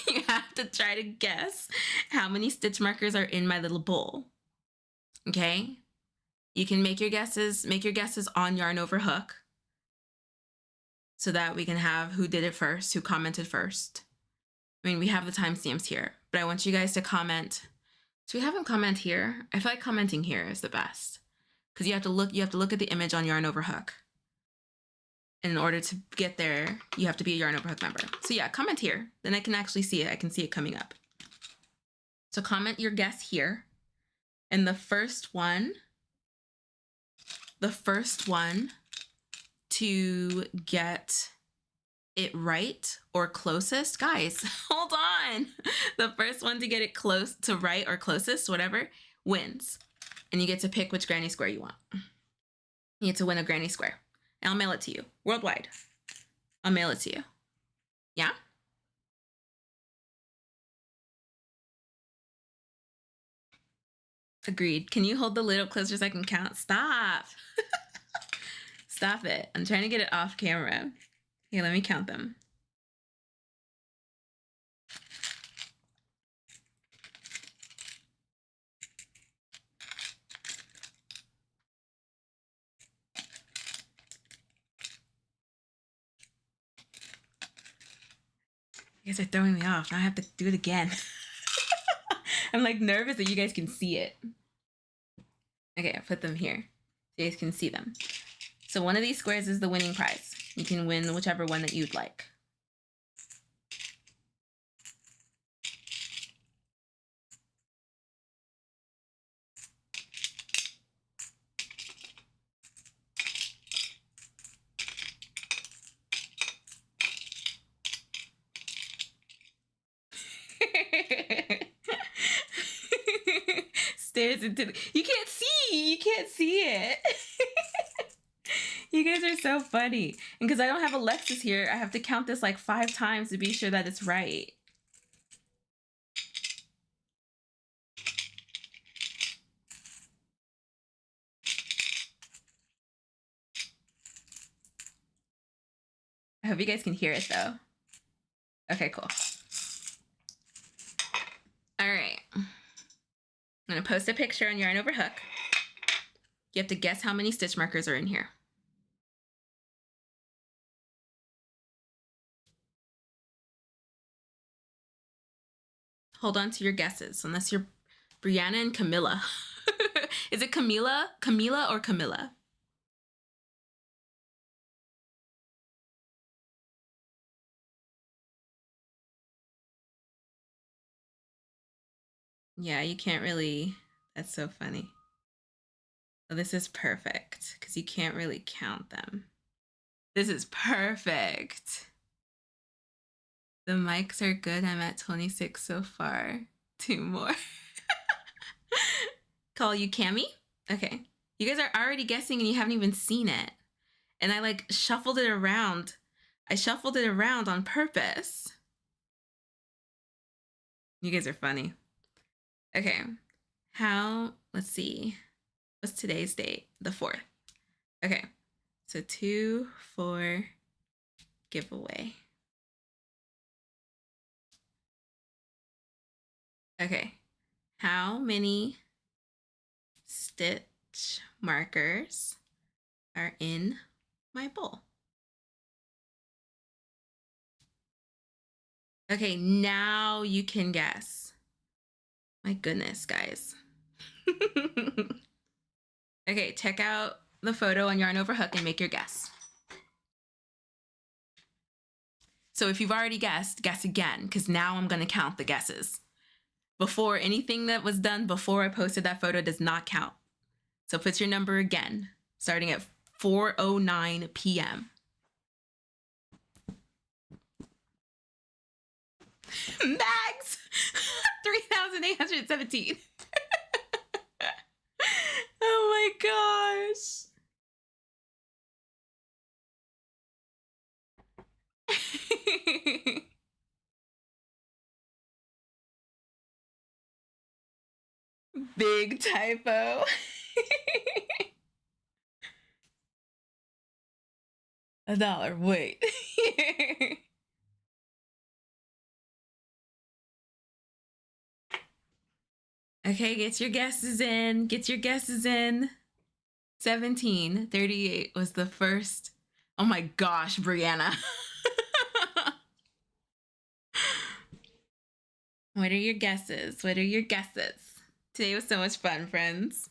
you have to try to guess how many stitch markers are in my little bowl. Okay? You can make your guesses on Yarn Over Hook so that we can have who did it first, who commented first. I mean, we have the timestamps here, but I want you guys to comment. So we have them comment here. I feel like commenting here is the best because you have to look at the image on Yarn Over Hook. And in order to get there, you have to be a Yarn Over Hook member. So yeah, comment here. Then I can actually see it. I can see it coming up. So comment your guess here. And the first one to get it right or closest, guys, hold on. The first one to get it close to right or closest, whatever, wins. And you get to pick which granny square you want. You get to win a granny square. And I'll mail it to you worldwide. I'll mail it to you. Yeah? Agreed. Can you hold the lid up closer so I can count? Stop. Stop it. I'm trying to get it off camera. Here, let me count them. You guys are throwing me off. Now I have to do it again. I'm like nervous that you guys can see it. Okay, I put them here so you guys can see them. So one of these squares is the winning prize. You can win whichever one that you'd like. Stares into the, you can't see it. You guys are so funny. And because I don't have Alexis here, I have to count this like 5 times to be sure that it's right. I hope you guys can hear it though. Okay, cool. All right. I'm gonna post a picture on Yarn Over Hook. You have to guess how many stitch markers are in here. Hold on to your guesses, unless you're Brianna and Camilla. Is it Camila or Camilla? Yeah, you can't really, that's so funny. Oh, this is perfect because you can't really count them. This is perfect. The mics are good. I'm at 26 so far. 2 more. Call you Cammy? Okay. You guys are already guessing and you haven't even seen it. And I like shuffled it around. I shuffled it around on purpose. You guys are funny. Okay. Let's see. What's today's date? The 4th. Okay. So 2, 4, giveaway. Okay. How many stitch markers are in my bowl? Okay, now you can guess. My goodness, guys. Okay, check out the photo on Yarn Over Hook and make your guess. So if you've already guessed, guess again, because now I'm going to count the guesses. Before, anything that was done before I posted that photo does not count. So put your number again, starting at 4:09 p.m. Max! 3,817. Oh my gosh. Big typo. $1, wait. Okay, get your guesses in. Get your guesses in. 1738 was the first. Oh my gosh, Brianna. What are your guesses? What are your guesses? Today was so much fun, friends.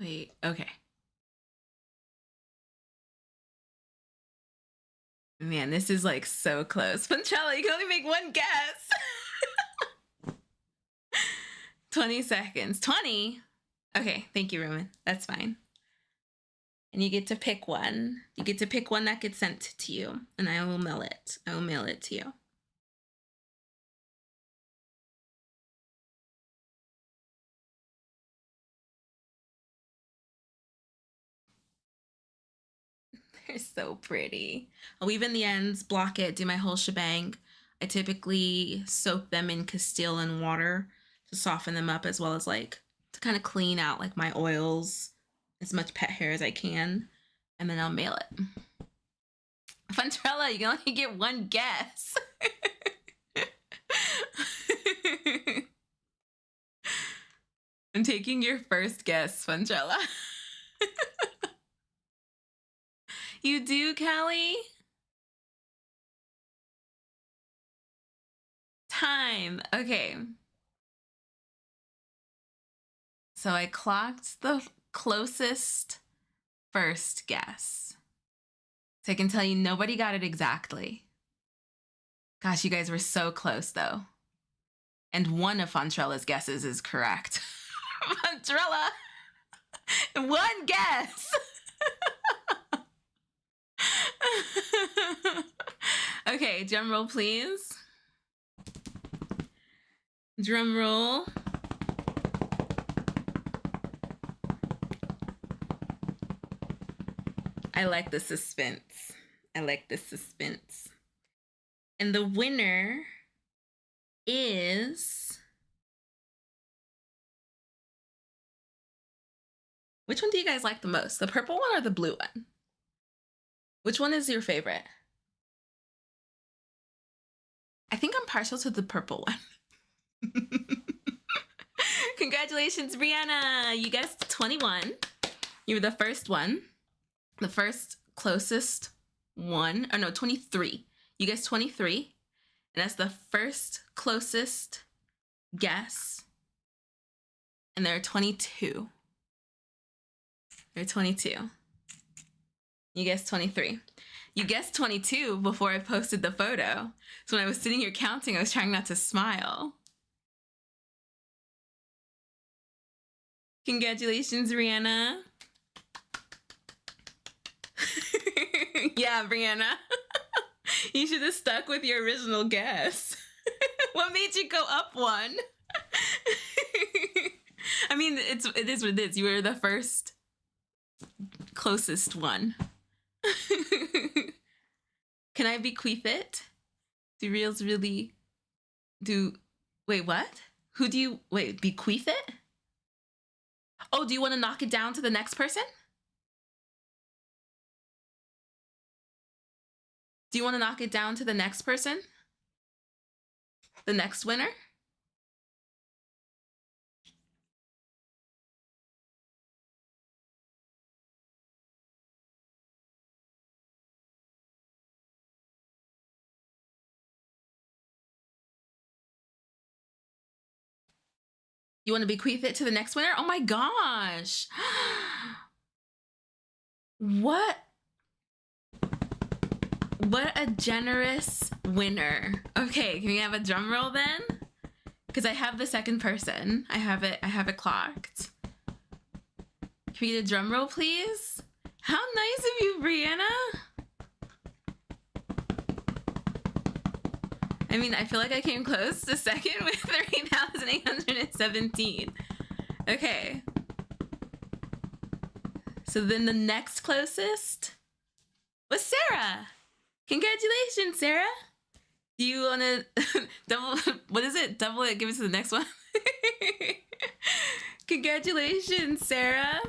Wait, okay. Man, this is like so close. Punchella, you can only make one guess. 20 seconds. 20? Okay, thank you, Roman. That's fine. And you get to pick one. You get to pick one that gets sent to you, and I will mail it. I will mail it to you. They're so pretty. I'll weave in the ends, block it, do my whole shebang. I typically soak them in Castile and water to soften them up, as well as like to kind of clean out like my oils, as much pet hair as I can, and then I'll mail it. Funtrella, you can only get one guess. I'm taking your first guess, Funtrella. You do, Callie? Time. Okay. So I clocked the closest first guess. So I can tell you nobody got it exactly. Gosh, you guys were so close though. And one of Fontrella's guesses is correct. Fontrella, one guess. Okay, drum roll, please. Drum roll. I like the suspense. I like the suspense. And the winner is... Which one do you guys like the most? The purple one or the blue one? Which one is your favorite? I think I'm partial to the purple one. Congratulations, Brianna. You guessed 21. You were the first one. The first closest one. Oh no, 23. You guessed 23. And that's the first closest guess. And there are 22. There are 22. You guessed 23. You guessed 22 before I posted the photo. So when I was sitting here counting, I was trying not to smile. Congratulations, Rihanna. Yeah, Brianna. You should have stuck with your original guess. What made you go up one? I mean, it is what it is. You were the first closest one. Can I bequeath it? Do reels really do... Wait, what? Who do you... Wait, bequeath it? Oh, do you want to knock it down to the next person? Do you want to knock it down to the next person? The next winner? You want to bequeath it to the next winner? Oh my gosh. What a generous winner. Okay, can we have a drum roll then? Because I have the second person. I have it clocked. Can we get a drum roll, please? How nice of you, Brianna. I mean, I feel like I came close to second with 3,817. Okay. So then the next closest was Sarah. Congratulations, Sarah. Do you want to double, what is it? Double it, give it to the next one. Congratulations, Sarah.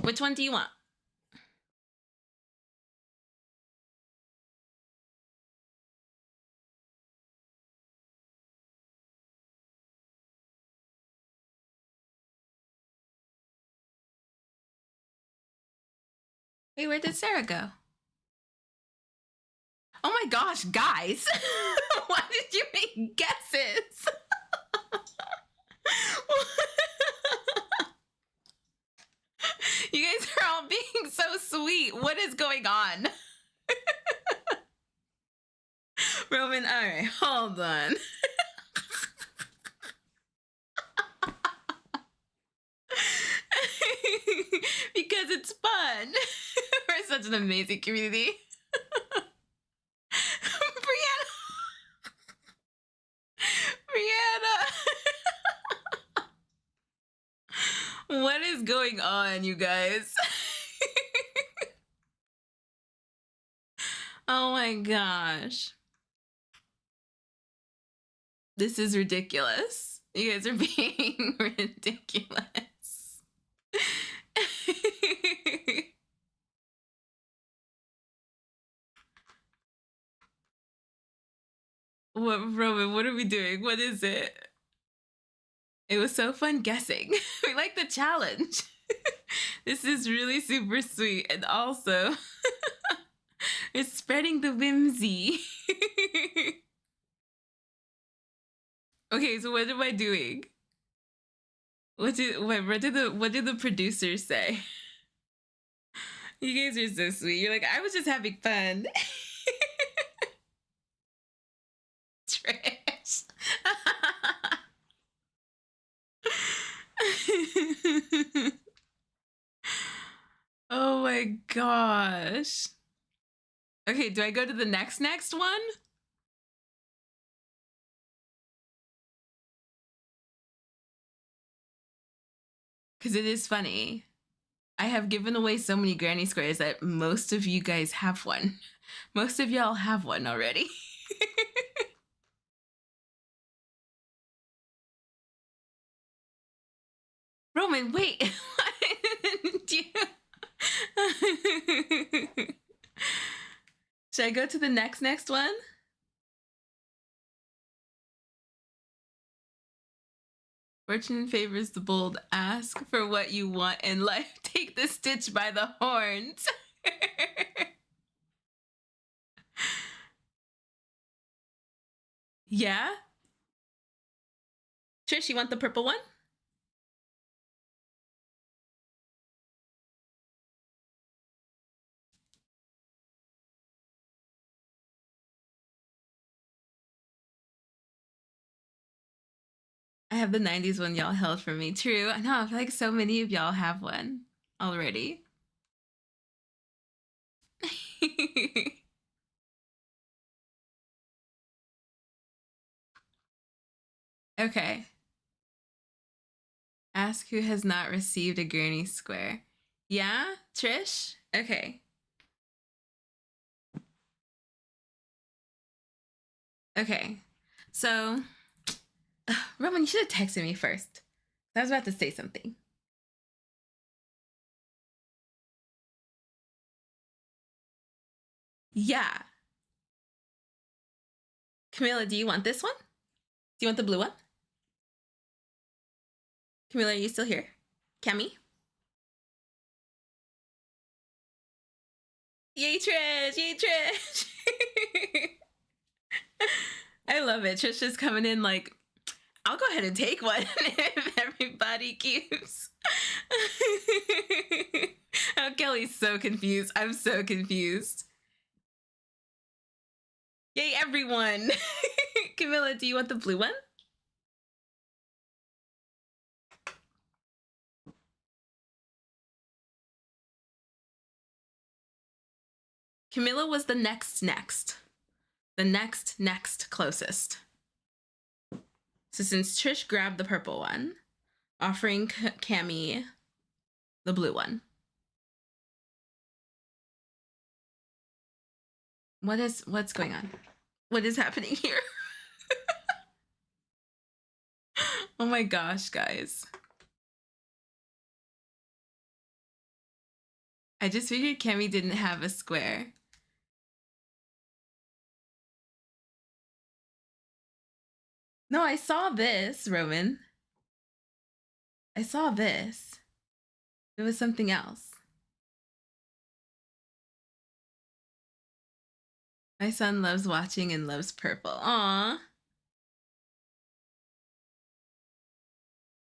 Which one do you want? Wait, where did Sarah go? Oh my gosh, guys. Why did you make guesses? You guys are all being so sweet. What is going on? Roman, all right, hold on. Because it's fun. We're such an amazing community. Brianna. What is going on, you guys? Oh my gosh. This is ridiculous. You guys are being ridiculous. What, Roman, what are we doing? What is it? It was so fun guessing. We like the challenge. This is really super sweet. And also, it's spreading the whimsy. Okay, so what am I doing? What did the producers say? You guys are so sweet. You're like, I was just having fun. Trash. Oh my gosh. Okay, do I go to the next one? Because it is funny. I have given away so many granny squares that most of you guys have one. Most of y'all have one already. Roman, wait. Why didn't you? Should I go to the next one? Fortune favors the bold. Ask for what you want in life. Take the stitch by the horns. Yeah? Trish, you want the purple one? I have the 90s one y'all held for me. True. I know. I feel like so many of y'all have one already. Okay. Ask who has not received a granny square. Yeah, Trish? Okay. Okay. So, Roman, you should have texted me first. I was about to say something. Yeah. Camilla, do you want this one? Do you want the blue one? Camilla, are you still here? Cami? Yay, Trish! Yay, Trish! I love it. Trish is coming in like, I'll go ahead and take one if everybody keeps. Oh, Kelly's so confused. I'm so confused. Yay, everyone! Camilla, do you want the blue one? Camilla was the next. The next closest. So since Trish grabbed the purple one, offering Cami the blue one. What's going on? What is happening here? Oh my gosh, guys. I just figured Cami didn't have a square. No, I saw this, Roman. I saw this. It was something else. My son loves watching and loves purple. Aww.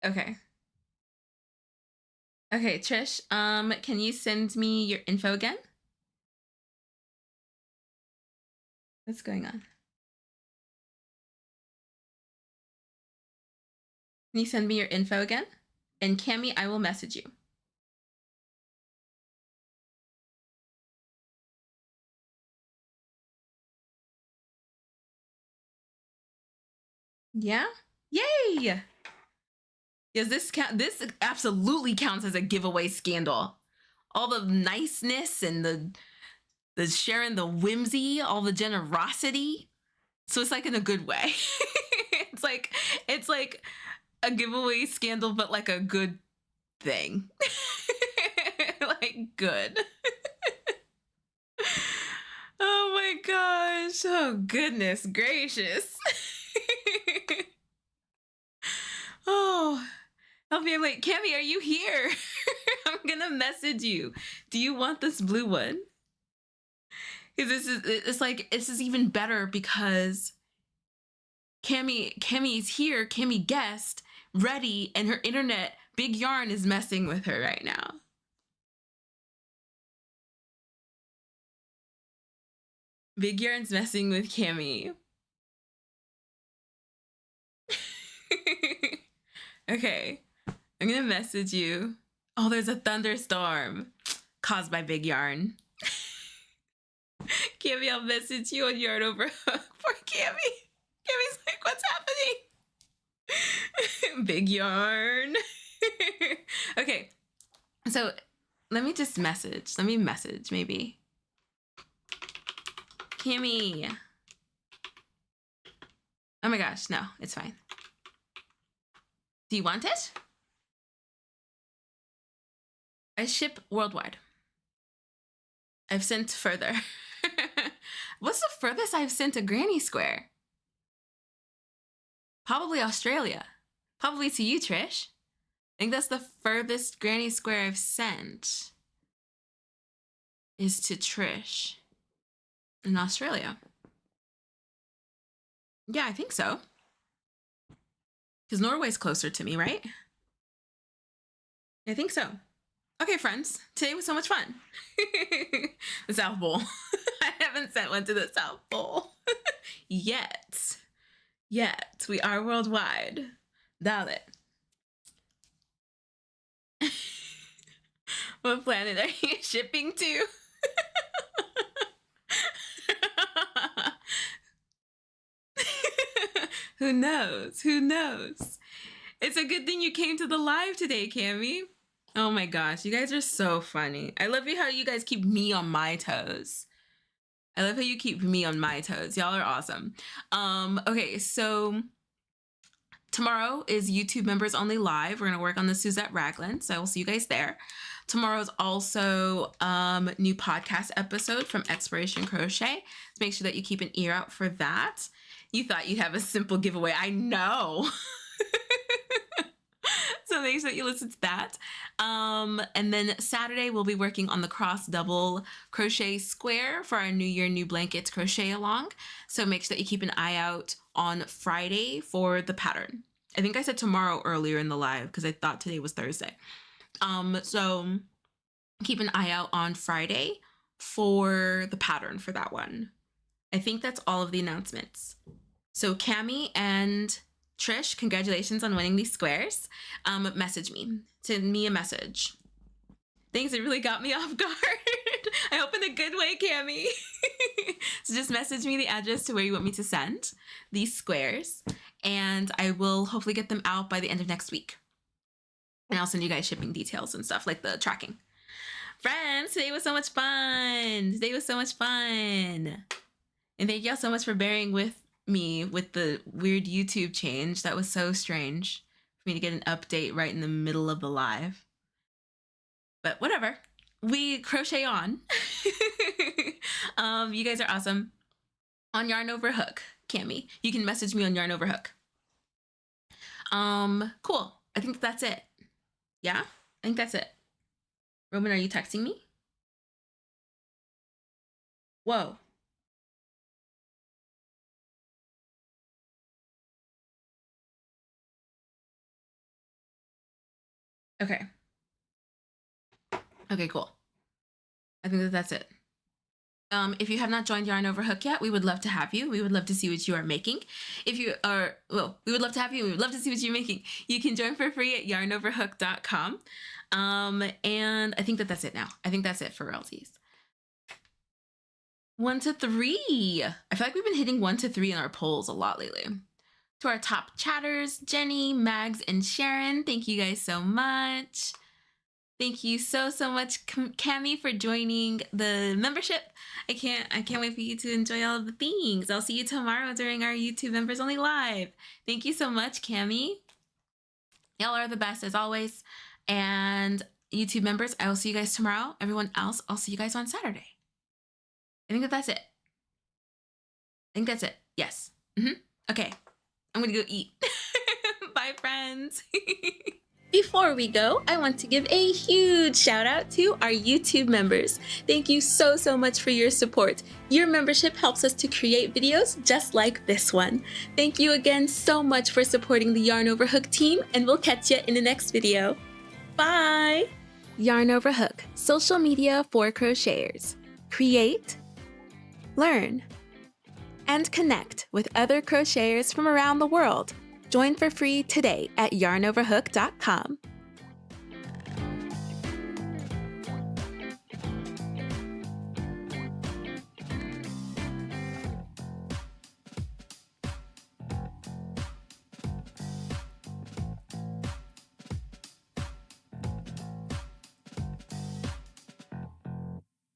Okay. Okay, Trish, can you send me your info again? What's going on? Can you send me your info again? And Cami, I will message you. Yeah? Yay! Yes, this absolutely counts as a giveaway scandal. All the niceness and the the sharing the whimsy, all the generosity. So it's like in a good way. it's like a giveaway scandal, but like a good thing. Like good. Oh my gosh. Oh goodness gracious. Oh, Elfie, I'm like, Cami, are you here? I'm gonna message you. Do you want this blue one? Because this is even better because Cammy's here. Cammy guest ready, and her internet, Big Yarn, is messing with her right now. Big Yarn's messing with Cammy. Okay, I'm gonna message you. Oh, there's a thunderstorm caused by Big Yarn. Cammy, I'll message you on Yarn Over Hook. Poor Cammy. Cammy's like, what's happening? Big Yarn. Okay, so let me just message. Let me message maybe. Cammy. Oh my gosh, no, it's fine. Do you want it? I ship worldwide. I've sent further. What's the furthest I've sent a granny square? Probably Australia. Probably to you, Trish. I think that's the furthest granny square I've sent is to Trish in Australia. Yeah, I think so. Because Norway's closer to me, right? I think so. Okay, friends, today was so much fun. The South Pole. I haven't sent one to the South Pole yet. Yet. We are worldwide. Dale. What planet are you shipping to? Who knows? Who knows? It's a good thing you came to the live today, Cammy. Oh my gosh, you guys are so funny. I love how you guys keep me on my toes. I love how you keep me on my toes. Y'all are awesome. Okay, so tomorrow is YouTube members only live. We're gonna work on the Suzette Raglan, so I will see you guys there. Tomorrow's also new podcast episode from Exploration Crochet. So make sure that you keep an ear out for that. You thought you'd have a simple giveaway. I know. So make sure that you listen to that. And then Saturday, we'll be working on the cross double crochet square for our New Year, New Blankets crochet along. So make sure that you keep an eye out on Friday for the pattern. I think I said tomorrow earlier in the live because I thought today was Thursday. So keep an eye out on Friday for the pattern for that one. I think that's all of the announcements. So Cammy and Trish, congratulations on winning these squares. Message me. Send me a message. Thanks, it really got me off guard. I hope in a good way, Cammy. So just message me the address to where you want me to send these squares, and I will hopefully get them out by the end of next week. And I'll send you guys shipping details and stuff like the tracking. Friends, today was so much fun. Today was so much fun. And thank y'all so much for bearing with me with the weird YouTube change. That was so strange for me to get an update right in the middle of the live. But whatever. We crochet on. You guys are awesome. On Yarn Over Hook, Cammy. You can message me on Yarn Over Hook. Cool. I think that's it. Yeah? I think that's it. Roman, are you texting me? Whoa. Okay. Okay, cool. I think that's it. If you have not joined Yarn Over Hook yet, we would love to have you. We would love to see what you are making. If you are, well, we would love to have you. We would love to see what you're making. You can join for free at yarnoverhook.com. And I think that's it now. I think that's it for royalties. 1 to 3. I feel like we've been hitting 1 to 3 in our polls a lot lately. To our top chatters, Jenny, Mags, and Sharon, thank you guys so much. Thank you so much, Cami, for joining the membership. I can't wait for you to enjoy all of the things. I'll see you tomorrow during our YouTube Members Only Live. Thank you so much, Cami. Y'all are the best as always. And YouTube members, I will see you guys tomorrow. Everyone else, I'll see you guys on Saturday. I think that's it. Yes. Okay. I'm gonna go eat. Bye, friends. Before we go, I want to give a huge shout out to our YouTube members. Thank you so much for your support. Your membership helps us to create videos just like this one. Thank you again so much for supporting the Yarn Over Hook team, and we'll catch you in the next video. Bye! Yarn Over Hook, social media for crocheters. Create, learn, and connect with other crocheters from around the world. Join for free today at yarnoverhook.com.